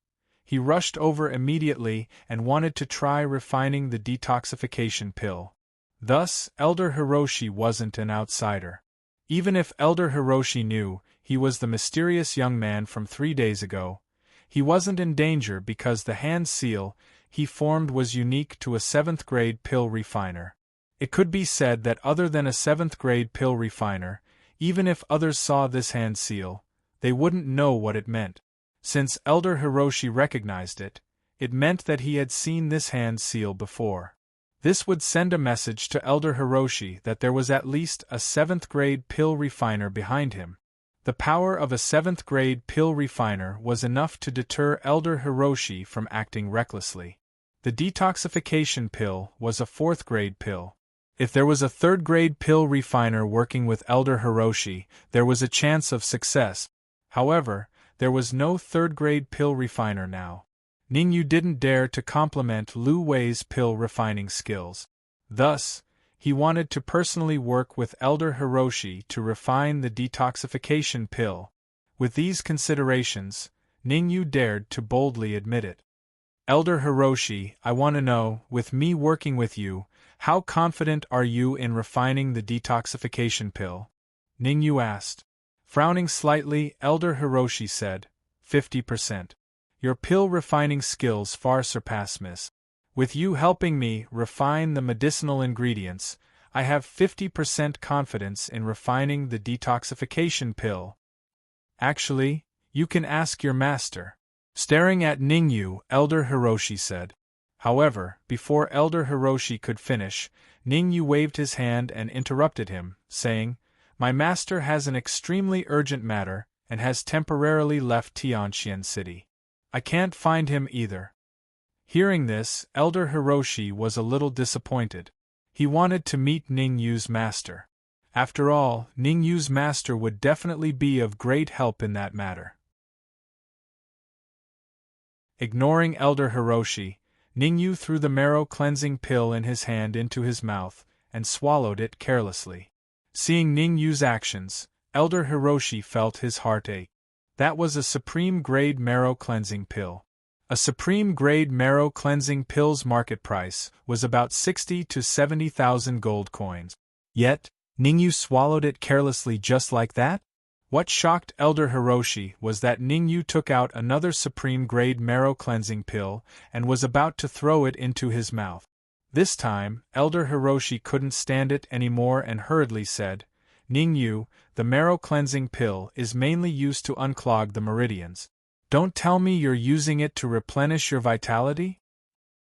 he rushed over immediately and wanted to try refining the detoxification pill. Thus, Elder Hiroshi wasn't an outsider. Even if Elder Hiroshi knew he was the mysterious young man from 3 days ago, he wasn't in danger because the hand seal he formed was unique to a 7th-grade pill refiner. It could be said that other than a 7th-grade pill refiner, even if others saw this hand seal, they wouldn't know what it meant. Since Elder Hiroshi recognized it, it meant that he had seen this hand seal before. This would send a message to Elder Hiroshi that there was at least a 7th-grade pill refiner behind him. The power of a 7th-grade pill refiner was enough to deter Elder Hiroshi from acting recklessly. The detoxification pill was a 4th-grade pill. If there was a 3rd-grade pill refiner working with Elder Hiroshi, there was a chance of success. However, there was no 3rd-grade pill refiner now. Ningyu didn't dare to compliment Lu Wei's pill refining skills. Thus, he wanted to personally work with Elder Hiroshi to refine the detoxification pill. With these considerations, Ningyu dared to boldly admit it. Elder Hiroshi, I want to know, with me working with you, how confident are you in refining the detoxification pill? Ningyu asked. Frowning slightly, Elder Hiroshi said, 50%. Your pill refining skills far surpass Miss. With you helping me refine the medicinal ingredients, I have 50% confidence in refining the detoxification pill. Actually, you can ask your master. Staring at Ningyu, Elder Hiroshi said. However, before Elder Hiroshi could finish, Ningyu waved his hand and interrupted him, saying, My master has an extremely urgent matter and has temporarily left Tianxian City. I can't find him either. Hearing this, Elder Hiroshi was a little disappointed. He wanted to meet Ningyu's master. After all, Ningyu's master would definitely be of great help in that matter. Ignoring Elder Hiroshi, Ningyu threw the marrow-cleansing pill in his hand into his mouth and swallowed it carelessly. Seeing Ningyu's actions, Elder Hiroshi felt his heart ache. That was a supreme-grade marrow-cleansing pill. A supreme-grade marrow-cleansing pill's market price was about 60 to 70,000 gold coins. Yet, Ningyu swallowed it carelessly just like that? What shocked Elder Hiroshi was that Ningyu took out another supreme-grade marrow-cleansing pill and was about to throw it into his mouth. This time, Elder Hiroshi couldn't stand it anymore and hurriedly said, Ningyu, the marrow-cleansing pill is mainly used to unclog the meridians. Don't tell me you're using it to replenish your vitality?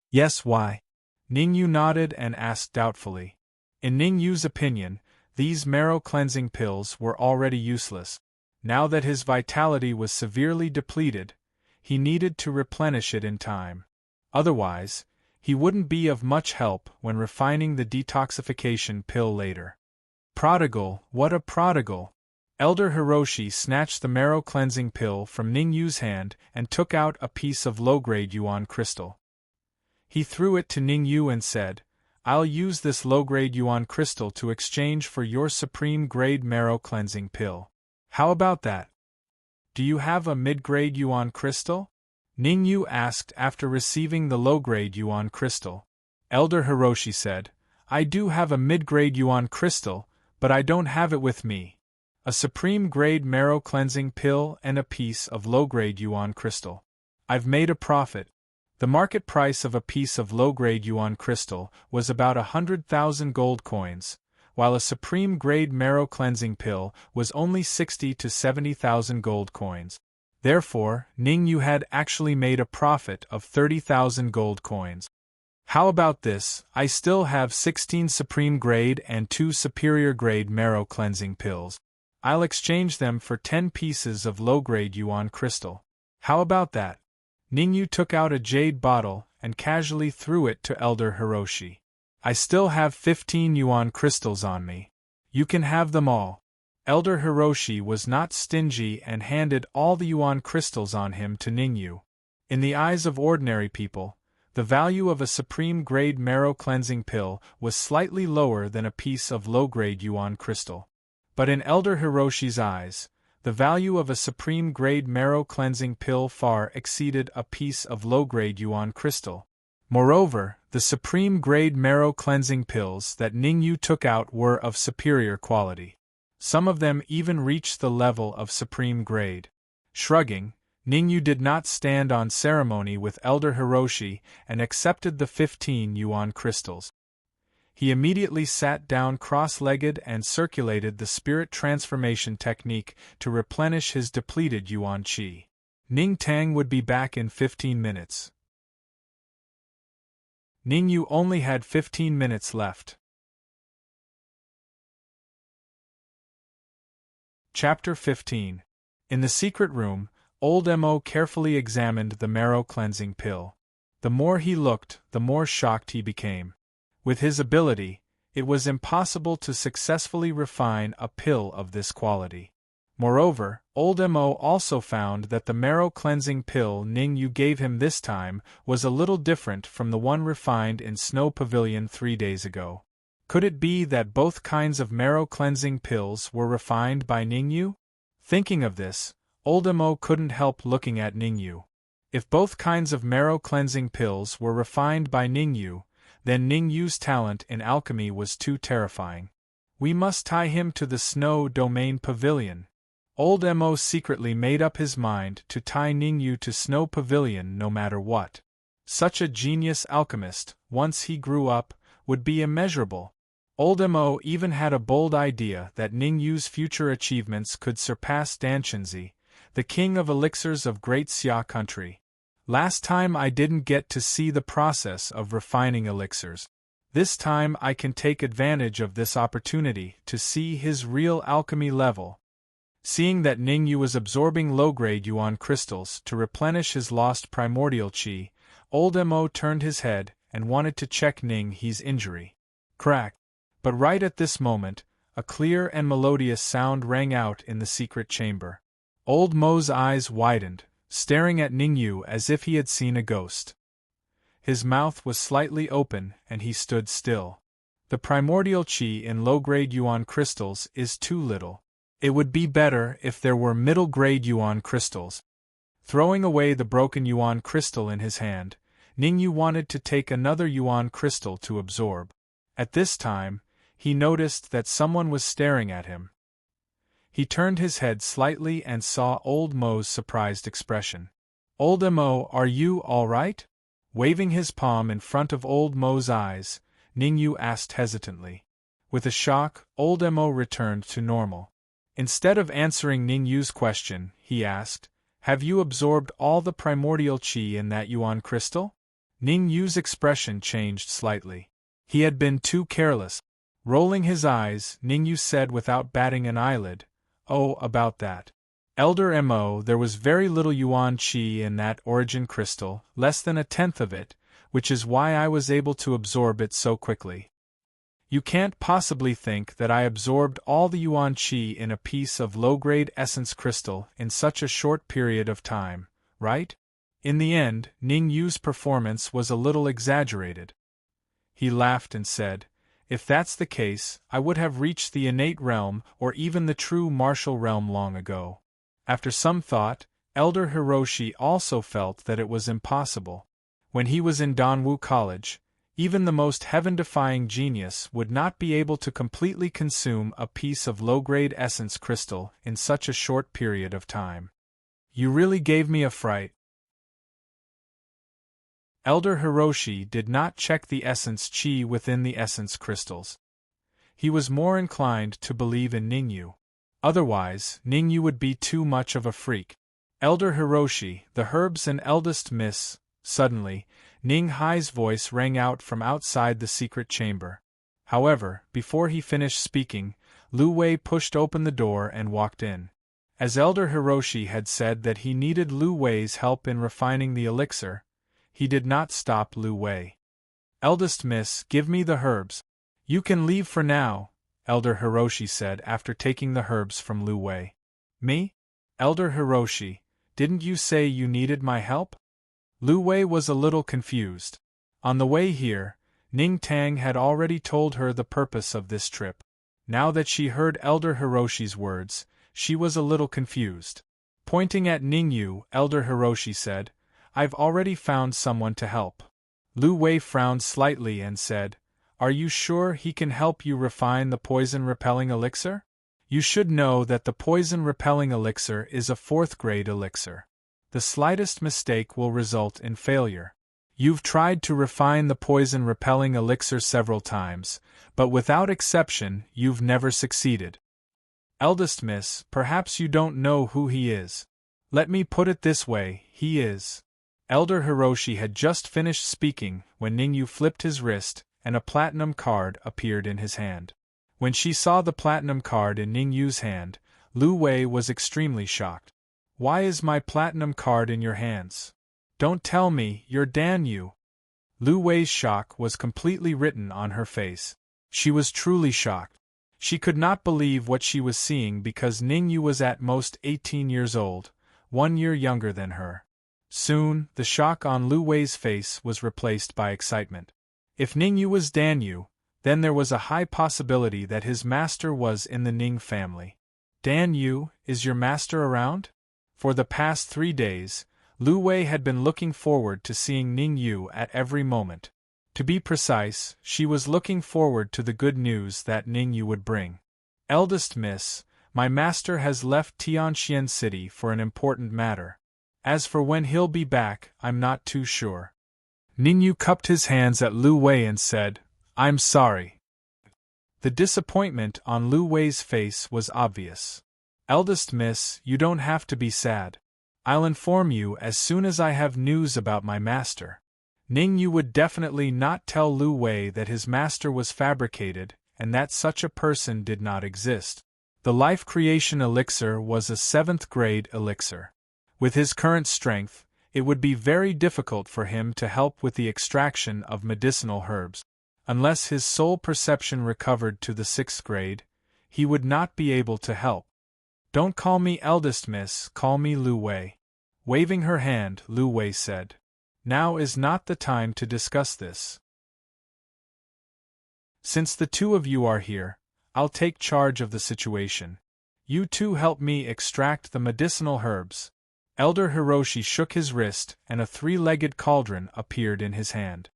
Yes, why? Ningyu nodded and asked doubtfully. In Ningyu's opinion, these marrow-cleansing pills were already useless. Now that his vitality was severely depleted, he needed to replenish it in time. Otherwise, he wouldn't be of much help when refining the detoxification pill later. Prodigal, what a prodigal! Elder Hiroshi snatched the marrow-cleansing pill from Ningyu's hand and took out a piece of low-grade yuan crystal. He threw it to Ningyu and said, I'll use this low-grade yuan crystal to exchange for your supreme-grade marrow-cleansing pill. How about that? Do you have a mid-grade yuan crystal? Ningyu asked after receiving the low-grade yuan crystal. Elder Hiroshi said, I do have a mid-grade yuan crystal, but I don't have it with me. A supreme-grade marrow-cleansing pill and a piece of low-grade yuan crystal. I've made a profit. The market price of a piece of low-grade yuan crystal was about 100,000 gold coins, while a supreme-grade marrow-cleansing pill was only 60 to 70,000 gold coins. Therefore, Ningyu had actually made a profit of 30,000 gold coins. How about this? I still have 16 supreme-grade and 2 superior-grade marrow-cleansing pills. I'll exchange them for 10 pieces of low-grade yuan crystal. How about that? Ningyu took out a jade bottle and casually threw it to Elder Hiroshi. I still have 15 yuan crystals on me. You can have them all. Elder Hiroshi was not stingy and handed all the yuan crystals on him to Ningyu. In the eyes of ordinary people, the value of a supreme-grade marrow-cleansing pill was slightly lower than a piece of low-grade yuan crystal. But in Elder Hiroshi's eyes, the value of a supreme-grade marrow-cleansing pill far exceeded a piece of low-grade yuan crystal. Moreover, the supreme-grade marrow-cleansing pills that Ningyu took out were of superior quality. Some of them even reached the level of supreme grade. Shrugging, Ningyu did not stand on ceremony with Elder Hiroshi and accepted the 15 yuan crystals. He immediately sat down cross-legged and circulated the spirit transformation technique to replenish his depleted yuan qi. Ning Tang would be back in 15 minutes. Ningyu only had 15 minutes left. Chapter 15. In the secret room, old Mo carefully examined the marrow-cleansing pill. The more he looked, the more shocked he became. With his ability, it was impossible to successfully refine a pill of this quality. Moreover, old Mo also found that the marrow-cleansing pill Ningyu gave him this time was a little different from the one refined in Snow Pavilion 3 days ago. Could it be that both kinds of marrow-cleansing pills were refined by Ningyu? Thinking of this, old Mo couldn't help looking at Ningyu. If both kinds of marrow-cleansing pills were refined by Ningyu, then Ningyu's talent in alchemy was too terrifying. We must tie him to the Snow Domain Pavilion. Old Mo secretly made up his mind to tie Ningyu to Snow Pavilion no matter what. Such a genius alchemist, once he grew up, would be immeasurable. Old Mo even had a bold idea that Ningyu's future achievements could surpass Danshinzi, the king of elixirs of Great Xia country. Last time I didn't get to see the process of refining elixirs. This time I can take advantage of this opportunity to see his real alchemy level. Seeing that Ningyu was absorbing low-grade yuan crystals to replenish his lost primordial qi, old Mo turned his head and wanted to check Ning's injury. Crack! But right at this moment, a clear and melodious sound rang out in the secret chamber. Old Mo's eyes widened, staring at Ningyu as if he had seen a ghost. His mouth was slightly open and he stood still. The primordial qi in low-grade yuan crystals is too little. It would be better if there were middle-grade yuan crystals. Throwing away the broken yuan crystal in his hand, Ningyu wanted to take another yuan crystal to absorb. At this time, he noticed that someone was staring at him. He turned his head slightly and saw old Mo's surprised expression. "Old Mo, are you all right?" Waving his palm in front of old Mo's eyes, Ningyu asked hesitantly. With a shock, old Mo returned to normal. Instead of answering Ningyu's question, he asked, "Have you absorbed all the primordial qi in that yuan crystal?" Ningyu's expression changed slightly. He had been too careless. Rolling his eyes, Ningyu said without batting an eyelid, "Oh, about that. Elder Mo, there was very little yuan qi in that origin crystal, less than a tenth of it, which is why I was able to absorb it so quickly. You can't possibly think that I absorbed all the yuan qi in a piece of low-grade essence crystal in such a short period of time, right?" In the end, Ningyu's performance was a little exaggerated. He laughed and said, "If that's the case, I would have reached the innate realm or even the true martial realm long ago." After some thought, Elder Hiroshi also felt that it was impossible. When he was in Danwu College, even the most heaven-defying genius would not be able to completely consume a piece of low-grade essence crystal in such a short period of time. "You really gave me a fright." Elder Hiroshi did not check the essence qi within the essence crystals. He was more inclined to believe in Ningyu. Otherwise, Ningyu would be too much of a freak. "Elder Hiroshi, the herbs and eldest miss." Suddenly, Ning Hai's voice rang out from outside the secret chamber. However, before he finished speaking, Lu Wei pushed open the door and walked in. As Elder Hiroshi had said that he needed Lu Wei's help in refining the elixir, he did not stop Lu Wei. "Eldest miss, give me the herbs. You can leave for now," Elder Hiroshi said after taking the herbs from Lu Wei. Me? Elder Hiroshi, didn't you say you needed my help? Lu Wei was a little confused. On the way here, Ning Tang had already told her the purpose of this trip. Now that she heard Elder Hiroshi's words, she was a little confused. Pointing at Ningyu, Elder Hiroshi said, I've already found someone to help. Lu Wei frowned slightly and said, Are you sure he can help you refine the poison-repelling elixir? You should know that the poison-repelling elixir is a 4th-grade elixir. The slightest mistake will result in failure. You've tried to refine the poison-repelling elixir several times, but without exception, you've never succeeded. Eldest Miss, perhaps you don't know who he is. Let me put it this way, he is. Elder Hiroshi had just finished speaking when Ningyu flipped his wrist, and a platinum card appeared in his hand. When she saw the platinum card in Ningyu's hand, Lu Wei was extremely shocked. Why is my platinum card in your hands? Don't tell me you're Dan Yu. Lu Wei's shock was completely written on her face. She was truly shocked. She could not believe what she was seeing because Ningyu was at most 18 years old, 1 year younger than her. Soon, the shock on Lu Wei's face was replaced by excitement. If Ningyu was Dan Yu, then there was a high possibility that his master was in the Ning family. Dan Yu, is your master around? For the past 3 days, Lu Wei had been looking forward to seeing Ningyu at every moment. To be precise, she was looking forward to the good news that Ningyu would bring. Eldest Miss, my master has left Tianxian City for an important matter. As for when he'll be back, I'm not too sure. Ningyu cupped his hands at Lu Wei and said, I'm sorry. The disappointment on Lu Wei's face was obvious. Eldest Miss, you don't have to be sad. I'll inform you as soon as I have news about my master. Ningyu would definitely not tell Lu Wei that his master was fabricated and that such a person did not exist. The life creation elixir was a 7th-grade elixir. With his current strength, it would be very difficult for him to help with the extraction of medicinal herbs. Unless his soul perception recovered to the 6th grade, he would not be able to help. Don't call me Eldest Miss, call me Lu Wei. Waving her hand, Lu Wei said, Now is not the time to discuss this. Since the 2 of you are here, I'll take charge of the situation. You 2 help me extract the medicinal herbs. Elder Hiroshi shook his wrist and a 3-legged cauldron appeared in his hand.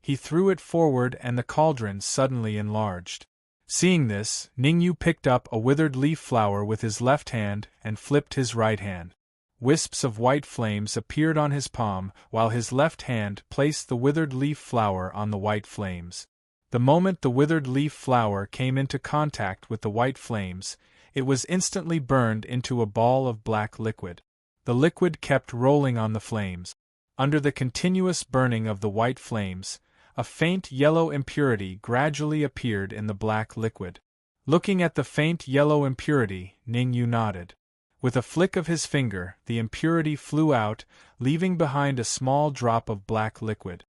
He threw it forward and the cauldron suddenly enlarged. Seeing this, Ningyu picked up a withered leaf flower with his left hand and flipped his right hand. Wisps of white flames appeared on his palm while his left hand placed the withered leaf flower on the white flames. The moment the withered leaf flower came into contact with the white flames, it was instantly burned into a ball of black liquid. The liquid kept rolling on the flames. Under the continuous burning of the white flames, a faint yellow impurity gradually appeared in the black liquid. Looking at the faint yellow impurity, Ningyu nodded. With a flick of his finger, the impurity flew out, leaving behind a small drop of black liquid.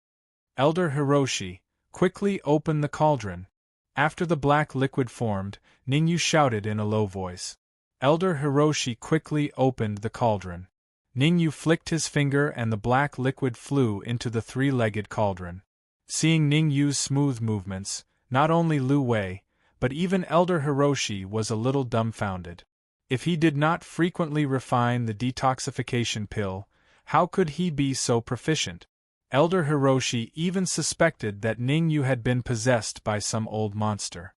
Elder Hiroshi, quickly open the cauldron. After the black liquid formed, Ningyu shouted in a low voice. Elder Hiroshi quickly opened the cauldron. Ningyu flicked his finger and the black liquid flew into the 3-legged cauldron. Seeing Ningyu's smooth movements, not only Lu Wei, but even Elder Hiroshi was a little dumbfounded. If he did not frequently refine the detoxification pill, how could he be so proficient? Elder Hiroshi even suspected that Ningyu had been possessed by some old monster.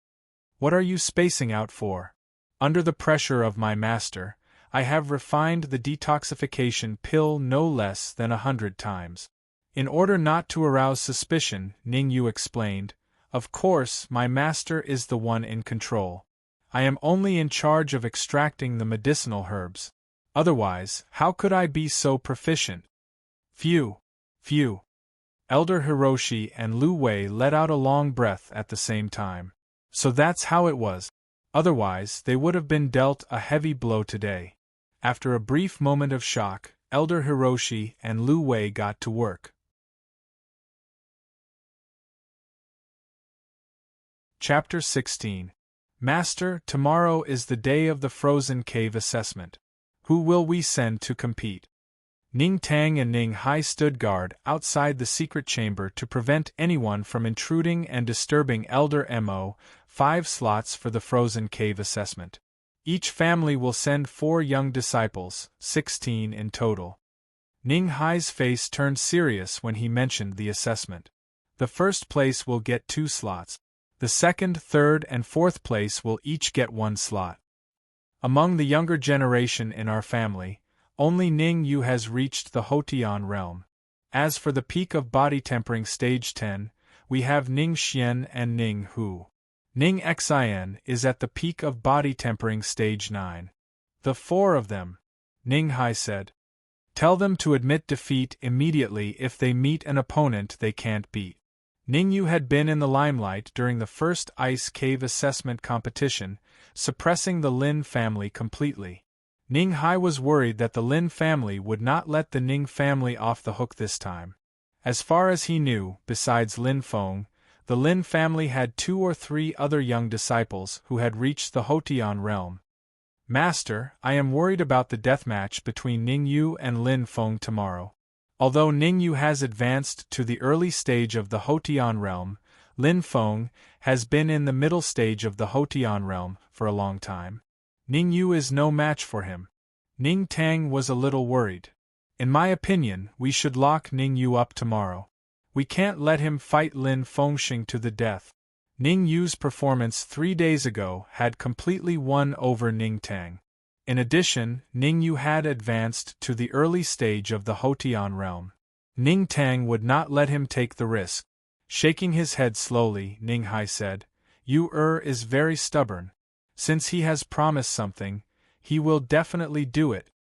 What are you spacing out for? Under the pressure of my master, I have refined the detoxification pill no less than 100 times. In order not to arouse suspicion, Ningyu explained, Of course, my master is the one in control. I am only in charge of extracting the medicinal herbs. Otherwise, how could I be so proficient? Phew! Phew! Elder Hiroshi and Lu Wei let out a long breath at the same time. So that's how it was. Otherwise, they would have been dealt a heavy blow today. After a brief moment of shock, Elder Hiroshi and Lu Wei got to work. Chapter 16. Master, tomorrow is the day of the frozen cave assessment. Who will we send to compete? Ning Tang and Ning Hai stood guard outside the secret chamber to prevent anyone from intruding and disturbing Elder Mo. 5 slots for the frozen cave assessment. Each family will send 4 young disciples, 16 in total. Ning Hai's face turned serious when he mentioned the assessment. The first place will get 2 slots. The second, third, and fourth place will each get 1 slot. Among the younger generation in our family, only Ning Yu has reached the Hotian realm. As for the peak of body tempering stage 10, we have Ning Xian and Ning Hu. Ning Xin is at the peak of body tempering stage 9. The 4 of them, Ning Hai said. Tell them to admit defeat immediately if they meet an opponent they can't beat. Ning Yu had been in the limelight during the first ice cave assessment competition, suppressing the Lin family completely. Ning Hai was worried that the Lin family would not let the Ning family off the hook this time. As far as he knew, besides Lin Feng, the Lin family had 2 or 3 other young disciples who had reached the Hotian realm. Master, I am worried about the deathmatch between Ning Yu and Lin Feng tomorrow. Although Ning Yu has advanced to the early stage of the Hotian realm, Lin Feng has been in the middle stage of the Hotian realm for a long time. Ning Yu is no match for him. Ning Tang was a little worried. In my opinion, we should lock Ning Yu up tomorrow. We can't let him fight Lin Fengxing to the death. Ning Yu's performance 3 days ago had completely won over Ning Tang. In addition, Ning Yu had advanced to the early stage of the Hotian realm. Ning Tang would not let him take the risk. Shaking his head slowly, Ning Hai said, Yu is very stubborn. Since he has promised something, he will definitely do it.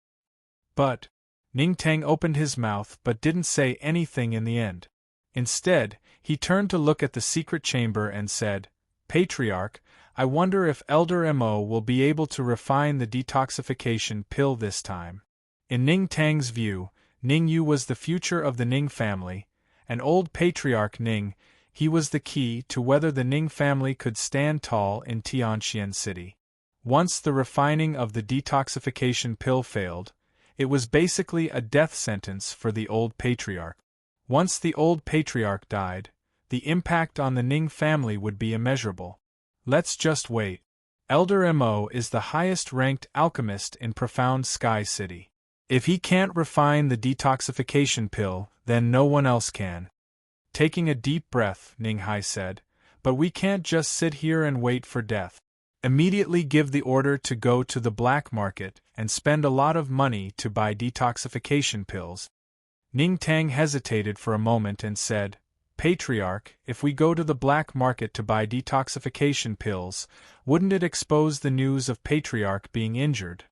But, Ning Tang opened his mouth but didn't say anything in the end. Instead, he turned to look at the secret chamber and said, Patriarch, I wonder if Elder Mo will be able to refine the detoxification pill this time. In Ning Tang's view, Ning Yu was the future of the Ning family, and old Patriarch Ning, he was the key to whether the Ning family could stand tall in Tianxian City. Once the refining of the detoxification pill failed, it was basically a death sentence for the old Patriarch. Once the old Patriarch died, the impact on the Ning family would be immeasurable. Let's just wait. Elder Mo is the highest-ranked alchemist in Profound Sky City. If he can't refine the detoxification pill, then no one else can. Taking a deep breath, Ning Hai said, but we can't just sit here and wait for death. Immediately give the order to go to the black market and spend a lot of money to buy detoxification pills. Ning Tang hesitated for a moment and said, Patriarch, if we go to the black market to buy detoxification pills, wouldn't it expose the news of Patriarch being injured?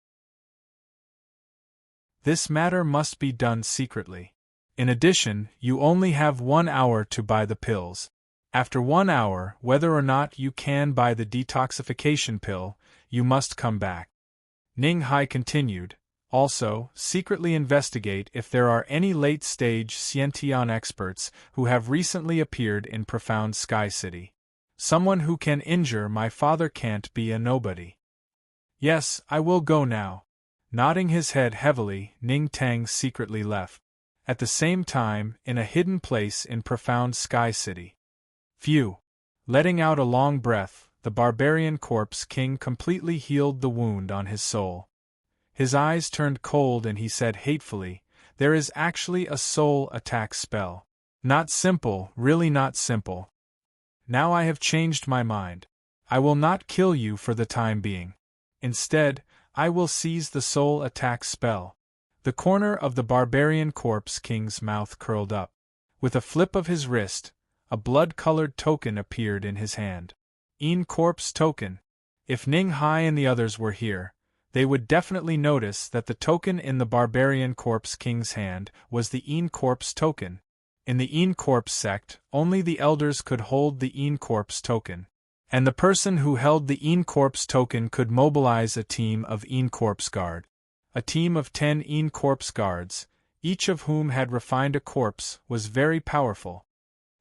This matter must be done secretly. In addition, you only have 1 hour to buy the pills. After 1 hour, whether or not you can buy the detoxification pill, you must come back. Ning Hai continued, also, secretly investigate if there are any late-stage Xiantian experts who have recently appeared in Profound Sky City. Someone who can injure my father can't be a nobody. Yes, I will go now. Nodding his head heavily, Ning Tang secretly left. At the same time, in a hidden place in Profound Sky City. Phew! Letting out a long breath, the barbarian corpse king completely healed the wound on his soul. His eyes turned cold and he said hatefully, there is actually a soul attack spell. Not simple, really not simple. Now I have changed my mind. I will not kill you for the time being. Instead, I will seize the soul attack spell. The corner of the barbarian corpse king's mouth curled up. With a flip of his wrist, a blood-colored token appeared in his hand. Corpse token. If Ning Hai and the others were here, they would definitely notice that the token in the barbarian corpse king's hand was the corpse token. In the corpse sect, only the elders could hold the corpse token. And the person who held the corpse token could mobilize a team of corpse guard. A team of 10 corpse guards, each of whom had refined a corpse, was very powerful.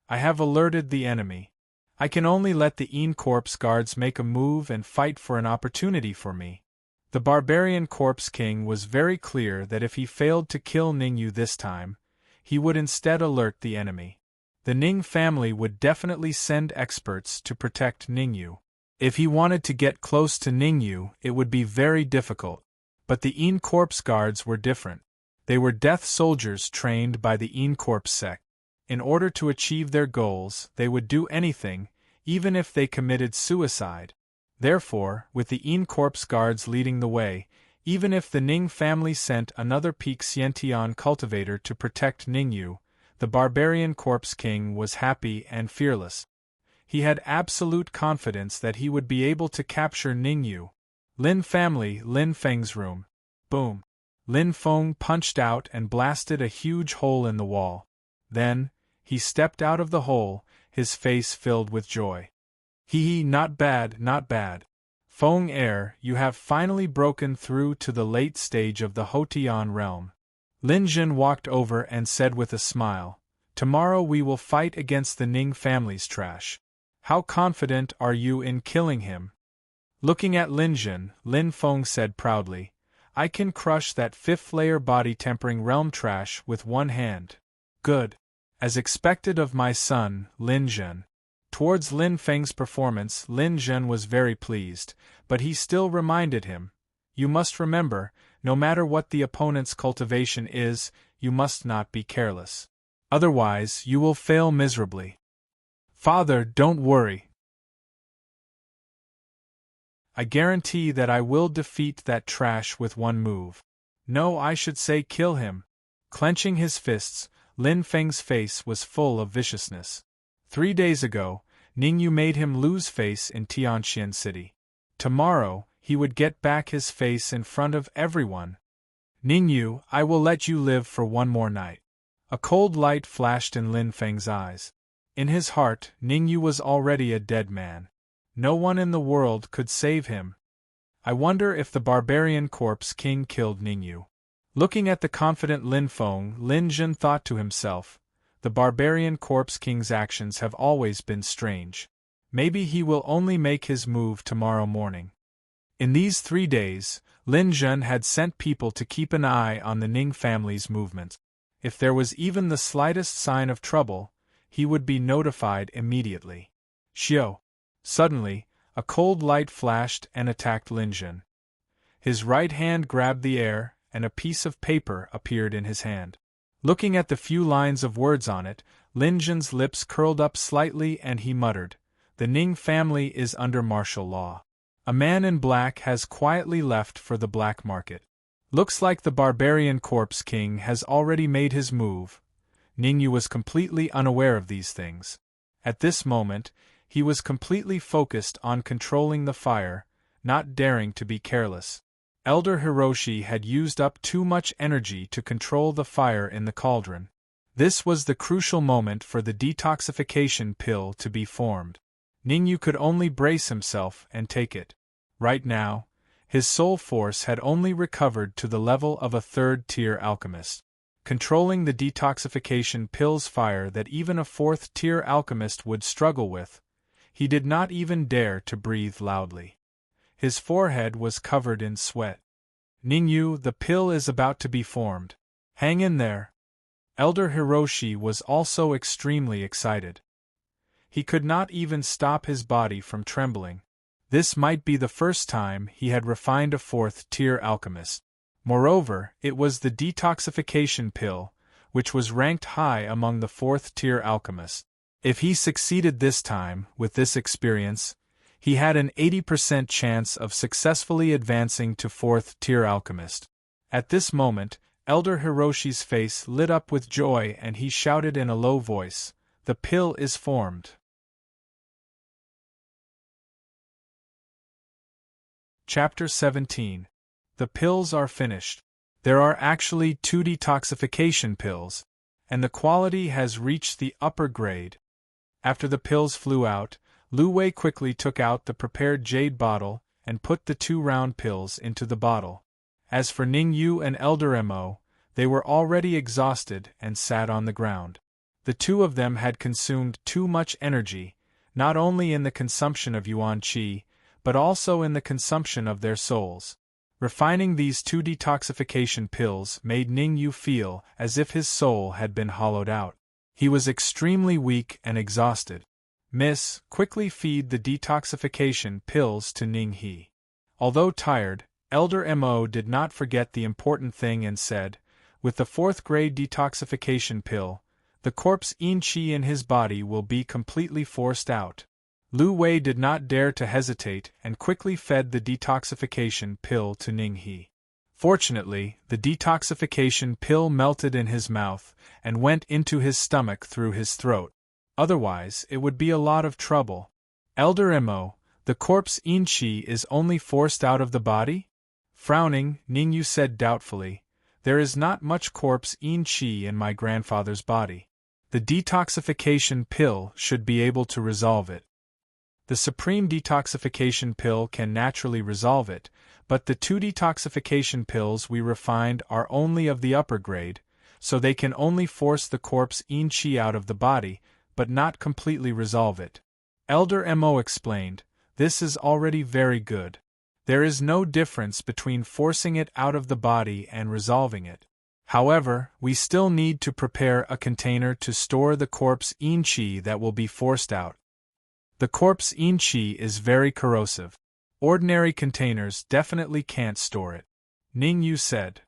I have alerted the enemy. I can only let the corpse guards make a move and fight for an opportunity for me. The barbarian corpse king was very clear that if he failed to kill Ningyu this time, he would instead alert the enemy. The Ning family would definitely send experts to protect Ningyu. If he wanted to get close to Ningyu, it would be very difficult. But the corpse guards were different. They were death soldiers trained by the corpse sect. In order to achieve their goals, they would do anything, even if they committed suicide. Therefore, with the corpse guards leading the way, even if the Ning family sent another peak Xiantian cultivator to protect Ningyu, the barbarian corpse king was happy and fearless. He had absolute confidence that he would be able to capture Ningyu. Lin family, Lin Feng's room. Boom. Lin Feng punched out and blasted a huge hole in the wall. Then, he stepped out of the hole, his face filled with joy. Hee, not bad, not bad. Feng heir, you have finally broken through to the late stage of the Hotian realm. Lin Jin walked over and said with a smile, tomorrow we will fight against the Ning family's trash. How confident are you in killing him? Looking at Lin Jin, Lin Feng said proudly, I can crush that fifth-layer body-tempering realm trash with one hand. Good. As expected of my son, Lin Jin. Towards Lin Feng's performance, Lin Jin was very pleased, but he still reminded him, you must remember, no matter what the opponent's cultivation is, you must not be careless. Otherwise, you will fail miserably. Father, don't worry. I guarantee that I will defeat that trash with one move. No, I should say kill him. Clenching his fists, Lin Feng's face was full of viciousness. 3 days ago, Ningyu made him lose face in Tianxian City. Tomorrow, he would get back his face in front of everyone. Ningyu, I will let you live for one more night. A cold light flashed in Lin Feng's eyes. In his heart, Ningyu was already a dead man. No one in the world could save him. I wonder if the barbarian corpse king killed Ningyu. Looking at the confident Lin Feng, Lin Jin thought to himself, the barbarian corpse king's actions have always been strange. Maybe he will only make his move tomorrow morning. In these 3 days, Lin Jin had sent people to keep an eye on the Ning family's movements. If there was even the slightest sign of trouble, he would be notified immediately. Xiao. Suddenly, a cold light flashed and attacked Lin Jin. His right hand grabbed the air, and a piece of paper appeared in his hand. Looking at the few lines of words on it, Lin Jin's lips curled up slightly and he muttered, the Ning family is under martial law. A man in black has quietly left for the black market. Looks like the barbarian corpse king has already made his move. Ningyu was completely unaware of these things. At this moment, he was completely focused on controlling the fire, not daring to be careless. Elder Hiroshi had used up too much energy to control the fire in the cauldron. This was the crucial moment for the detoxification pill to be formed. Ningyu could only brace himself and take it. Right now, his soul force had only recovered to the level of a third-tier alchemist. Controlling the detoxification pill's fire that even a fourth-tier alchemist would struggle with, he did not even dare to breathe loudly. His forehead was covered in sweat. Ningyu, the pill is about to be formed. Hang in there. Elder Hiroshi was also extremely excited. He could not even stop his body from trembling. This might be the first time he had refined a fourth-tier alchemist. Moreover, it was the detoxification pill, which was ranked high among the fourth-tier alchemists. If he succeeded this time, with this experience, he had an 80% chance of successfully advancing to fourth-tier alchemist. At this moment, Elder Hiroshi's face lit up with joy and he shouted in a low voice, "The pill is formed." Chapter 17. The pills are finished. There are actually 2 detoxification pills, and the quality has reached the upper grade. After the pills flew out, Lu Wei quickly took out the prepared jade bottle and put the 2 round pills into the bottle. As for Ningyu and Elder Mo, they were already exhausted and sat on the ground. The 2 of them had consumed too much energy, not only in the consumption of yuan qi, but also in the consumption of their souls. Refining these 2 detoxification pills made Ning Yu feel as if his soul had been hollowed out. He was extremely weak and exhausted. Miss, quickly feed the detoxification pills to Ning He. Although tired, Elder Mo did not forget the important thing and said, with the 4th grade detoxification pill, the corpse yin qi in his body will be completely forced out. Lu Wei did not dare to hesitate and quickly fed the detoxification pill to Ning He. Fortunately, the detoxification pill melted in his mouth and went into his stomach through his throat. Otherwise, it would be a lot of trouble. Elder Mo, the corpse yin qi is only forced out of the body? Frowning, Ning Yu said doubtfully, there is not much corpse yin qi in my grandfather's body. The detoxification pill should be able to resolve it. The supreme detoxification pill can naturally resolve it, but the 2 detoxification pills we refined are only of the upper grade, so they can only force the corpse yin qi out of the body, but not completely resolve it. Elder Mo explained, this is already very good. There is no difference between forcing it out of the body and resolving it. However, we still need to prepare a container to store the corpse yin qi that will be forced out. The corpse yin qi is very corrosive. Ordinary containers definitely can't store it. Ning Yu said.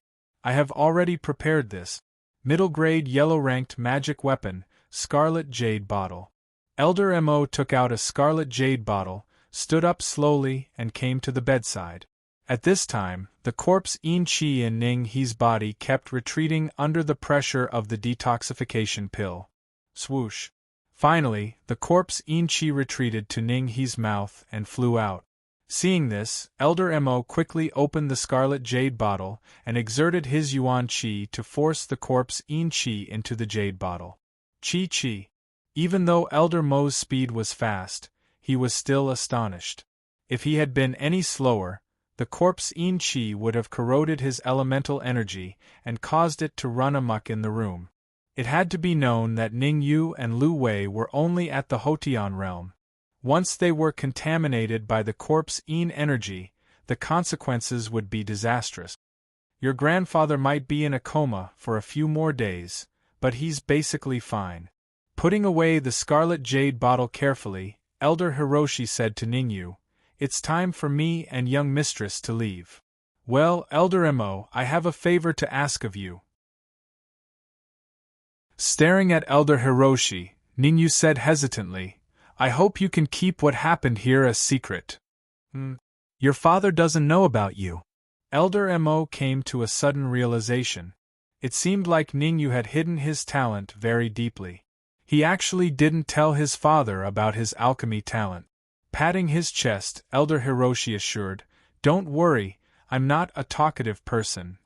I have already prepared this. Middle grade yellow ranked magic weapon, scarlet jade bottle. Elder Mo took out a scarlet jade bottle, stood up slowly and came to the bedside. At this time, the corpse yin qi in Ning He's body kept retreating under the pressure of the detoxification pill. Swoosh. Finally, the corpse yin qi retreated to Ning He's mouth and flew out. Seeing this, Elder Mo quickly opened the scarlet jade bottle and exerted his yuan qi to force the corpse yin qi into the jade bottle. Qi. Even though Elder Mo's speed was fast, he was still astonished. If he had been any slower, the corpse yin qi would have corroded his elemental energy and caused it to run amok in the room. It had to be known that Ning Yu and Lu Wei were only at the Hotian realm. Once they were contaminated by the corpse yin energy, the consequences would be disastrous. Your grandfather might be in a coma for a few more days, but he's basically fine. Putting away the scarlet jade bottle carefully, Elder Hiroshi said to Ning Yu, it's time for me and young mistress to leave. Well, Elder Mo, I have a favor to ask of you. Staring at Elder Hiroshi, Ning Yu said hesitantly, I hope you can keep what happened here a secret. Your father doesn't know about you. Elder Mo came to a sudden realization. It seemed like Ning Yu had hidden his talent very deeply. He actually didn't tell his father about his alchemy talent. Patting his chest, Elder Hiroshi assured, Don't worry, I'm not a talkative person.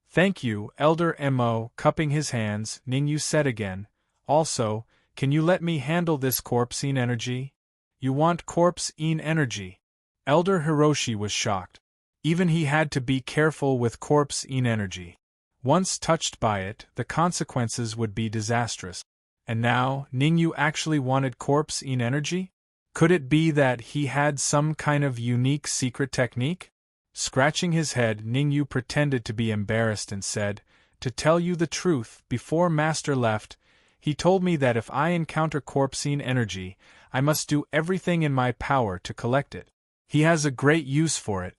Thank you, Elder Mo. Cupping his hands, Ning Yu said again, Also, can you let me handle this corpse yin energy? You want corpse yin energy? Elder Hiroshi was shocked. Even he had to be careful with corpse yin energy. Once touched by it, the consequences would be disastrous. And now, Ning Yu actually wanted corpse yin energy? Could it be that he had some kind of unique secret technique? Scratching his head, Ning Yu pretended to be embarrassed and said, To tell you the truth, before Master left, he told me that if I encounter corpse yin energy, I must do everything in my power to collect it. He has a great use for it.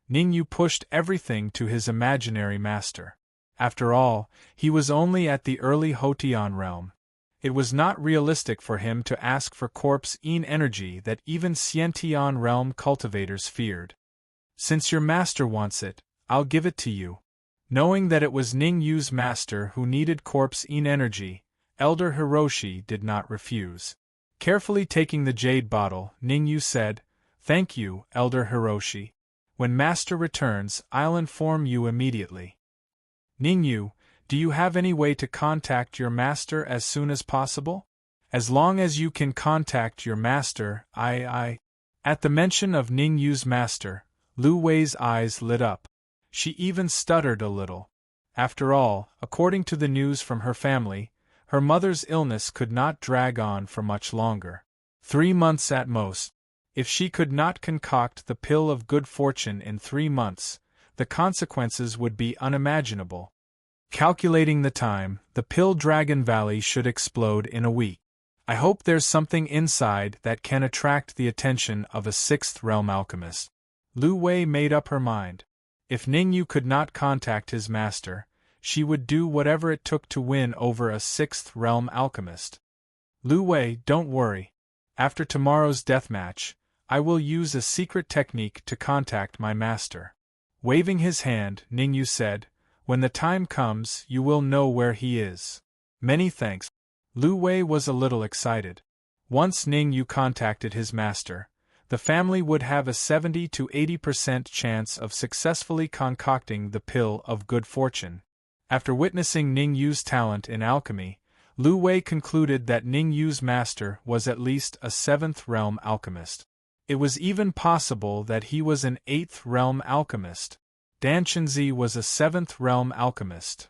Ning Yu pushed everything to his imaginary master. After all, he was only at the early Hotian realm. It was not realistic for him to ask for corpse yin energy that even Xiantian realm cultivators feared. Since your master wants it, I'll give it to you. Knowing that it was Ning Yu's master who needed corpse yin energy, Elder Hiroshi did not refuse. Carefully taking the jade bottle, Ning Yu said, Thank you, Elder Hiroshi. When master returns, I'll inform you immediately. Ning Yu, do you have any way to contact your master as soon as possible? As long as you can contact your master, I. At the mention of Ning Yu's master, Lu Wei's eyes lit up. She even stuttered a little. After all, according to the news from her family, her mother's illness could not drag on for much longer. 3 months at most. If she could not concoct the pill of good fortune in 3 months, the consequences would be unimaginable. Calculating the time, the pill Dragon Valley should explode in a week. I hope there's something inside that can attract the attention of a sixth realm alchemist. Lu Wei made up her mind. If Ningyu could not contact his master, she would do whatever it took to win over a sixth realm alchemist. Lu Wei, don't worry. After tomorrow's deathmatch, I will use a secret technique to contact my master. Waving his hand, Ningyu said, when the time comes, you will know where he is. Many thanks. Lu Wei was a little excited. Once Ningyu contacted his master, the family would have a 70 to 80% chance of successfully concocting the pill of good fortune. After witnessing Ningyu's talent in alchemy, Lu Wei concluded that Ningyu's master was at least a 7th realm alchemist. It was even possible that he was an 8th realm alchemist. Dan Chenzi was a 7th realm alchemist.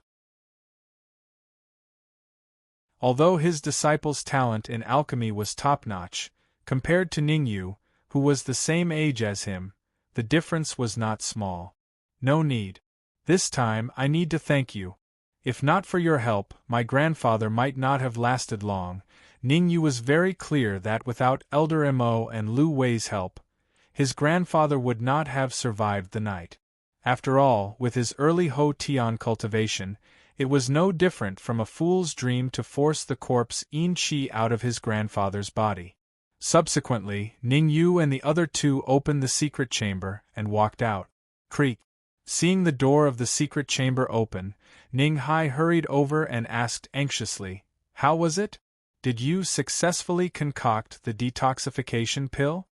Although his disciple's talent in alchemy was top-notch, compared to Ningyu, who was the same age as him, the difference was not small. No need. This time I need to thank you. If not for your help, my grandfather might not have lasted long. Ningyu was very clear that without Elder Mo and Lu Wei's help, his grandfather would not have survived the night. After all, with his early Ho Tian cultivation, it was no different from a fool's dream to force the corpse Yin Qi out of his grandfather's body. Subsequently, Ningyu and the other two opened the secret chamber and walked out. Creak. Seeing the door of the secret chamber open, Ning Hai hurried over and asked anxiously, "How was it? Did you successfully concoct the detoxification pill?"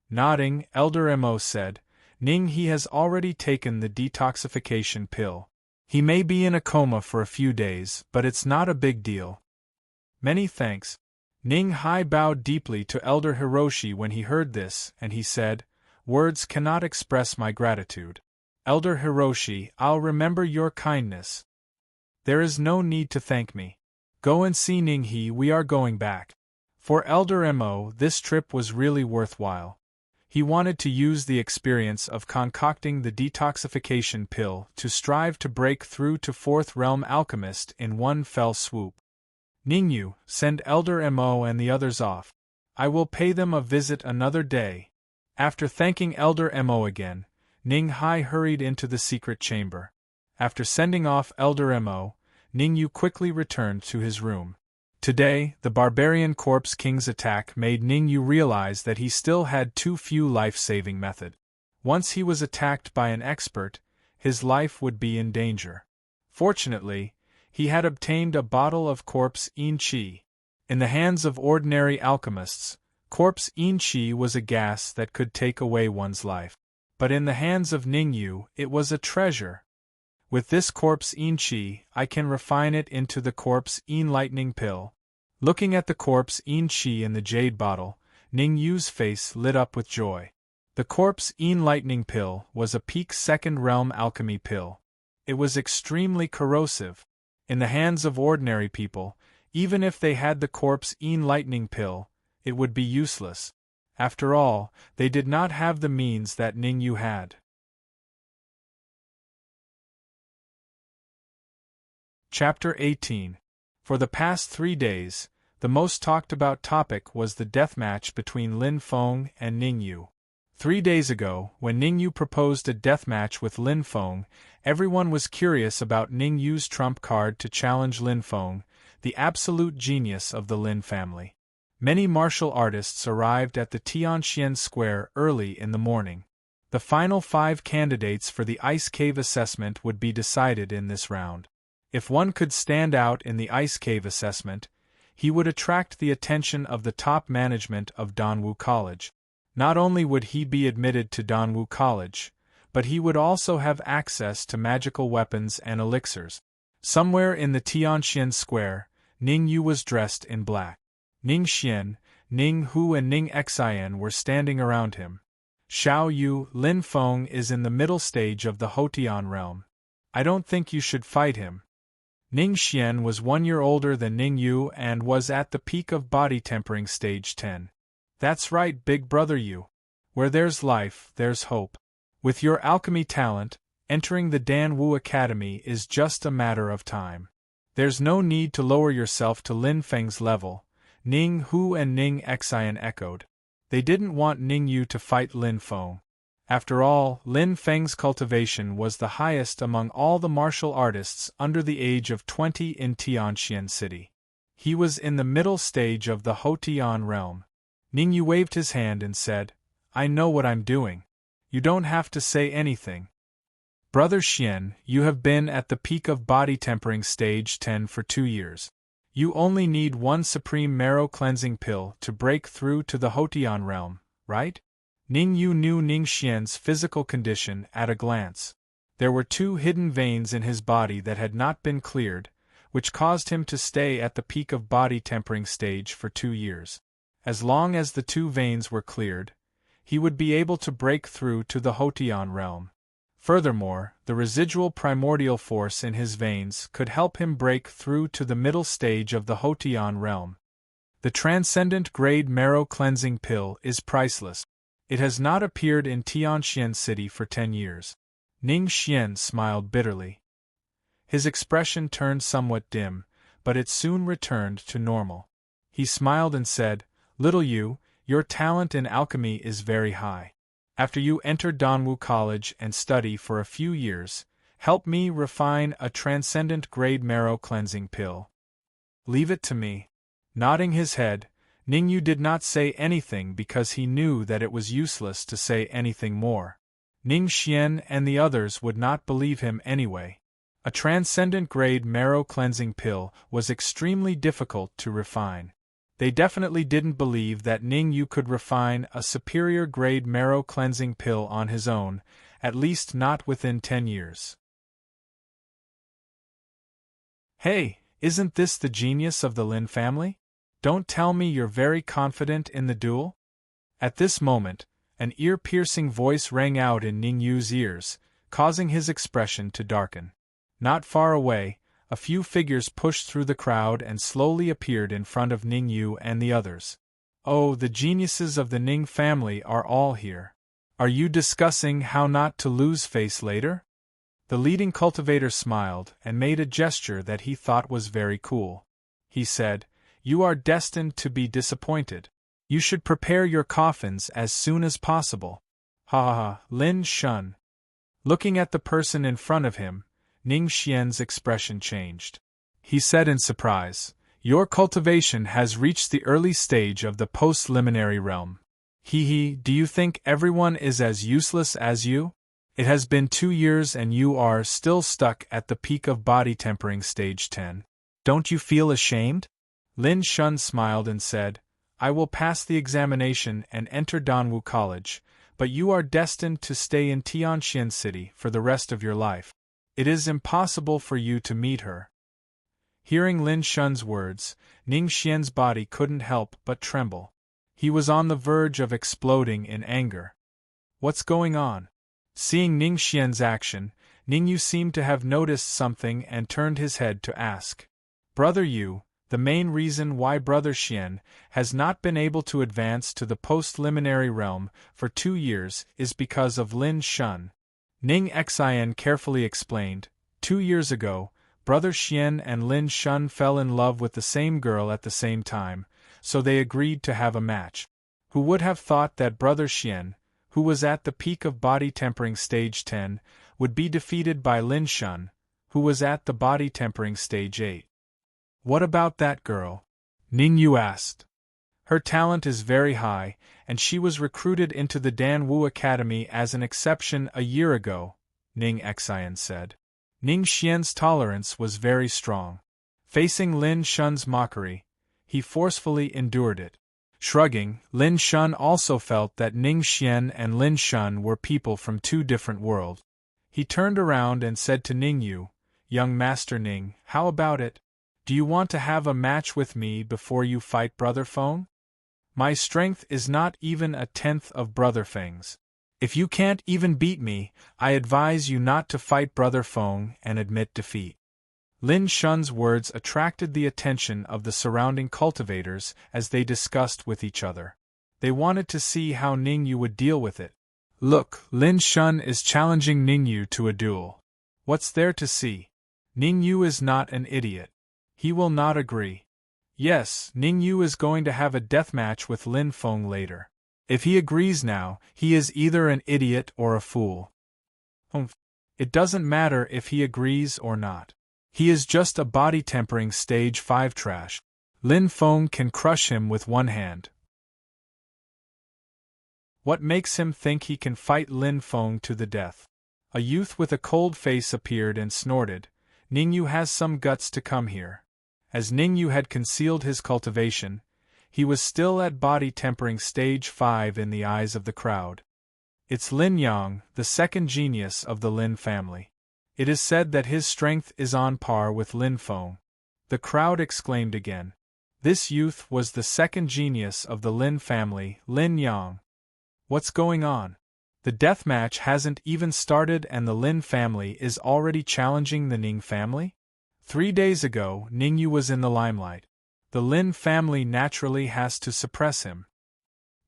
Nodding, Elder Mo said, "Ning He has already taken the detoxification pill. He may be in a coma for a few days, but it's not a big deal." Many thanks. Ning Hai bowed deeply to Elder Hiroshi when he heard this, and he said, "Words cannot express my gratitude. Elder Hiroshi, I'll remember your kindness. There is no need to thank me. Go and see Ning He, we are going back." For Elder Mo, this trip was really worthwhile. He wanted to use the experience of concocting the detoxification pill to strive to break through to 4th realm alchemist in one fell swoop. Ningyu, send Elder Mo and the others off. I will pay them a visit another day. After thanking Elder Mo again, Ning Hai hurried into the secret chamber. After sending off Elder Mo, Ningyu quickly returned to his room. Today, the barbarian corpse king's attack made Ningyu realize that he still had too few life-saving methods. Once he was attacked by an expert, his life would be in danger. Fortunately, he had obtained a bottle of corpse Yin Qi. In the hands of ordinary alchemists, corpse Yin Qi was a gas that could take away one's life. But in the hands of Ningyu, it was a treasure. With this corpse Yin Qi, I can refine it into the corpse Yin lightning pill. Looking at the corpse Yin Qi in the jade bottle, Ningyu's face lit up with joy. The corpse Yin lightning pill was a peak 2nd realm alchemy pill. It was extremely corrosive. In the hands of ordinary people, even if they had the corpse Yin lightning pill, it would be useless. After all, they did not have the means that Ningyu had. Chapter 18. For the past 3 days, the most talked about topic was the deathmatch between Lin Feng and Ningyu. 3 days ago, when Ningyu proposed a deathmatch with Lin Feng, everyone was curious about Ningyu's trump card to challenge Lin Feng, the absolute genius of the Lin family. Many martial artists arrived at the Tianxian Square early in the morning. The final 5 candidates for the Ice Cave assessment would be decided in this round. If one could stand out in the Ice Cave assessment, he would attract the attention of the top management of Danwu College. Not only would he be admitted to Danwu College, but he would also have access to magical weapons and elixirs. Somewhere in the Tianxian Square, Ningyu was dressed in black. Ning Xian, Ning Hu and Ning Xian were standing around him. Xiao Yu, Lin Feng is in the middle stage of the Hotian realm. I don't think you should fight him. Ning Xian was 1 year older than Ning Yu and was at the peak of body tempering stage 10. That's right, big brother you. Where there's life, there's hope. With your alchemy talent, entering the Dan Wu Academy is just a matter of time. There's no need to lower yourself to Lin Feng's level, Ning Hu and Ning Xian echoed. They didn't want Ning Yu to fight Lin Feng. After all, Lin Feng's cultivation was the highest among all the martial artists under the age of 20 in Tianxian City. He was in the middle stage of the Houtian realm. Ning Yu waved his hand and said, I know what I'm doing. You don't have to say anything. Brother Xian, you have been at the peak of body tempering stage 10 for 2 years. You only need one supreme marrow cleansing pill to break through to the Houtian realm, right? Ning Yu knew Ning Xian's physical condition at a glance. There were 2 hidden veins in his body that had not been cleared, which caused him to stay at the peak of body tempering stage for 2 years. As long as the 2 veins were cleared, he would be able to break through to the Houtian realm. Furthermore, the residual primordial force in his veins could help him break through to the middle stage of the Houtian realm. The transcendent grade marrow cleansing pill is priceless. It has not appeared in Tianxian City for 10 years. Ning Xian smiled bitterly. His expression turned somewhat dim, but it soon returned to normal. He smiled and said, Little Yu, your talent in alchemy is very high. After you enter Danwu College and study for a few years, help me refine a transcendent grade marrow cleansing pill. Leave it to me. Nodding his head, Ning Yu did not say anything because he knew that it was useless to say anything more. Ning Xian and the others would not believe him anyway. A transcendent grade marrow cleansing pill was extremely difficult to refine. They definitely didn't believe that Ning Yu could refine a superior grade marrow cleansing pill on his own, at least not within 10 years. Hey, isn't this the genius of the Lin family? Don't tell me you're very confident in the duel? At this moment, an ear-piercing voice rang out in Ning Yu's ears, causing his expression to darken. Not far away, a few figures pushed through the crowd and slowly appeared in front of Ning Yu and the others. Oh, the geniuses of the Ning family are all here. Are you discussing how not to lose face later? The leading cultivator smiled and made a gesture that he thought was very cool. He said, You are destined to be disappointed. You should prepare your coffins as soon as possible. Ha ha ha, Lin Shun. Looking at the person in front of him, Ning Xian's expression changed. He said in surprise, Your cultivation has reached the early stage of the post-liminary realm. Do you think everyone is as useless as you? It has been 2 years and you are still stuck at the peak of body tempering stage 10. Don't you feel ashamed? Lin Shun smiled and said, I will pass the examination and enter Danwu College, but you are destined to stay in Tianxian City for the rest of your life. It is impossible for you to meet her. Hearing Lin Shun's words, Ning Xian's body couldn't help but tremble. He was on the verge of exploding in anger. What's going on? Seeing Ning Xian's action, Ning Yu seemed to have noticed something and turned his head to ask. Brother Yu, the main reason why Brother Xian has not been able to advance to the post-liminary realm for 2 years is because of Lin Shun. Ning Xian carefully explained, 2 years ago, Brother Xian and Lin Shun fell in love with the same girl at the same time, so they agreed to have a match. Who would have thought that Brother Xian, who was at the peak of body tempering stage 10, would be defeated by Lin Shun, who was at the body tempering stage 8. What about that girl? Ning Yu asked. Her talent is very high, and she was recruited into the Dan Wu Academy as an exception a year ago, Ning Xian said. Ning Xian's tolerance was very strong. Facing Lin Shun's mockery, he forcefully endured it. Shrugging, Lin Shun also felt that Ning Xian and Lin Shun were people from 2 different worlds. He turned around and said to Ning Yu, Young Master Ning, how about it? Do you want to have a match with me before you fight Brother Feng? My strength is not even 1/10 of Brother Feng's. If you can't even beat me, I advise you not to fight Brother Feng and admit defeat. Lin Shun's words attracted the attention of the surrounding cultivators as they discussed with each other. They wanted to see how Ningyu would deal with it. Look, Lin Shun is challenging Ningyu to a duel. What's there to see? Ningyu is not an idiot. He will not agree. Yes, Ningyu is going to have a deathmatch with Lin Feng later. If he agrees now, he is either an idiot or a fool. It doesn't matter if he agrees or not. He is just a body tempering stage 5 trash. Lin Feng can crush him with one hand. What makes him think he can fight Lin Feng to the death? A youth with a cold face appeared and snorted, Ningyu has some guts to come here. As Ningyu had concealed his cultivation, he was still at body tempering stage 5 in the eyes of the crowd. It's Lin Yang, the second genius of the Lin family. It is said that his strength is on par with Lin Feng. The crowd exclaimed again. This youth was the second genius of the Lin family, Lin Yang. What's going on? The deathmatch hasn't even started and the Lin family is already challenging the Ning family? 3 days ago, Ningyu was in the limelight. The Lin family naturally has to suppress him.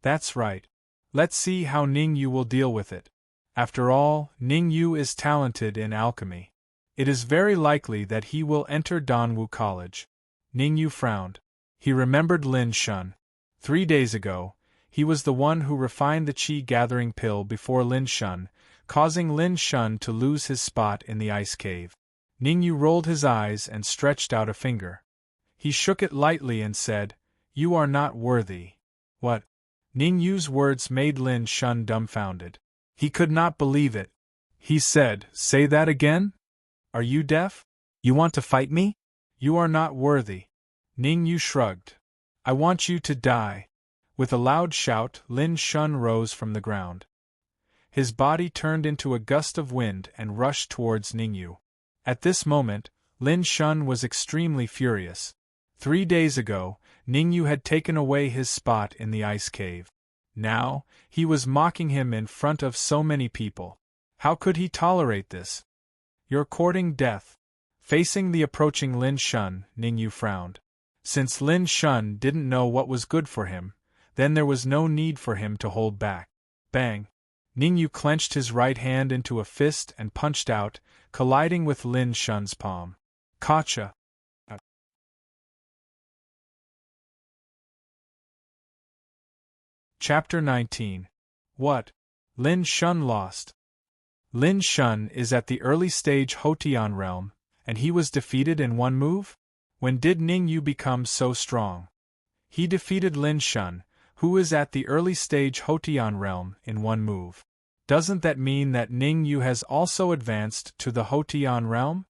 That's right. Let's see how Ningyu will deal with it. After all, Ningyu is talented in alchemy. It is very likely that he will enter Danwu College. Ningyu frowned. He remembered Lin Shun. 3 days ago, he was the one who refined the qi-gathering pill before Lin Shun, causing Lin Shun to lose his spot in the ice cave. Ningyu rolled his eyes and stretched out a finger. He shook it lightly and said, "You are not worthy." What? Ningyu's words made Lin Shun dumbfounded. He could not believe it. He said, "Say that again? Are you deaf? You want to fight me? You are not worthy." Ningyu shrugged. "I want you to die." With a loud shout, Lin Shun rose from the ground. His body turned into a gust of wind and rushed towards Ningyu. At this moment, Lin Shun was extremely furious. 3 days ago, Ningyu had taken away his spot in the ice cave. Now, he was mocking him in front of so many people. How could he tolerate this? "You're courting death." Facing the approaching Lin Shun, Ningyu frowned. Since Lin Shun didn't know what was good for him, then there was no need for him to hold back. Bang! Ningyu clenched his right hand into a fist and punched out, colliding with Lin Shun's palm. Gotcha! Chapter 19. What? Lin Shun lost. Lin Shun is at the early stage Hotian realm, and he was defeated in one move? When did Ningyu become so strong? He defeated Lin Shun, who is at the early stage Hotian realm, in one move. Doesn't that mean that Ningyu has also advanced to the Hotian realm?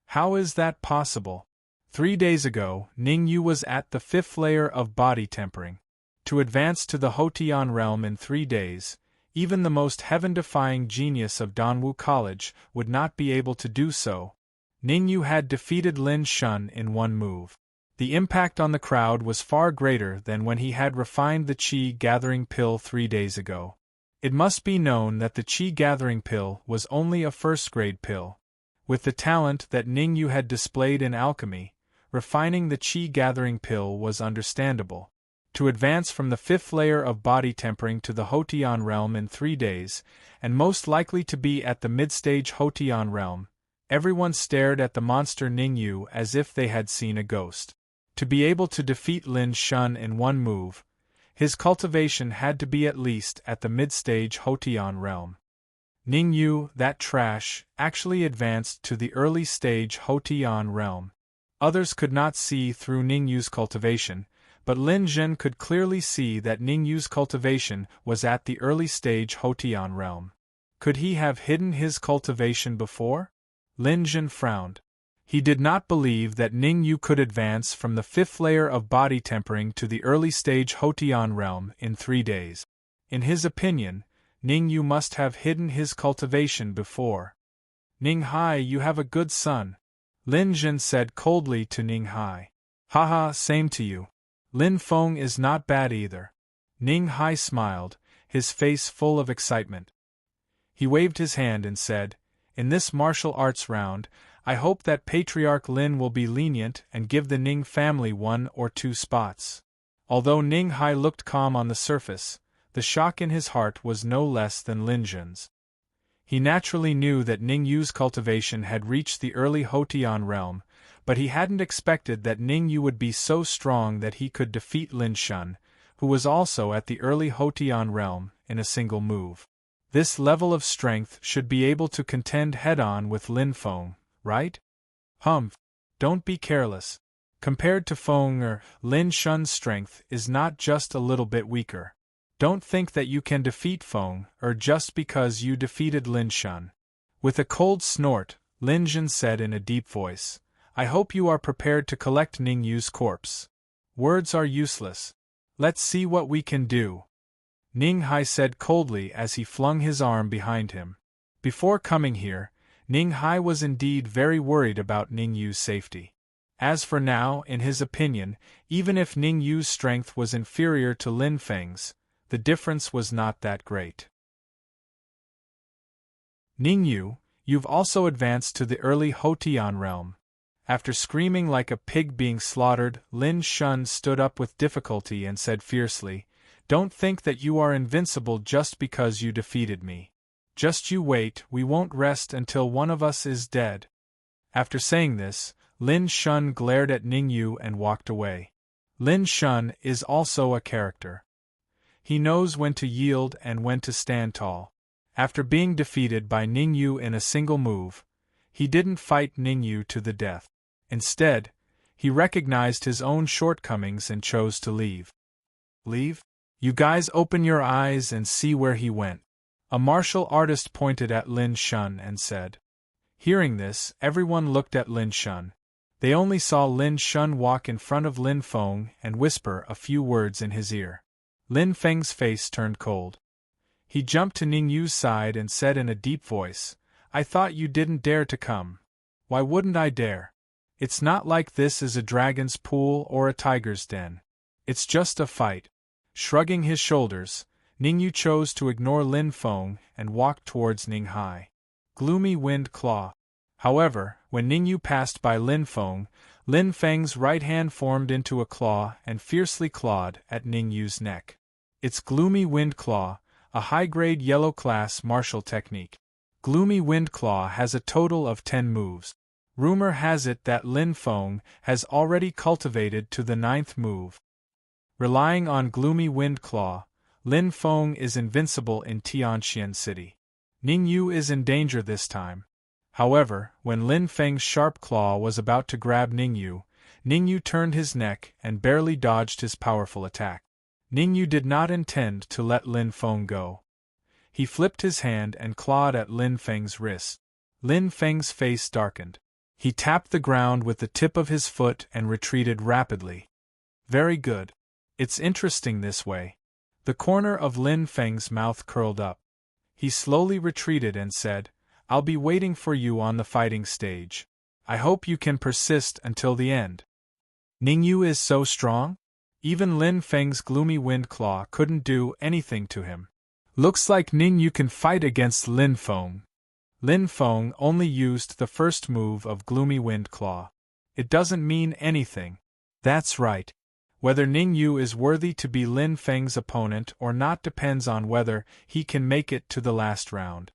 How is that possible? 3 days ago, Ningyu was at the 5th layer of body tempering. To advance to the Hotian realm in 3 days, even the most heaven-defying genius of Danwu College would not be able to do so. Ningyu had defeated Lin Shun in one move. The impact on the crowd was far greater than when he had refined the qi-gathering pill 3 days ago. It must be known that the qi-gathering pill was only a first-grade pill. With the talent that Ningyu had displayed in alchemy, refining the qi-gathering pill was understandable. To advance from the 5th layer of body tempering to the Hotian realm in 3 days, and most likely to be at the mid-stage Hotian realm, everyone stared at the monster Ningyu as if they had seen a ghost. To be able to defeat Lin Shun in one move, his cultivation had to be at least at the mid-stage Hotian realm. Ningyu, that trash, actually advanced to the early stage Hotian realm. Others could not see through Ningyu's cultivation, but Lin Zhen could clearly see that Ningyu's cultivation was at the early stage Hotian realm. Could he have hidden his cultivation before? Lin Zhen frowned. He did not believe that Ningyu could advance from the 5th layer of body tempering to the early stage Hotian realm in 3 days. In his opinion, Ningyu must have hidden his cultivation before. "Ning Hai, you have a good son," Lin Zhen said coldly to Ning Hai. "Haha, same to you. Lin Feng is not bad either." Ning Hai smiled, his face full of excitement. He waved his hand and said, "In this martial arts round, I hope that Patriarch Lin will be lenient and give the Ning family 1 or 2 spots. Although Ning Hai looked calm on the surface, the shock in his heart was no less than Lin Jun's. He naturally knew that Ning Yu's cultivation had reached the early Hotian realm, but he hadn't expected that Ning Yu would be so strong that he could defeat Lin Shun, who was also at the early Hotian realm, in a single move. This level of strength should be able to contend head-on with Lin Feng, right? Humph! Don't be careless. Compared to Feng Lin Shun's strength is not just a little bit weaker. Don't think that you can defeat Feng just because you defeated Lin Shun. With a cold snort, Lin Jun said in a deep voice, I hope you are prepared to collect Ning Yu's corpse. Words are useless. Let's see what we can do. Ning Hai said coldly as he flung his arm behind him. Before coming here, Ning Hai was indeed very worried about Ning Yu's safety. As for now, in his opinion, even if Ning Yu's strength was inferior to Lin Feng's, the difference was not that great. Ning Yu, you've also advanced to the early Hotian realm. After screaming like a pig being slaughtered, Lin Shun stood up with difficulty and said fiercely, Don't think that you are invincible just because you defeated me. Just you wait, we won't rest until one of us is dead. After saying this, Lin Shun glared at Ning Yu and walked away. Lin Shun is also a character. He knows when to yield and when to stand tall. After being defeated by Ning Yu in a single move, he didn't fight Ning Yu to the death. Instead, he recognized his own shortcomings and chose to leave. Leave? You guys open your eyes and see where he went. A martial artist pointed at Lin Shun and said. Hearing this, everyone looked at Lin Shun. They only saw Lin Shun walk in front of Lin Feng and whisper a few words in his ear. Lin Feng's face turned cold. He jumped to Ning Yu's side and said in a deep voice, I thought you didn't dare to come. Why wouldn't I dare? It's not like this is a dragon's pool or a tiger's den. It's just a fight. Shrugging his shoulders, Ning Yu chose to ignore Lin Feng and walked towards Ning Hai. Gloomy Wind Claw. However, when Ning Yu passed by Lin Feng, Lin Feng's right hand formed into a claw and fiercely clawed at Ning Yu's neck. It's Gloomy Wind Claw, a high-grade yellow-class martial technique. Gloomy Wind Claw has a total of 10 moves. Rumor has it that Lin Feng has already cultivated to the 9th move. Relying on Gloomy Wind Claw, Lin Feng is invincible in Tianxian City. Ning Yu is in danger this time. However, when Lin Feng's sharp claw was about to grab Ning Yu turned his neck and barely dodged his powerful attack. Ning Yu did not intend to let Lin Feng go. He flipped his hand and clawed at Lin Feng's wrist. Lin Feng's face darkened. He tapped the ground with the tip of his foot and retreated rapidly. Very good. It's interesting this way. The corner of Lin Feng's mouth curled up. He slowly retreated and said, I'll be waiting for you on the fighting stage. I hope you can persist until the end. Ning Yu is so strong? Even Lin Feng's Gloomy Wind Claw couldn't do anything to him. Looks like Ning Yu can fight against Lin Feng. Lin Feng only used the first move of Gloomy Wind Claw. It doesn't mean anything. That's right. Whether Ning Yu is worthy to be Lin Feng's opponent or not depends on whether he can make it to the last round.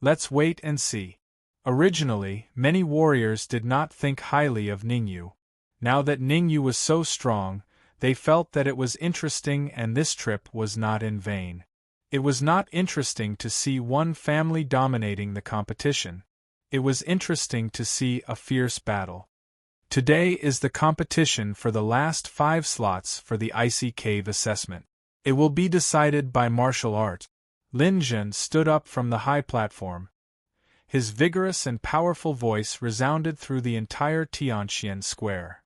Let's wait and see. Originally, many warriors did not think highly of Ning Yu. Now that Ning Yu was so strong, they felt that it was interesting and this trip was not in vain. It was not interesting to see one family dominating the competition. It was interesting to see a fierce battle. Today is the competition for the last 5 slots for the Icy Cave assessment. It will be decided by martial art. Lin Jun stood up from the high platform. His vigorous and powerful voice resounded through the entire Tianxian square.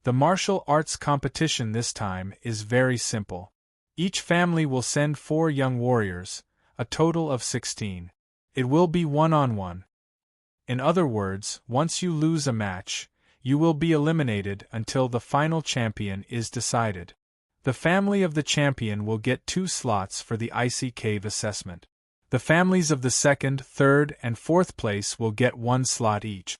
The martial arts competition this time is very simple. Each family will send 4 young warriors, a total of 16. It will be one-on-one. In other words, once you lose a match, you will be eliminated until the final champion is decided. The family of the champion will get 2 slots for the Icy Cave assessment. The families of the 2nd, 3rd, and 4th place will get 1 slot each.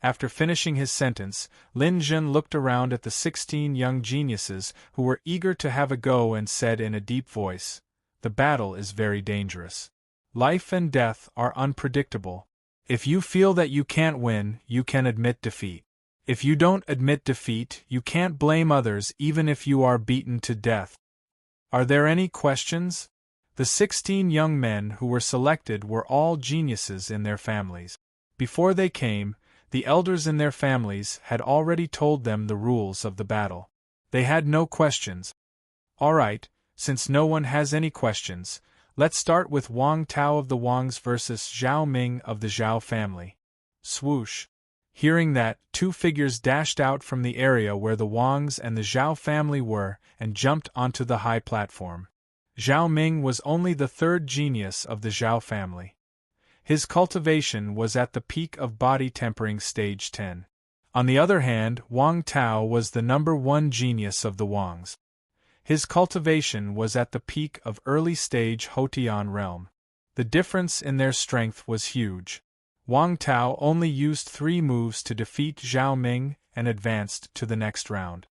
After finishing his sentence, Lin Zhen looked around at the 16 young geniuses who were eager to have a go and said in a deep voice, "The battle is very dangerous. Life and death are unpredictable. If you feel that you can't win, you can admit defeat. If you don't admit defeat, you can't blame others even if you are beaten to death. Are there any questions?" The 16 young men who were selected were all geniuses in their families. Before they came, the elders in their families had already told them the rules of the battle. They had no questions. All right, since no one has any questions, let's start with Wang Tao of the Wangs versus Zhao Ming of the Zhao family. Swoosh. Hearing that, two figures dashed out from the area where the Wangs and the Zhao family were and jumped onto the high platform. Zhao Ming was only the third genius of the Zhao family. His cultivation was at the peak of body tempering stage 10. On the other hand, Wang Tao was the number 1 genius of the Wangs. His cultivation was at the peak of early stage Houtian realm. The difference in their strength was huge. Wang Tao only used 3 moves to defeat Zhao Ming and advanced to the next round.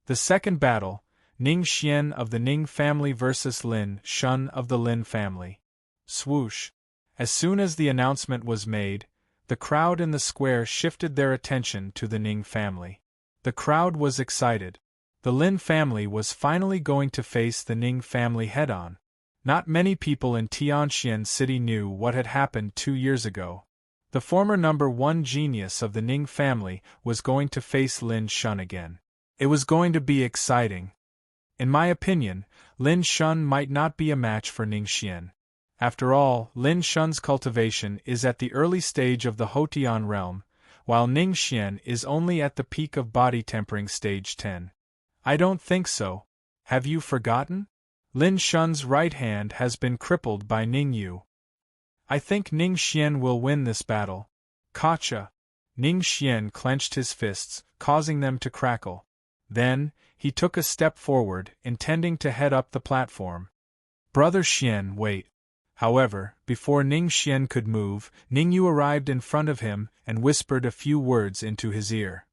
The second battle, Ning Xian of the Ning family versus Lin Shun of the Lin family. Swoosh. As soon as the announcement was made, the crowd in the square shifted their attention to the Ning family. The crowd was excited. The Lin family was finally going to face the Ning family head-on. Not many people in Tianxian City knew what had happened 2 years ago. The former number 1 genius of the Ning family was going to face Lin Shun again. It was going to be exciting. In my opinion, Lin Shun might not be a match for Ning Xian. After all, Lin Shun's cultivation is at the early stage of the Houtian realm, while Ning Xian is only at the peak of body tempering stage 10. I don't think so. Have you forgotten? Lin Shun's right hand has been crippled by Ning Yu. I think Ning Xian will win this battle. Gotcha. Ning Xian clenched his fists, causing them to crackle. Then, he took a step forward, intending to head up the platform. Brother Xian, wait. However, before Ning Xian could move, Ning Yu arrived in front of him and whispered a few words into his ear.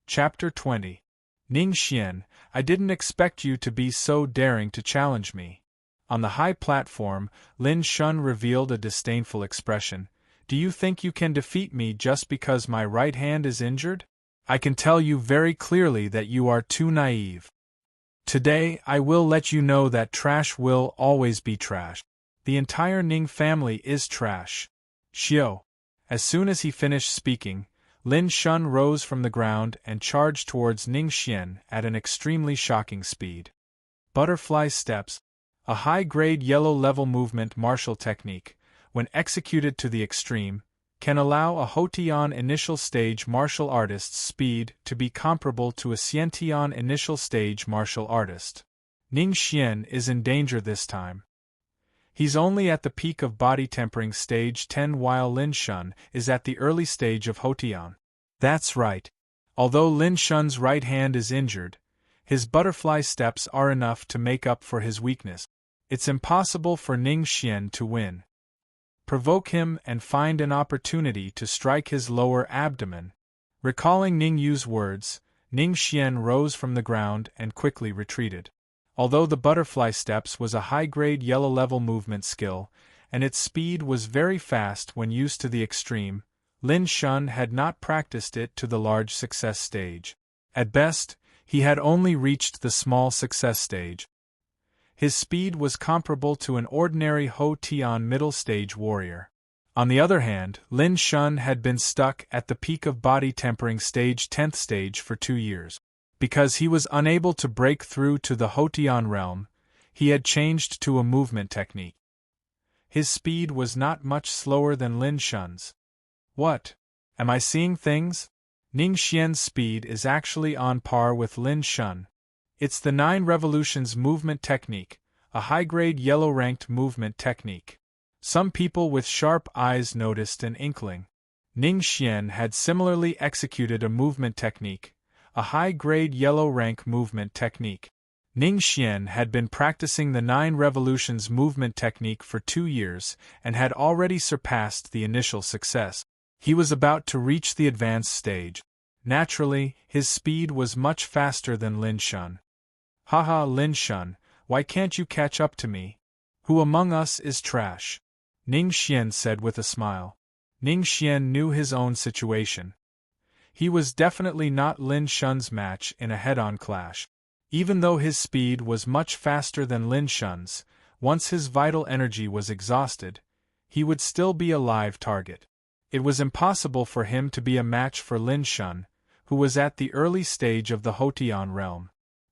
Chapter 20. Ning Xian, I didn't expect you to be so daring to challenge me. On the high platform, Lin Shun revealed a disdainful expression. Do you think you can defeat me just because my right hand is injured? I can tell you very clearly that you are too naive. Today, I will let you know that trash will always be trash. The entire Ning family is trash. Xiao. As soon as he finished speaking, Lin Shun rose from the ground and charged towards Ning Xian at an extremely shocking speed. Butterfly steps, a high-grade yellow-level movement martial technique, when executed to the extreme, can allow a Houtian initial stage martial artist's speed to be comparable to a Xiantian initial stage martial artist. Ning Xian is in danger this time. He's only at the peak of body tempering stage 10 while Lin Shun is at the early stage of Houtian. That's right. Although Lin Shun's right hand is injured, his butterfly steps are enough to make up for his weakness. It's impossible for Ning Xian to win. Provoke him and find an opportunity to strike his lower abdomen. Recalling Ning Yu's words, Ning Xian rose from the ground and quickly retreated. Although the butterfly steps was a high-grade yellow-level movement skill, and its speed was very fast when used to the extreme, Lin Shun had not practiced it to the large success stage. At best, he had only reached the small success stage. His speed was comparable to an ordinary Houtian middle-stage warrior. On the other hand, Lin Shun had been stuck at the peak of body tempering stage 10th stage for 2 years. Because he was unable to break through to the Houtian realm, he had changed to a movement technique. His speed was not much slower than Lin Shun's. What? Am I seeing things? Ning Xian's speed is actually on par with Lin Shun. It's the 9 revolutions movement technique, a high-grade yellow-ranked movement technique. Some people with sharp eyes noticed an inkling. Ning Xian had similarly executed a movement technique, a high-grade yellow-rank movement technique. Ning Xian had been practicing the 9 revolutions movement technique for 2 years and had already surpassed the initial success. He was about to reach the advanced stage. Naturally, his speed was much faster than Lin Shun. Haha, Lin Shun, why can't you catch up to me? Who among us is trash? Ning Xian said with a smile. Ning Xian knew his own situation. He was definitely not Lin Shun's match in a head-on clash. Even though his speed was much faster than Lin Shun's, once his vital energy was exhausted, he would still be a live target. It was impossible for him to be a match for Lin Shun, who was at the early stage of the Hotian realm.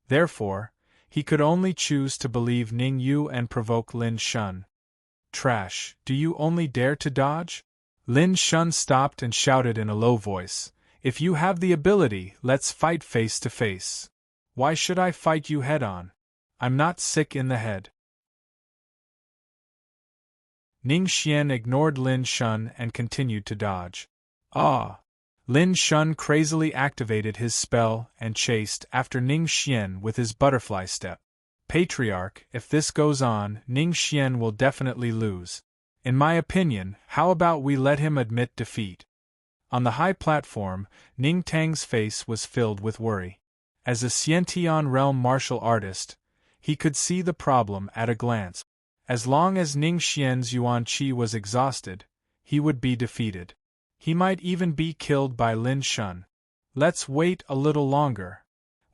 Therefore, he could only choose to believe Ning Yu and provoke Lin Shun. Trash, do you only dare to dodge? Lin Shun stopped and shouted in a low voice, if you have the ability, let's fight face to face. Why should I fight you head-on? I'm not sick in the head. Ning Xian ignored Lin Shun and continued to dodge. Ah! Lin Shun crazily activated his spell and chased after Ning Xian with his butterfly step. Patriarch, if this goes on, Ning Xian will definitely lose. In my opinion, how about we let him admit defeat? On the high platform, Ning Tang's face was filled with worry. As a Xiantian realm martial artist, he could see the problem at a glance. As long as Ning Xian's Yuan Qi was exhausted, he would be defeated. He might even be killed by Lin Shun. Let's wait a little longer.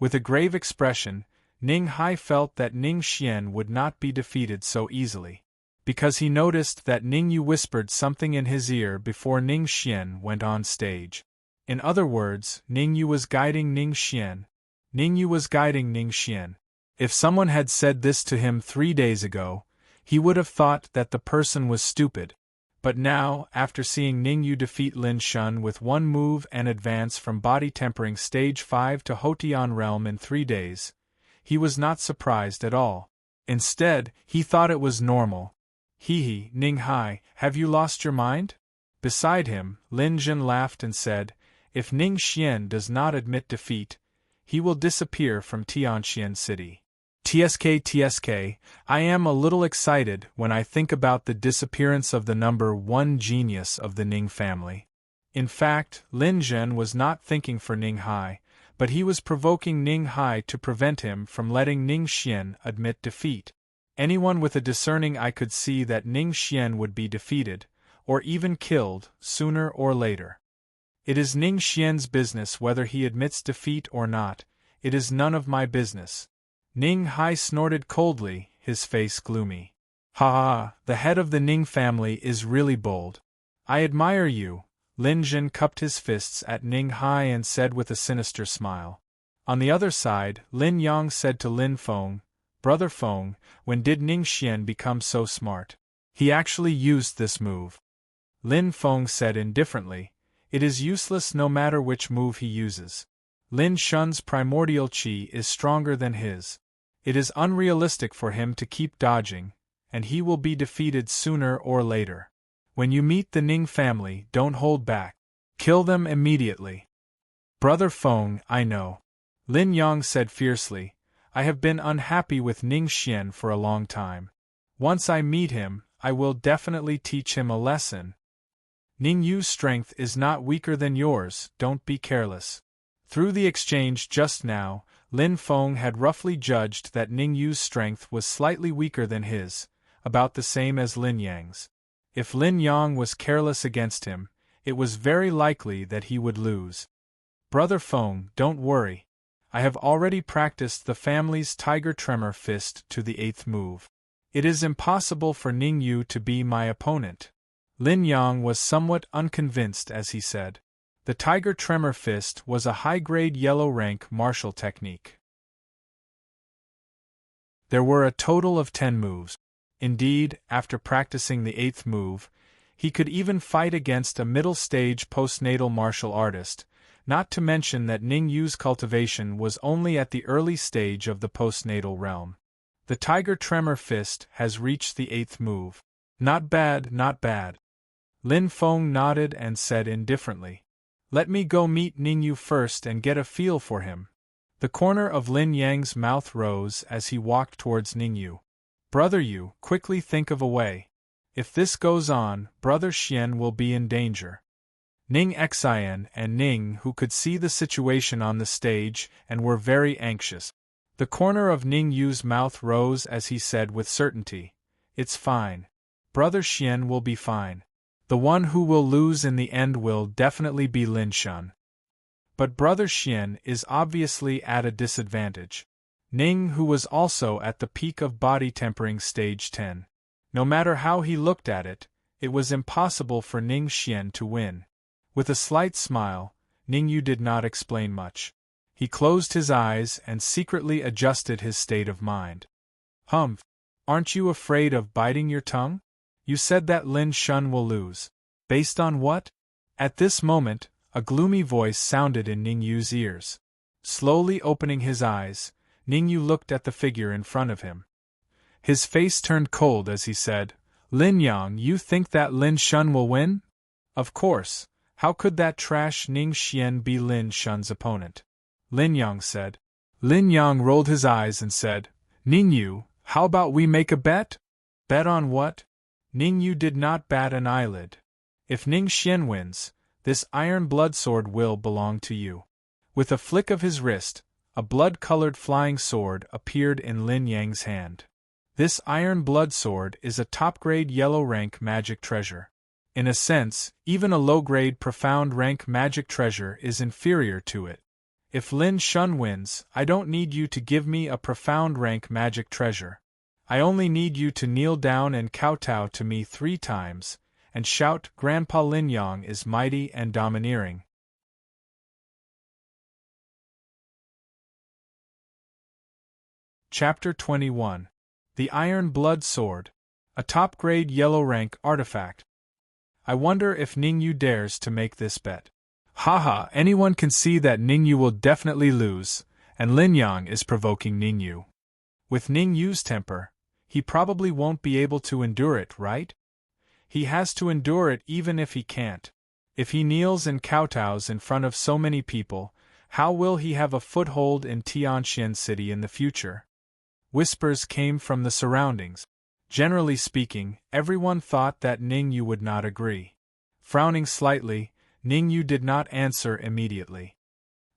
With a grave expression, Ning Hai felt that Ning Xian would not be defeated so easily. Because he noticed that Ning Yu whispered something in his ear before Ning Xian went on stage. In other words, Ning Yu was guiding Ning Xian. Ning Yu was guiding Ning Xian. If someone had said this to him 3 days ago, he would have thought that the person was stupid. But now, after seeing Ning Yu defeat Lin Shun with 1 move and advance from body tempering stage 5 to Hotian realm in 3 days, he was not surprised at all. Instead, he thought it was normal. Hee, Ning Hai, have you lost your mind? Beside him, Lin Jin laughed and said, if Ning Xian does not admit defeat, he will disappear from Tianxian City. TSK, I am a little excited when I think about the disappearance of the number 1 genius of the Ning family. In fact, Lin Zhen was not thinking for Ning Hai, but he was provoking Ning Hai to prevent him from letting Ning Xian admit defeat. Anyone with a discerning eye could see that Ning Xian would be defeated, or even killed, sooner or later. It is Ning Xian's business whether he admits defeat or not. It is none of my business. Ning Hai snorted coldly, his face gloomy. Ha ha, the head of the Ning family is really bold. I admire you. Lin Jin cupped his fists at Ning Hai and said with a sinister smile. On the other side, Lin Yang said to Lin Feng, Brother Feng, when did Ning Xian become so smart? He actually used this move. Lin Feng said indifferently, it is useless no matter which move he uses. Lin Shun's primordial qi is stronger than his. It is unrealistic for him to keep dodging, and he will be defeated sooner or later. When you meet the Ning family, don't hold back. Kill them immediately. Brother Feng, I know. Lin Yang said fiercely, I have been unhappy with Ning Xian for a long time. Once I meet him, I will definitely teach him a lesson. Ning Yu's strength is not weaker than yours, don't be careless. Through the exchange just now, Lin Feng had roughly judged that Ning Yu's strength was slightly weaker than his, about the same as Lin Yang's. If Lin Yang was careless against him, it was very likely that he would lose. Brother Feng, don't worry. I have already practiced the family's Tiger Tremor Fist to the 8th move. It is impossible for Ning Yu to be my opponent. Lin Yang was somewhat unconvinced as he said. The Tiger Tremor Fist was a high-grade yellow-rank martial technique. There were a total of 10 moves. Indeed, after practicing the 8th move, he could even fight against a middle-stage postnatal martial artist, not to mention that Ning Yu's cultivation was only at the early stage of the postnatal realm. The Tiger Tremor Fist has reached the 8th move. Not bad, not bad. Lin Feng nodded and said indifferently. Let me go meet Ning Yu first and get a feel for him. The corner of Lin Yang's mouth rose as he walked towards Ningyu. Brother Yu, quickly think of a way. If this goes on, Brother Xian will be in danger. Ning Xian and Ning, who could see the situation on the stage and were very anxious. The corner of Ning Yu's mouth rose as he said with certainty, "It's fine. Brother Xian will be fine. The one who will lose in the end will definitely be Lin Shun. But Brother Xian is obviously at a disadvantage." Ning, who was also at the peak of body tempering stage 10. No matter how he looked at it, it was impossible for Ning Xian to win. With a slight smile, Ningyu did not explain much. He closed his eyes and secretly adjusted his state of mind. Humph! Aren't you afraid of biting your tongue? You said that Lin Shun will lose. Based on what? At this moment, a gloomy voice sounded in Ningyu's ears. Slowly opening his eyes, Ningyu looked at the figure in front of him. His face turned cold as he said, "Lin Yang, you think that Lin Shun will win?" Of course, how could that trash Ning Xian be Lin Shun's opponent? Lin Yang said. Lin Yang rolled his eyes and said, "Ningyu, how about we make a bet?" Bet on what? Ningyu did not bat an eyelid. If Ning Xian wins, this iron blood sword will belong to you. With a flick of his wrist, a blood-colored flying sword appeared in Lin Yang's hand. This iron blood sword is a top-grade yellow-rank magic treasure. In a sense, even a low-grade profound-rank magic treasure is inferior to it. If Lin Shun wins, I don't need you to give me a profound-rank magic treasure. I only need you to kneel down and kowtow to me 3 times, and shout, "Grandpa Lin Yang is mighty and domineering." Chapter 21. The Iron Blood Sword, a top-grade yellow-rank artifact. I wonder if Ningyu dares to make this bet. Haha, anyone can see that Ningyu will definitely lose, and Lin Yang is provoking Ningyu. With Ningyu's temper, he probably won't be able to endure it, right? He has to endure it even if he can't. If he kneels and kowtows in front of so many people, how will he have a foothold in Tianxian City in the future? Whispers came from the surroundings. Generally speaking, everyone thought that Ningyu would not agree. Frowning slightly, Ningyu did not answer immediately.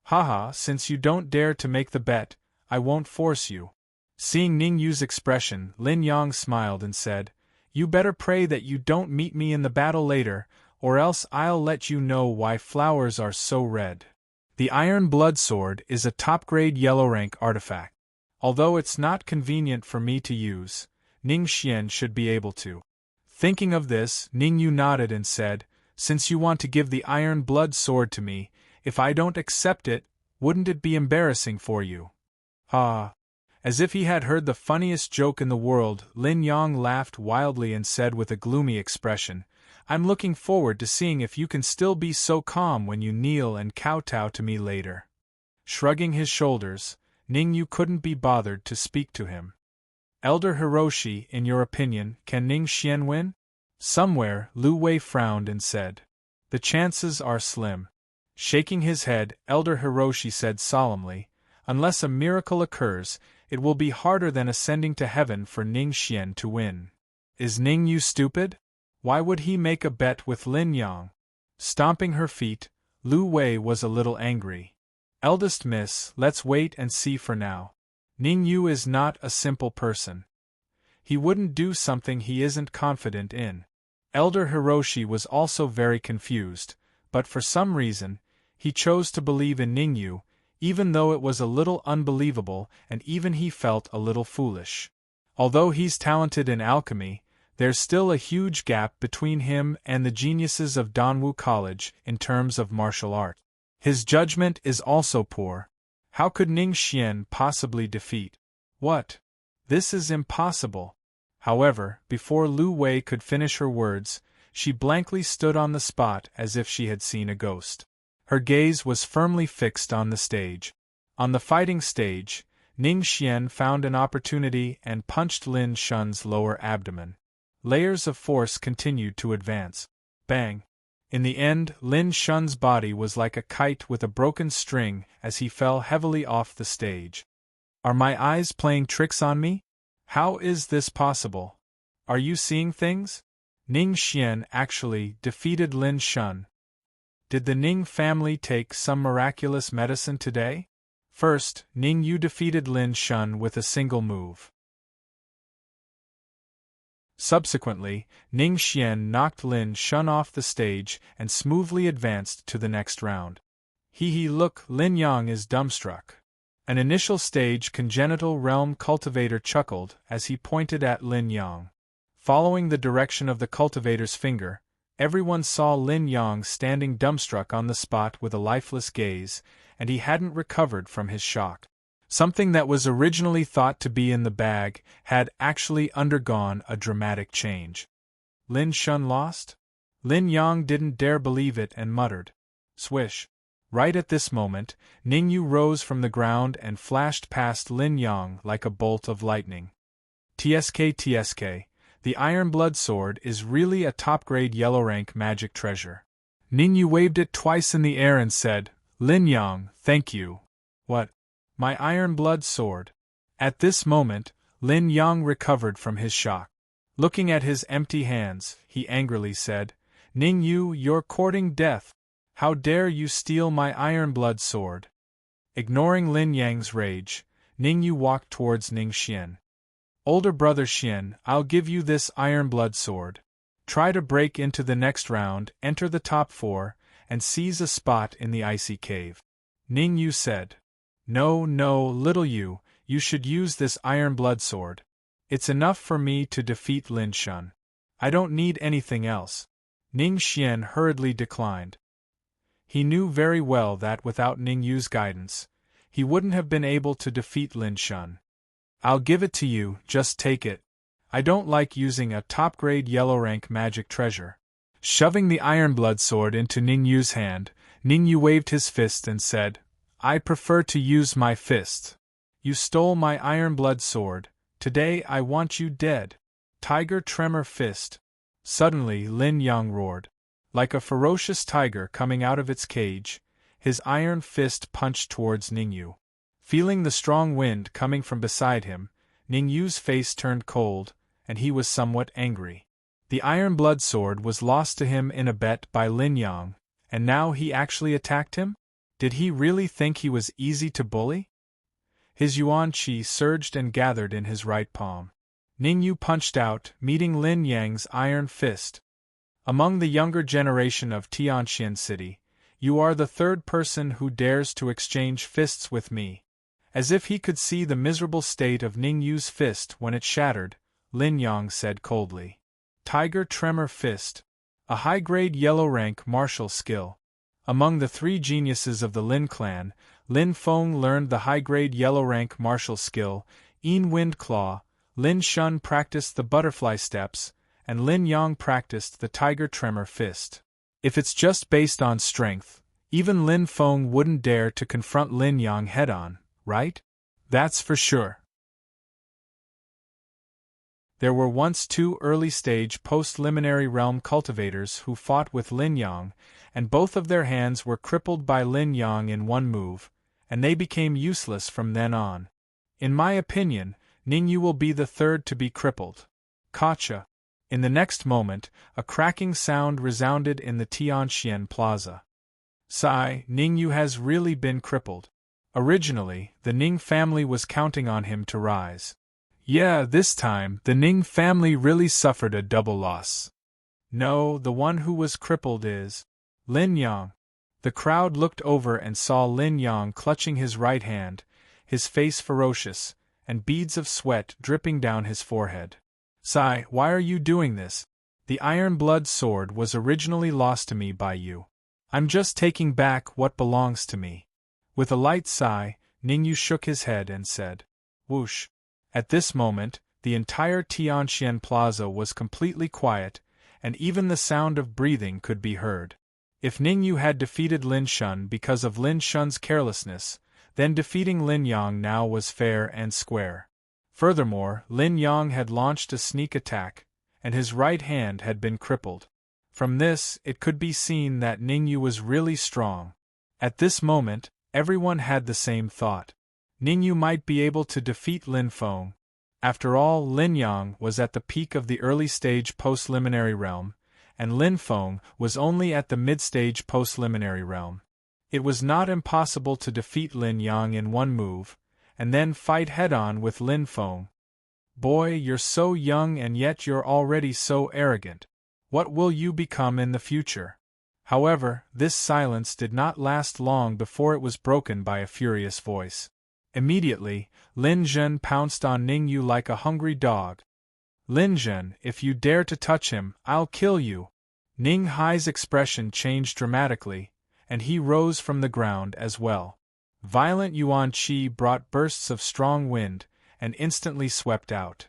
Haha, since you don't dare to make the bet, I won't force you. Seeing Ningyu's expression, Lin Yang smiled and said, "You better pray that you don't meet me in the battle later, or else I'll let you know why flowers are so red." The Iron Blood Sword is a top-grade yellow-rank artifact. Although it's not convenient for me to use, Ning Xian should be able to. Thinking of this, Ningyu nodded and said, "Since you want to give the Iron Blood Sword to me, if I don't accept it, wouldn't it be embarrassing for you?" Ah! As if he had heard the funniest joke in the world, Lin Yang laughed wildly and said with a gloomy expression, "I'm looking forward to seeing if you can still be so calm when you kneel and kowtow to me later." Shrugging his shoulders, Ningyu couldn't be bothered to speak to him. Elder Hiroshi, in your opinion, can Ning Xian win? Somewhere, Lu Wei frowned and said, "The chances are slim." Shaking his head, Elder Hiroshi said solemnly, "Unless a miracle occurs, it will be harder than ascending to heaven for Ning Xian to win." Is Ningyu stupid? Why would he make a bet with Lin Yang? Stomping her feet, Lu Wei was a little angry. "Eldest miss, let's wait and see for now. Ningyu is not a simple person. He wouldn't do something he isn't confident in." Elder Hiroshi was also very confused, but for some reason, he chose to believe in Ningyu, even though it was a little unbelievable and even he felt a little foolish. Although he's talented in alchemy, there's still a huge gap between him and the geniuses of Danwu College in terms of martial art. His judgment is also poor. How could Ning Xian possibly defeat? What? This is impossible. However, before Lu Wei could finish her words, she blankly stood on the spot as if she had seen a ghost. Her gaze was firmly fixed on the stage. On the fighting stage, Ning Xian found an opportunity and punched Lin Shun's lower abdomen. Layers of force continued to advance. Bang! In the end, Lin Shun's body was like a kite with a broken string as he fell heavily off the stage. Are my eyes playing tricks on me? How is this possible? Are you seeing things? Ning Xian actually defeated Lin Shun. Did the Ning family take some miraculous medicine today? First, Ning Yu defeated Lin Shun with a single move. Subsequently, Ning Xian knocked Lin Shun off the stage and smoothly advanced to the next round. Look, Lin Yang is dumbstruck. An initial stage congenital realm cultivator chuckled as he pointed at Lin Yang. Following the direction of the cultivator's finger, everyone saw Lin Yang standing dumbstruck on the spot with a lifeless gaze, and he hadn't recovered from his shock. Something that was originally thought to be in the bag had actually undergone a dramatic change. Lin Shun lost? Lin Yang didn't dare believe it and muttered, "Swish." Right at this moment, Ning Yu rose from the ground and flashed past Lin Yang like a bolt of lightning. TSK, the Iron Blood Sword is really a top-grade yellow rank magic treasure. Ning Yu waved it twice in the air and said, "Lin Yang, thank you." "What? My Iron Blood Sword?" At this moment, Lin Yang recovered from his shock. Looking at his empty hands, he angrily said, "Ning Yu, you're courting death. How dare you steal my Iron Blood Sword?" Ignoring Lin Yang's rage, Ning Yu walked towards Ning Xian. "Older brother Xian, I'll give you this Iron Blood Sword. Try to break into the next round, enter the top 4, and seize a spot in the icy cave." Ning Yu said, No, little Yu, you should use this Iron Blood Sword. It's enough for me to defeat Lin Shun. I don't need anything else." Ning Xian hurriedly declined. He knew very well that without Ning Yu's guidance, he wouldn't have been able to defeat Lin Shun. "I'll give it to you, just take it. I don't like using a top-grade yellow-rank magic treasure." Shoving the Iron Blood Sword into Ning Yu's hand, Ning Yu waved his fist and said, "I prefer to use my fist. You stole my Iron Blood Sword. Today I want you dead." Tiger Tremor Fist. Suddenly Lin Yang roared. Like a ferocious tiger coming out of its cage, his iron fist punched towards Ning Yu. Feeling the strong wind coming from beside him, Ning Yu's face turned cold, and he was somewhat angry. The Iron Blood Sword was lost to him in a bet by Lin Yang, and now he actually attacked him? Did he really think he was easy to bully? His yuan qi surged and gathered in his right palm. Ning Yu punched out, meeting Lin Yang's iron fist. "Among the younger generation of Tianxian City, you are the third person who dares to exchange fists with me." As if he could see the miserable state of Ning Yu's fist when it shattered, Lin Yang said coldly, "Tiger Tremor Fist. A high-grade yellow-rank martial skill. Among the 3 geniuses of the Lin clan, Lin Feng learned the high-grade yellow-rank martial skill, Yin Wind Claw, Lin Shun practiced the butterfly steps, and Lin Yang practiced the Tiger Tremor Fist. If it's just based on strength, even Lin Feng wouldn't dare to confront Lin Yang head-on, right? That's for sure." There were once 2 early-stage post-liminary realm cultivators who fought with Lin Yang, and both of their hands were crippled by Lin Yang in one move, and they became useless from then on. In my opinion, Ning Yu will be the third to be crippled. Gotcha. In the next moment, a cracking sound resounded in the Tianxian Plaza. Sigh, Ning Yu has really been crippled. Originally, the Ning family was counting on him to rise. Yeah, this time, the Ning family really suffered a double loss. No, the one who was crippled is Lin Yang. The crowd looked over and saw Lin Yang clutching his right hand, his face ferocious, and beads of sweat dripping down his forehead. Sigh, why are you doing this? The Iron Blood Sword was originally lost to me by you. I'm just taking back what belongs to me. With a light sigh, Ning Yu shook his head and said, Whoosh. At this moment, the entire Tianxian Plaza was completely quiet, and even the sound of breathing could be heard. If Ning Yu had defeated Lin Shun because of Lin Shun's carelessness, then defeating Lin Yang now was fair and square. Furthermore, Lin Yang had launched a sneak attack, and his right hand had been crippled. From this, it could be seen that Ningyu was really strong. At this moment, everyone had the same thought. Ningyu might be able to defeat Lin Feng. After all, Lin Yang was at the peak of the early-stage post-liminary realm, and Lin Feng was only at the mid-stage post-liminary realm. It was not impossible to defeat Lin Yang in one move, and then fight head-on with Lin Feng. Boy, you're so young and yet you're already so arrogant. What will you become in the future? However, this silence did not last long before it was broken by a furious voice. Immediately, Lin Zhen pounced on Ningyu like a hungry dog. Lin Zhen, if you dare to touch him, I'll kill you. Ning Hai's expression changed dramatically, and he rose from the ground as well. Violent yuan qi brought bursts of strong wind, and instantly swept out.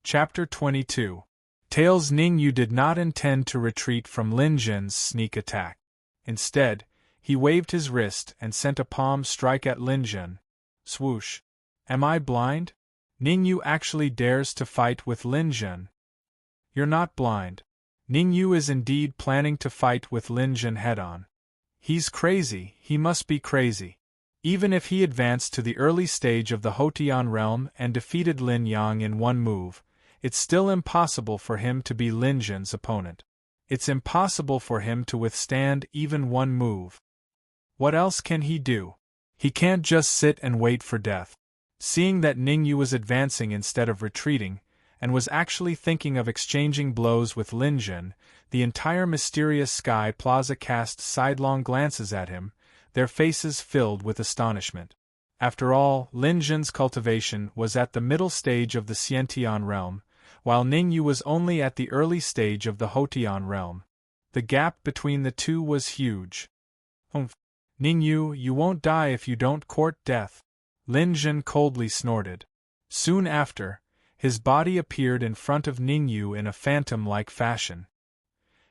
Chapter 22. Tails. Ningyu did not intend to retreat from Lin Zhen's sneak attack. Instead, he waved his wrist and sent a palm strike at Lin Zhen. Swoosh. Am I blind? Ningyu actually dares to fight with Lin Zhen. You're not blind. Ningyu is indeed planning to fight with Lin Zhen head-on. He's crazy, he must be crazy. Even if he advanced to the early stage of the Hotian realm and defeated Lin Yang in one move, it's still impossible for him to be Lin Zhen's opponent. It's impossible for him to withstand even one move. What else can he do? He can't just sit and wait for death. Seeing that Ningyu was advancing instead of retreating, and was actually thinking of exchanging blows with Lin Zhen, the entire mysterious Sky Plaza cast sidelong glances at him, their faces filled with astonishment. After all, Lin Zhen's cultivation was at the middle stage of the Xiantian realm, while Ningyu was only at the early stage of the Hotian realm. The gap between the two was huge. Humph! Ningyu, you won't die if you don't court death. Lin Zhen coldly snorted. Soon after, his body appeared in front of Ningyu in a phantom-like fashion.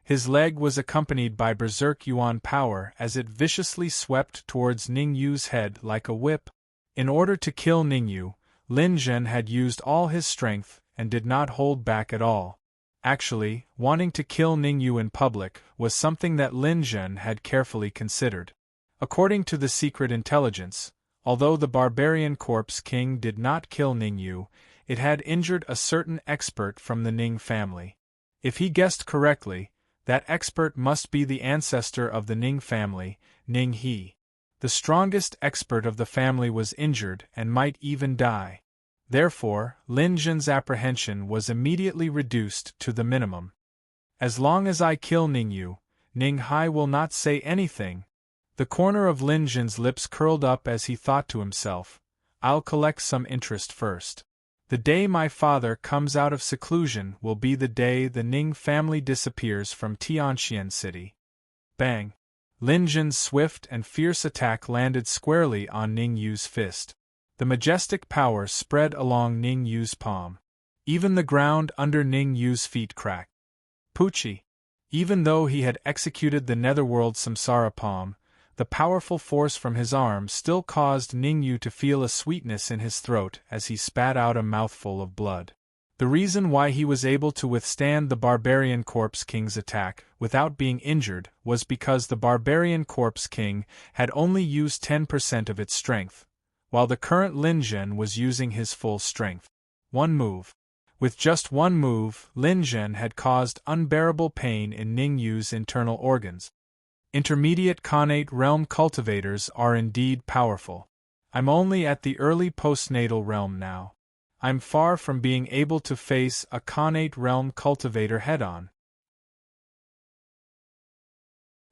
His leg was accompanied by berserk yuan power as it viciously swept towards Ningyu's head like a whip. In order to kill Ningyu, Lin Zhen had used all his strength and did not hold back at all. Actually, wanting to kill Ningyu in public was something that Lin Zhen had carefully considered. According to the secret intelligence, although the Barbarian Corpse King did not kill Ningyu, it had injured a certain expert from the Ning family. If he guessed correctly, that expert must be the ancestor of the Ning family, Ning He. The strongest expert of the family was injured and might even die. Therefore, Lin Zhen's apprehension was immediately reduced to the minimum. As long as I kill Ningyu, Ning Hai will not say anything. The corner of Lin Zhen's lips curled up as he thought to himself, I'll collect some interest first. The day my father comes out of seclusion will be the day the Ning family disappears from Tianxian City. Bang! Lin Zhen's swift and fierce attack landed squarely on Ningyu's fist. The majestic power spread along Ningyu's palm. Even the ground under Ningyu's feet cracked. Poochie! Even though he had executed the netherworld samsara palm, the powerful force from his arm still caused Ningyu to feel a sweetness in his throat as he spat out a mouthful of blood. The reason why he was able to withstand the Barbarian Corpse King's attack without being injured was because the Barbarian Corpse King had only used 10% of its strength, while the current Lin Zhen was using his full strength. One move. With just one move, Lin Zhen had caused unbearable pain in Ningyu's internal organs. Intermediate Khanate realm cultivators are indeed powerful. I'm only at the early postnatal realm now. I'm far from being able to face a Khanate realm cultivator head-on.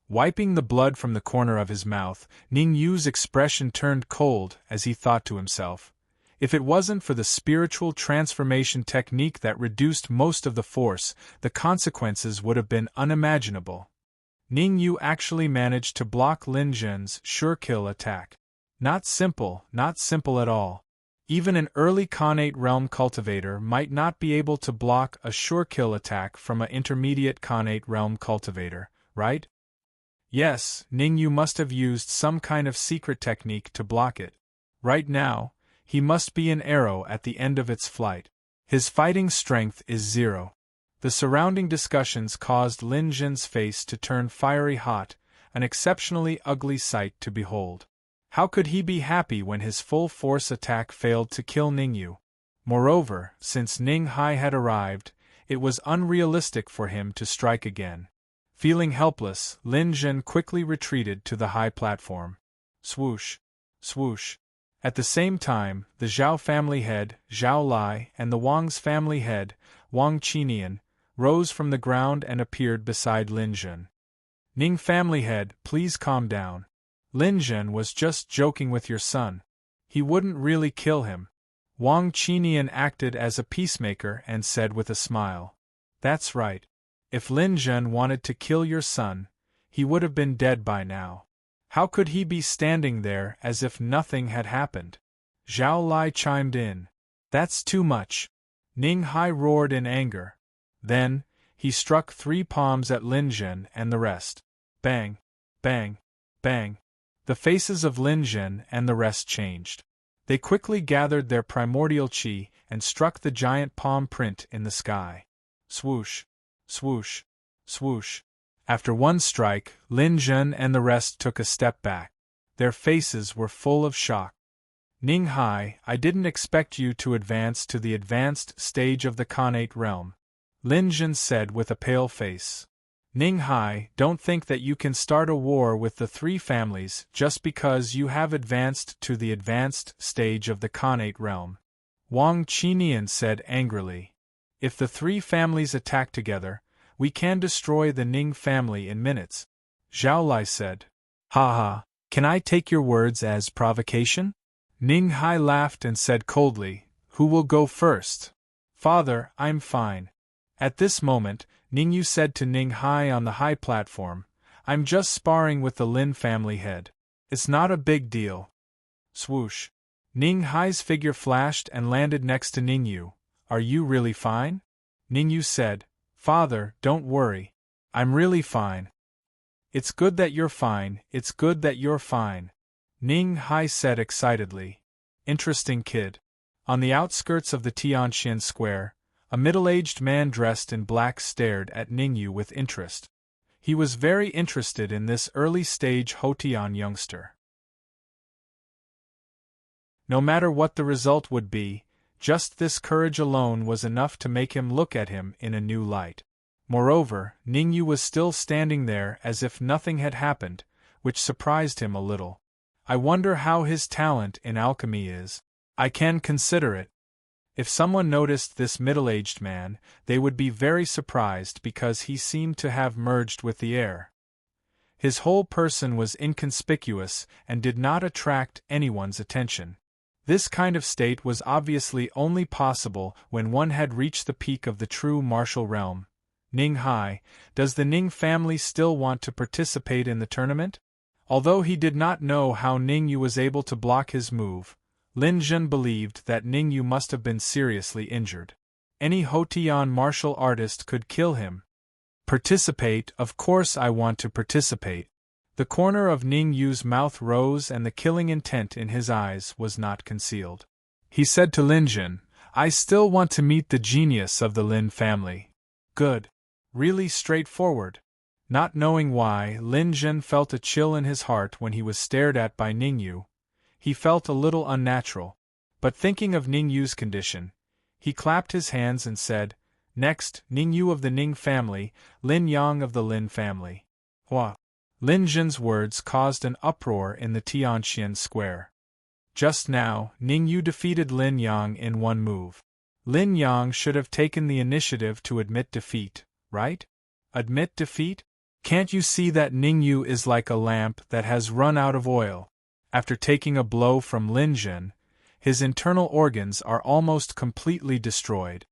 Wiping the blood from the corner of his mouth, Ningyu's expression turned cold as he thought to himself, if it wasn't for the spiritual transformation technique that reduced most of the force, the consequences would have been unimaginable. Ningyu actually managed to block Lin Zhen's sure-kill attack. Not simple at all. Even an early Khanate realm cultivator might not be able to block a sure-kill attack from an intermediate Khanate realm cultivator, right? Yes, Ningyu must have used some kind of secret technique to block it. Right now, he must be an arrow at the end of its flight. His fighting strength is 0. The surrounding discussions caused Lin Zhen's face to turn fiery hot, an exceptionally ugly sight to behold. How could he be happy when his full-force attack failed to kill Ningyu? Moreover, since Ning Hai had arrived, it was unrealistic for him to strike again. Feeling helpless, Lin Zhen quickly retreated to the high platform. Swoosh! Swoosh! At the same time, the Zhao family head, Zhao Lai, and the Wang's family head, Wang Qinian, rose from the ground and appeared beside Lin Zhen. Ning family head, please calm down. Lin Zhen was just joking with your son. He wouldn't really kill him. Wang Qinian acted as a peacemaker and said with a smile. That's right. If Lin Zhen wanted to kill your son, he would have been dead by now. How could he be standing there as if nothing had happened? Zhao Lai chimed in. That's too much. Ning Hai roared in anger. Then, he struck 3 palms at Lin Zhen and the rest. Bang! Bang! Bang! The faces of Lin Zhen and the rest changed. They quickly gathered their primordial qi and struck the giant palm print in the sky. Swoosh! Swoosh! Swoosh! After one strike, Lin Zhen and the rest took a step back. Their faces were full of shock. Ning Hai, I didn't expect you to advance to the advanced stage of the Khanate realm, Lin Zhen said with a pale face. Ning Hai, don't think that you can start a war with the 3 families just because you have advanced to the advanced stage of the Khanate realm, Wang Qinian said angrily. If the 3 families attack together, we can destroy the Ning family in minutes, Zhao Lai said. Ha ha, can I take your words as provocation? Ning Hai laughed and said coldly, who will go first? Father, I'm fine. At this moment, Ningyu said to Ning Hai on the high platform, I'm just sparring with the Lin family head. It's not a big deal. Swoosh. Ning Hai's figure flashed and landed next to Ningyu. Are you really fine? Ningyu said, Father, don't worry. I'm really fine. It's good that you're fine, it's good that you're fine, Ning Hai said excitedly. Interesting kid. On the outskirts of the Tianxian Square, a middle-aged man dressed in black stared at Ningyu with interest. He was very interested in this early-stage Hotian youngster. No matter what the result would be, just this courage alone was enough to make him look at him in a new light. Moreover, Ningyu was still standing there as if nothing had happened, which surprised him a little. I wonder how his talent in alchemy is. I can consider it. If someone noticed this middle-aged man, they would be very surprised because he seemed to have merged with the air. His whole person was inconspicuous and did not attract anyone's attention. This kind of state was obviously only possible when one had reached the peak of the true martial realm. Ning Hai, does the Ning family still want to participate in the tournament? Although he did not know how Ningyu was able to block his move, Lin Zhen believed that Ningyu must have been seriously injured. Any Hotian martial artist could kill him. Participate, of course I want to participate. The corner of Ningyu's mouth rose and the killing intent in his eyes was not concealed. He said to Lin Zhen, I still want to meet the genius of the Lin family. Good. Really straightforward. Not knowing why, Lin Zhen felt a chill in his heart when he was stared at by Ningyu. He felt a little unnatural. But thinking of Ningyu's condition, he clapped his hands and said, Next, Ningyu of the Ning family, Lin Yang of the Lin family. Hua. Lin Zhen's words caused an uproar in the Tianxian Square. Just now, Ningyu defeated Lin Yang in one move. Lin Yang should have taken the initiative to admit defeat, right? Admit defeat? Can't you see that Ningyu is like a lamp that has run out of oil? After taking a blow from Lin Zhen, his internal organs are almost completely destroyed.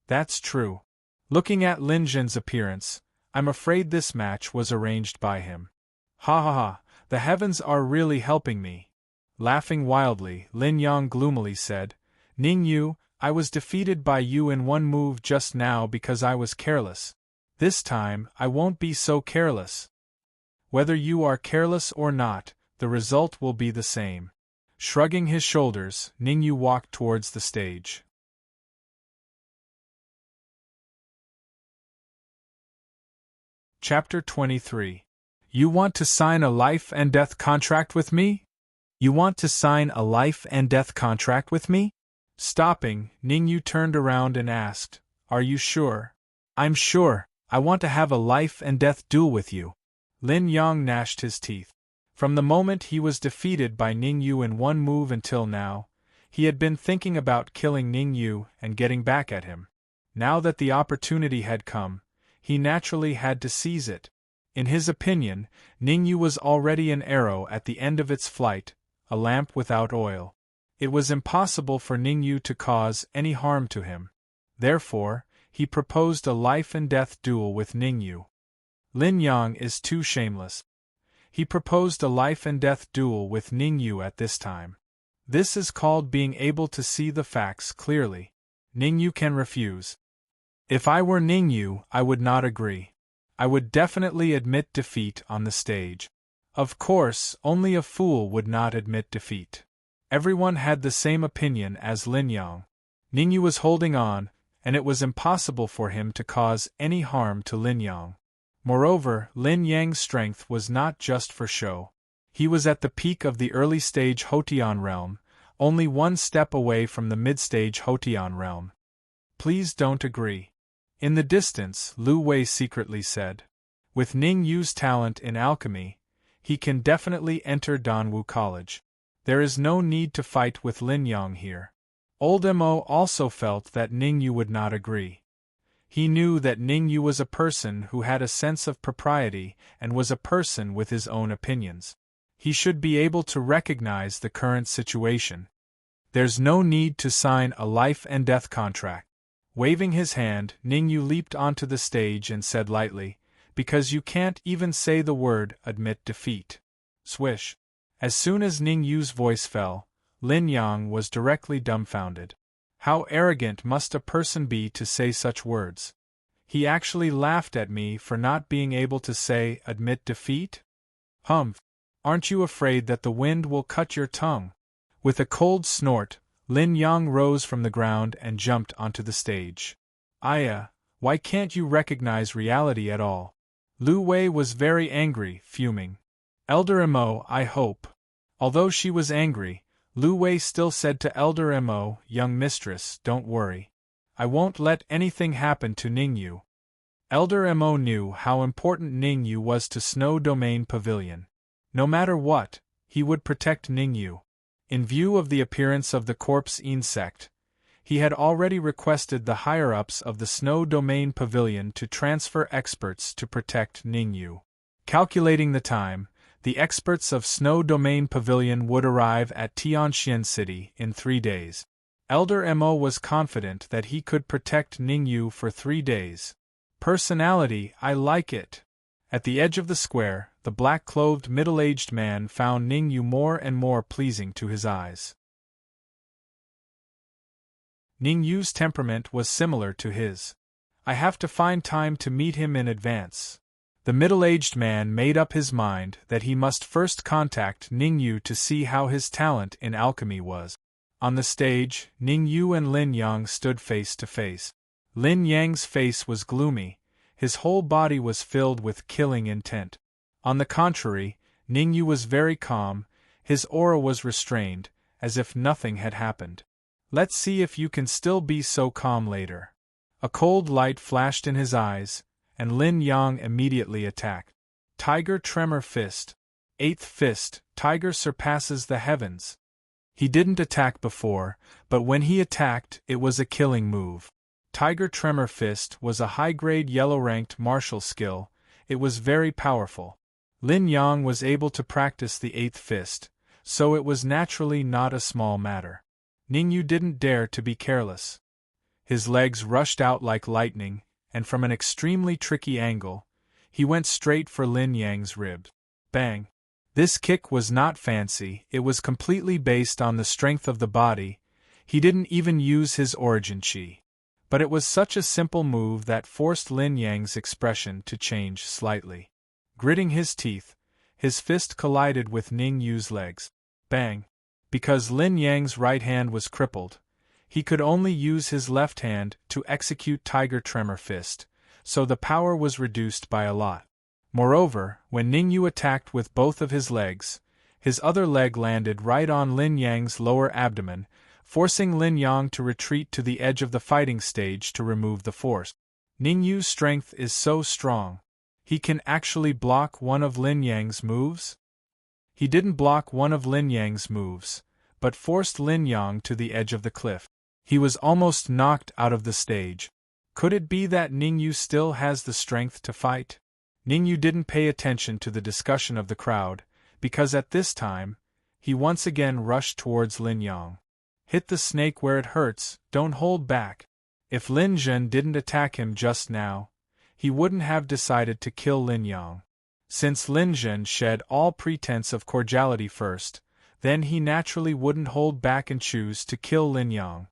That's true. Looking at Lin Zhen's appearance, I'm afraid this match was arranged by him. Ha ha ha, the heavens are really helping me. Laughing wildly, Lin Yang gloomily said, Ningyu, I was defeated by you in one move just now because I was careless. This time, I won't be so careless. Whether you are careless or not, the result will be the same. Shrugging his shoulders, Ningyu walked towards the stage. Chapter 23. You want to sign a life and death contract with me? You want to sign a life and death contract with me? Stopping, Ningyu turned around and asked, Are you sure? I'm sure. I want to have a life and death duel with you. Lin Yang gnashed his teeth. From the moment he was defeated by Ningyu in one move until now, he had been thinking about killing Ningyu and getting back at him. Now that the opportunity had come, he naturally had to seize it. In his opinion, Ningyu was already an arrow at the end of its flight, a lamp without oil. It was impossible for Ningyu to cause any harm to him. Therefore, he proposed a life and death duel with Ningyu. Lin Yang is too shameless. He proposed a life and death duel with Ningyu at this time. This is called being able to see the facts clearly. Ningyu can refuse. If I were Ningyu, I would not agree. I would definitely admit defeat on the stage. Of course, only a fool would not admit defeat. Everyone had the same opinion as Lin Yang. Ningyu was holding on, and it was impossible for him to cause any harm to Lin Yang. Moreover, Lin Yang's strength was not just for show. He was at the peak of the early-stage Hotian realm, only one step away from the mid-stage Hotian realm. Please don't agree. In the distance, Lu Wei secretly said. With Ning Yu's talent in alchemy, he can definitely enter Danwu College. There is no need to fight with Lin Yang here. Old Mo also felt that Ning Yu would not agree. He knew that Ning Yu was a person who had a sense of propriety and was a person with his own opinions. He should be able to recognize the current situation. There's no need to sign a life and death contract. Waving his hand, Ningyu leaped onto the stage and said lightly, Because you can't even say the word admit defeat. Swish. As soon as Ningyu's voice fell, Lin Yang was directly dumbfounded. How arrogant must a person be to say such words? He actually laughed at me for not being able to say admit defeat? Humph! Aren't you afraid that the wind will cut your tongue? With a cold snort, Lin Yang rose from the ground and jumped onto the stage. Aya, why can't you recognize reality at all? Lu Wei was very angry, fuming. Elder Mo, I hope. Although she was angry, Lu Wei still said to Elder Mo, Young mistress, don't worry. I won't let anything happen to Ningyu. Elder Mo knew how important Ningyu was to Snow Domain Pavilion. No matter what, he would protect Ningyu. In view of the appearance of the corpse insect, he had already requested the higher-ups of the Snow Domain Pavilion to transfer experts to protect Ningyu. Calculating the time, the experts of Snow Domain Pavilion would arrive at Tianxian City in 3 days. Elder Mo was confident that he could protect Ningyu for 3 days. Personality, I like it. At the edge of the square, the black-clothed middle-aged man found Ningyu more and more pleasing to his eyes. Ningyu's temperament was similar to his. I have to find time to meet him in advance. The middle-aged man made up his mind that he must first contact Ningyu to see how his talent in alchemy was. On the stage, Ningyu and Lin Yang stood face to face. Lin Yang's face was gloomy, his whole body was filled with killing intent. On the contrary, Ningyu was very calm, his aura was restrained, as if nothing had happened. Let's see if you can still be so calm later. A cold light flashed in his eyes, and Lin Yang immediately attacked. Tiger Tremor Fist. 8th Fist, Tiger surpasses the heavens. He didn't attack before, but when he attacked, it was a killing move. Tiger Tremor Fist was a high-grade yellow-ranked martial skill, it was very powerful. Lin Yang was able to practice the 8th Fist, so it was naturally not a small matter. Ningyu didn't dare to be careless. His legs rushed out like lightning, and from an extremely tricky angle, he went straight for Lin Yang's ribs. Bang! This kick was not fancy, it was completely based on the strength of the body, he didn't even use his origin chi. But it was such a simple move that forced Lin Yang's expression to change slightly. Gritting his teeth, his fist collided with Ningyu's legs. Bang! Because Lin Yang's right hand was crippled, he could only use his left hand to execute Tiger Tremor Fist, so the power was reduced by a lot. Moreover, when Ningyu attacked with both of his legs, his other leg landed right on Lin Yang's lower abdomen, forcing Lin Yang to retreat to the edge of the fighting stage to remove the force. Ningyu's strength is so strong. He can actually block one of Lin Yang's moves? He didn't block one of Lin Yang's moves, but forced Lin Yang to the edge of the cliff. He was almost knocked out of the stage. Could it be that Ningyu still has the strength to fight? Ningyu didn't pay attention to the discussion of the crowd, because at this time, he once again rushed towards Lin Yang. Hit the snake where it hurts, don't hold back. If Lin Zhen didn't attack him just now, he wouldn't have decided to kill Lin Yang. Since Lin Zhen shed all pretense of cordiality first, then he naturally wouldn't hold back and choose to kill Lin Yang.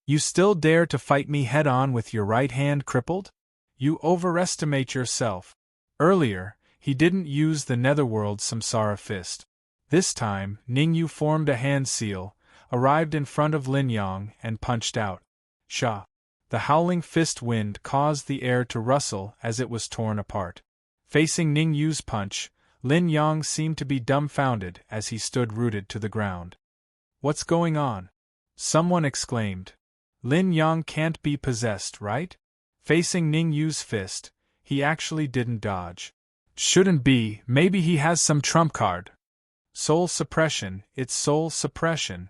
You still dare to fight me head-on with your right hand crippled? You overestimate yourself. Earlier, he didn't use the Netherworld Samsara fist. This time, Ningyu formed a hand seal, arrived in front of Lin Yang, and punched out. Sha! The howling fist wind caused the air to rustle as it was torn apart. Facing Ningyu's punch, Lin Yang seemed to be dumbfounded as he stood rooted to the ground. What's going on? Someone exclaimed. Lin Yang can't be possessed, right? Facing Ningyu's fist, he actually didn't dodge. Shouldn't be, maybe he has some trump card. Soul suppression, it's soul suppression.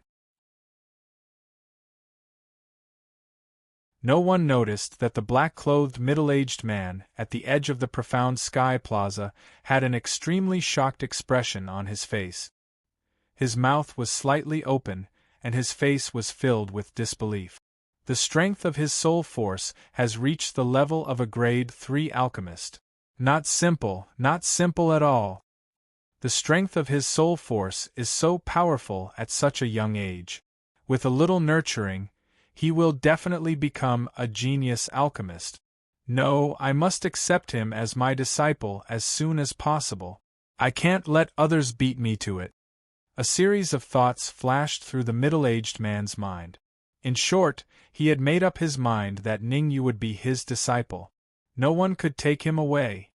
No one noticed that the black-clothed middle-aged man at the edge of the profound sky plaza had an extremely shocked expression on his face. His mouth was slightly open, and his face was filled with disbelief. The strength of his soul force has reached the level of a grade 3 alchemist. Not simple at all. The strength of his soul force is so powerful at such a young age. With a little nurturing, he will definitely become a genius alchemist. No, I must accept him as my disciple as soon as possible. I can't let others beat me to it. A series of thoughts flashed through the middle-aged man's mind. In short, he had made up his mind that Ningyu would be his disciple. No one could take him away.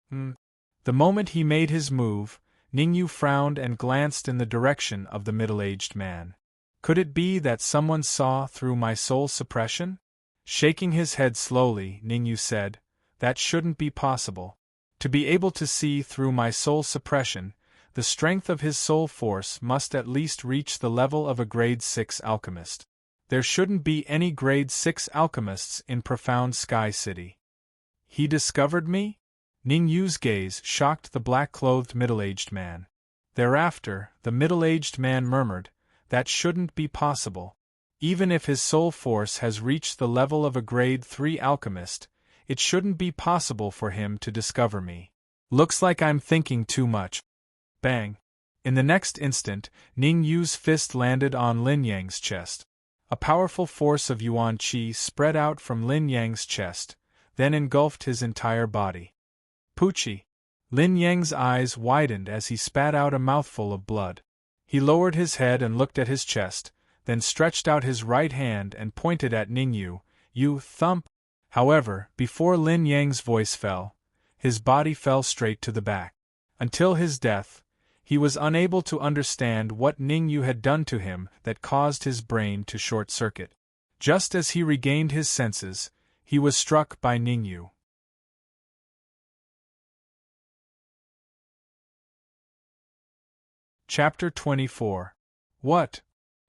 The moment he made his move, Ningyu frowned and glanced in the direction of the middle-aged man. Could it be that someone saw through my soul suppression? Shaking his head slowly, Ningyu said, that shouldn't be possible. To be able to see through my soul suppression, the strength of his soul force must at least reach the level of a grade 6 alchemist. There shouldn't be any grade 6 alchemists in Profound Sky City. He discovered me? Ningyu's gaze shocked the black-clothed middle-aged man. Thereafter, the middle-aged man murmured, that shouldn't be possible. Even if his soul force has reached the level of a grade 3 alchemist, it shouldn't be possible for him to discover me. Looks like I'm thinking too much. Bang! In the next instant, Ningyu's fist landed on Lin Yang's chest. A powerful force of Yuan Qi spread out from Lin Yang's chest, then engulfed his entire body. Poochie! Lin Yang's eyes widened as he spat out a mouthful of blood. He lowered his head and looked at his chest, then stretched out his right hand and pointed at Ningyu. You thump! However, before Lin Yang's voice fell, his body fell straight to the back. Until his death, he was unable to understand what Ningyu had done to him that caused his brain to short-circuit. Just as he regained his senses, he was struck by Ningyu. Chapter 24. What?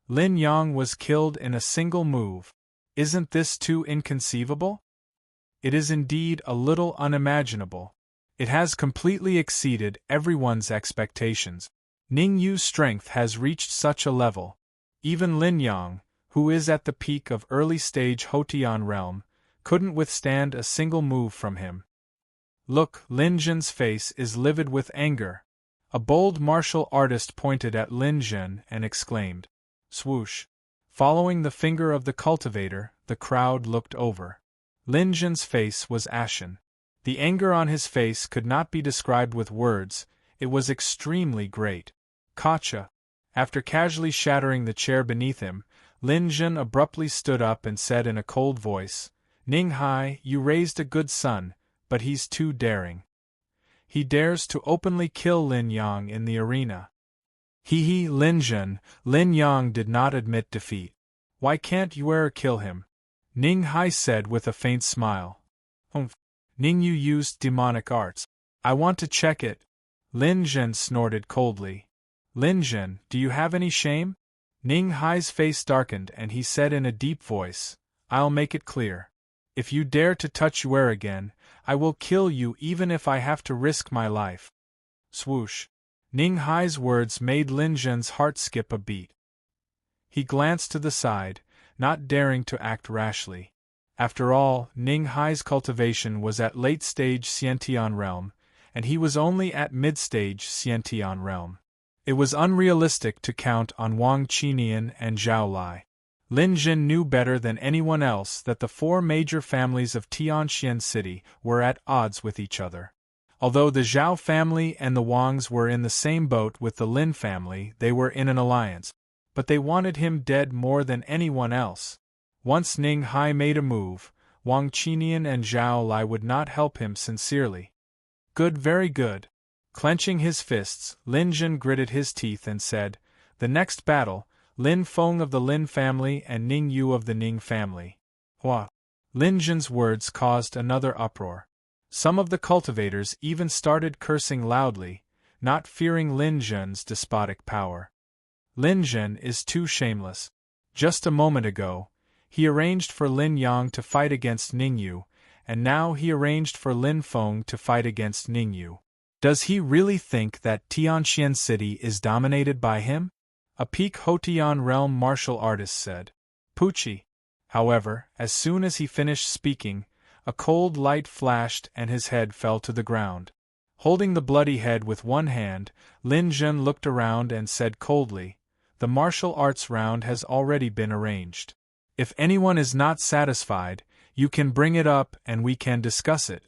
Lin Yang was killed in a single move. Isn't this too inconceivable? It is indeed a little unimaginable. It has completely exceeded everyone's expectations. Ningyu's strength has reached such a level. Even Lin Yang, who is at the peak of early-stage Hotian realm, couldn't withstand a single move from him. Look, Lin Zhen's face is livid with anger. A bold martial artist pointed at Lin Zhen and exclaimed, swoosh! Following the finger of the cultivator, the crowd looked over. Lin Zhen's face was ashen. The anger on his face could not be described with words, it was extremely great. Gotcha! After casually shattering the chair beneath him, Lin Zhen abruptly stood up and said in a cold voice, Ning Hai, you raised a good son, but he's too daring. He dares to openly kill Lin Yang in the arena. He, Lin Zhen, Lin Yang did not admit defeat. Why can't you kill him? Ning Hai said with a faint smile. Ning Yu used demonic arts. I want to check it. Lin Zhen snorted coldly. Lin Zhen, do you have any shame? Ning Hai's face darkened and he said in a deep voice, I'll make it clear. If you dare to touch Yue again, I will kill you even if I have to risk my life. Swoosh. Ning Hai's words made Lin Zhen's heart skip a beat. He glanced to the side, not daring to act rashly. After all, Ning Hai's cultivation was at late-stage Xiantian realm, and he was only at mid-stage Xiantian realm. It was unrealistic to count on Wang Qinian and Zhao Lai. Lin Zhen knew better than anyone else that the four major families of Tianxian City were at odds with each other. Although the Zhao family and the Wangs were in the same boat with the Lin family, they were in an alliance. But they wanted him dead more than anyone else. Once Ning Hai made a move, Wang Qinian and Zhao Lai would not help him sincerely. Good, very good. Clenching his fists, Lin Zhen gritted his teeth and said, The next battle, Lin Feng of the Lin family and Ning Yu of the Ning family. Hua. Lin Zhen's words caused another uproar. Some of the cultivators even started cursing loudly, not fearing Lin Zhen's despotic power. Lin Zhen is too shameless. Just a moment ago, he arranged for Lin Yang to fight against Ning Yu, and now he arranged for Lin Feng to fight against Ning Yu. Does he really think that Tianxian City is dominated by him? A peak Hotian realm martial artist said. Pucci. However, as soon as he finished speaking, a cold light flashed and his head fell to the ground. Holding the bloody head with one hand, Lin Zhen looked around and said coldly, The martial arts round has already been arranged. If anyone is not satisfied, you can bring it up and we can discuss it.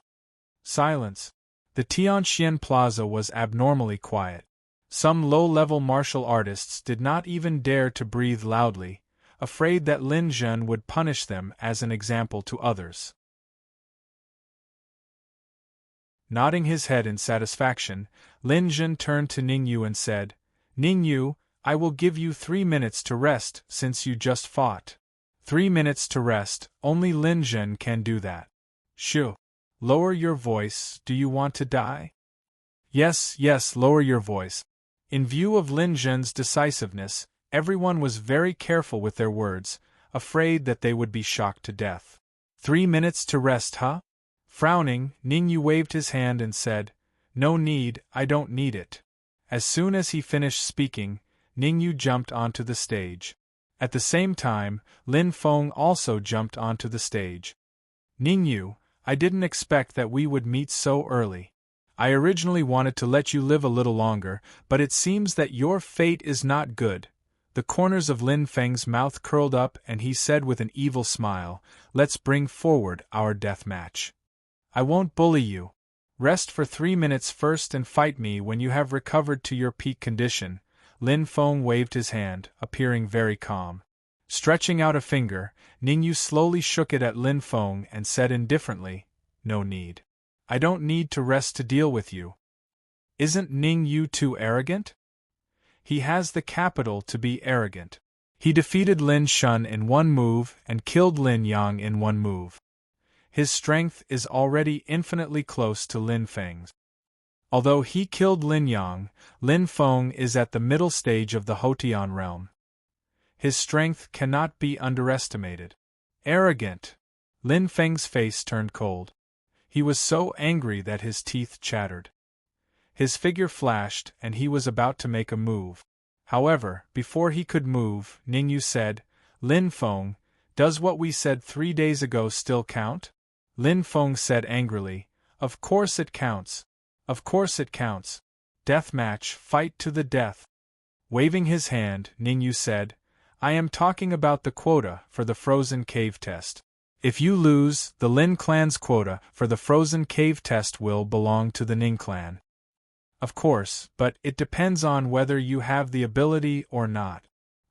Silence. The Tianxian Plaza was abnormally quiet. Some low-level martial artists did not even dare to breathe loudly, afraid that Lin Zhen would punish them as an example to others. Nodding his head in satisfaction, Lin Zhen turned to Ning Yu and said, Ning Yu, I will give you 3 minutes to rest since you just fought. 3 minutes to rest, only Lin Zhen can do that. Shoo. Lower your voice, do you want to die? Yes, lower your voice. In view of Lin Zhen's decisiveness, everyone was very careful with their words, afraid that they would be shocked to death. 3 minutes to rest, huh? Frowning, Ning Yu waved his hand and said, No need, I don't need it. As soon as he finished speaking, Ning Yu jumped onto the stage. At the same time, Lin Feng also jumped onto the stage. Ning Yu, I didn't expect that we would meet so early. I originally wanted to let you live a little longer, but it seems that your fate is not good. The corners of Lin Feng's mouth curled up and he said with an evil smile, Let's bring forward our death match. I won't bully you. Rest for 3 minutes first and fight me when you have recovered to your peak condition. Lin Feng waved his hand, appearing very calm. Stretching out a finger, Ning Yu slowly shook it at Lin Feng and said indifferently, No need. I don't need to rest to deal with you. Isn't Ning Yu too arrogant? He has the capital to be arrogant. He defeated Lin Shun in one move and killed Lin Yang in one move. His strength is already infinitely close to Lin Feng's. Although he killed Lin Yang, Lin Feng is at the middle stage of the Hotian realm. His strength cannot be underestimated. Arrogant! Lin Feng's face turned cold. He was so angry that his teeth chattered. His figure flashed and he was about to make a move. However, before he could move, Ning Yu said, Lin Feng, does what we said 3 days ago still count? Lin Feng said angrily, Of course it counts. Of course it counts. Deathmatch, fight to the death. Waving his hand, Ning Yu said, I am talking about the quota for the frozen cave test. If you lose, the Lin clan's quota for the frozen cave test will belong to the Ning clan. Of course, but it depends on whether you have the ability or not.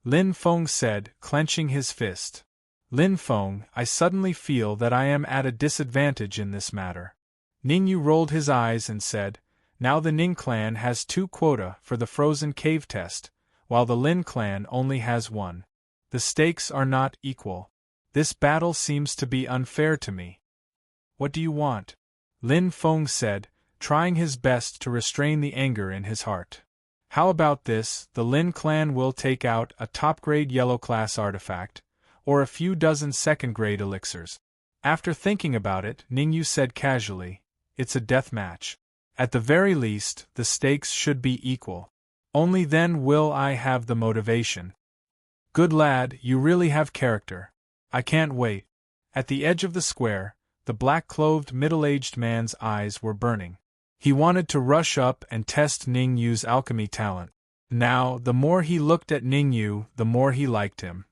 Lin Feng said, clenching his fist. Lin Feng, I suddenly feel that I am at a disadvantage in this matter. Ning Yu rolled his eyes and said, Now the Ning clan has 2 quota for the frozen cave test, while the Lin clan only has 1. The stakes are not equal. This battle seems to be unfair to me. What do you want? Lin Feng said, trying his best to restrain the anger in his heart. How about this? The Lin clan will take out a top-grade yellow class artifact, or a few dozen second-grade elixirs. After thinking about it, Ningyu said casually, it's a death match. At the very least, the stakes should be equal. Only then will I have the motivation. Good lad, you really have character. I can't wait. At the edge of the square, the black-clothed middle-aged man's eyes were burning. He wanted to rush up and test Ningyu's alchemy talent. Now, the more he looked at Ningyu, the more he liked him.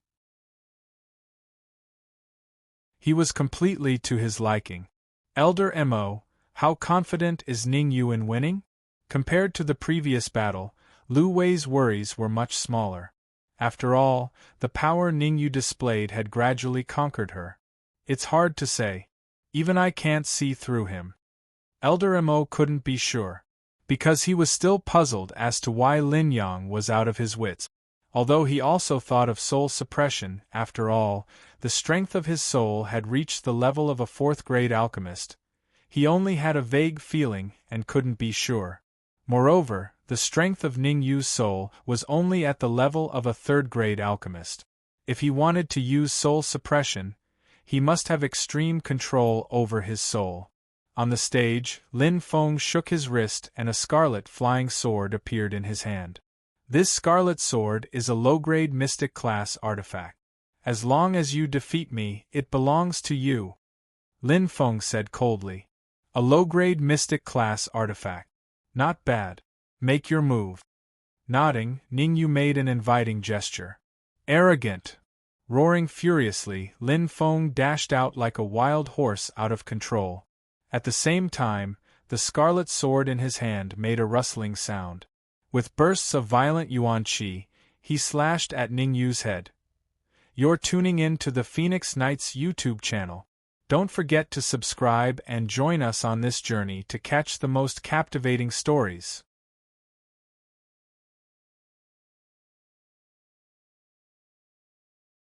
He was completely to his liking. Elder Mo, how confident is Ningyu in winning? Compared to the previous battle, Lu Wei's worries were much smaller. After all, the power Ningyu displayed had gradually conquered her. It's hard to say. Even I can't see through him. Elder Mo couldn't be sure, because he was still puzzled as to why Lin Yang was out of his wits. Although he also thought of soul suppression, after all, the strength of his soul had reached the level of a 4th-grade alchemist. He only had a vague feeling and couldn't be sure. Moreover, the strength of Ningyu's soul was only at the level of a 3rd-grade alchemist. If he wanted to use soul suppression, he must have extreme control over his soul. On the stage, Lin Feng shook his wrist and a scarlet flying sword appeared in his hand. This scarlet sword is a low-grade mystic class artifact. As long as you defeat me, it belongs to you, Lin Feng said coldly. A low-grade mystic class artifact. Not bad. Make your move. Nodding, Ningyu made an inviting gesture. Arrogant! Roaring furiously, Lin Feng dashed out like a wild horse out of control. At the same time, the scarlet sword in his hand made a rustling sound. With bursts of violent yuan qi, he slashed at Ningyu's head. You're tuning in to the Phoenix Knights YouTube channel. Don't forget to subscribe and join us on this journey to catch the most captivating stories.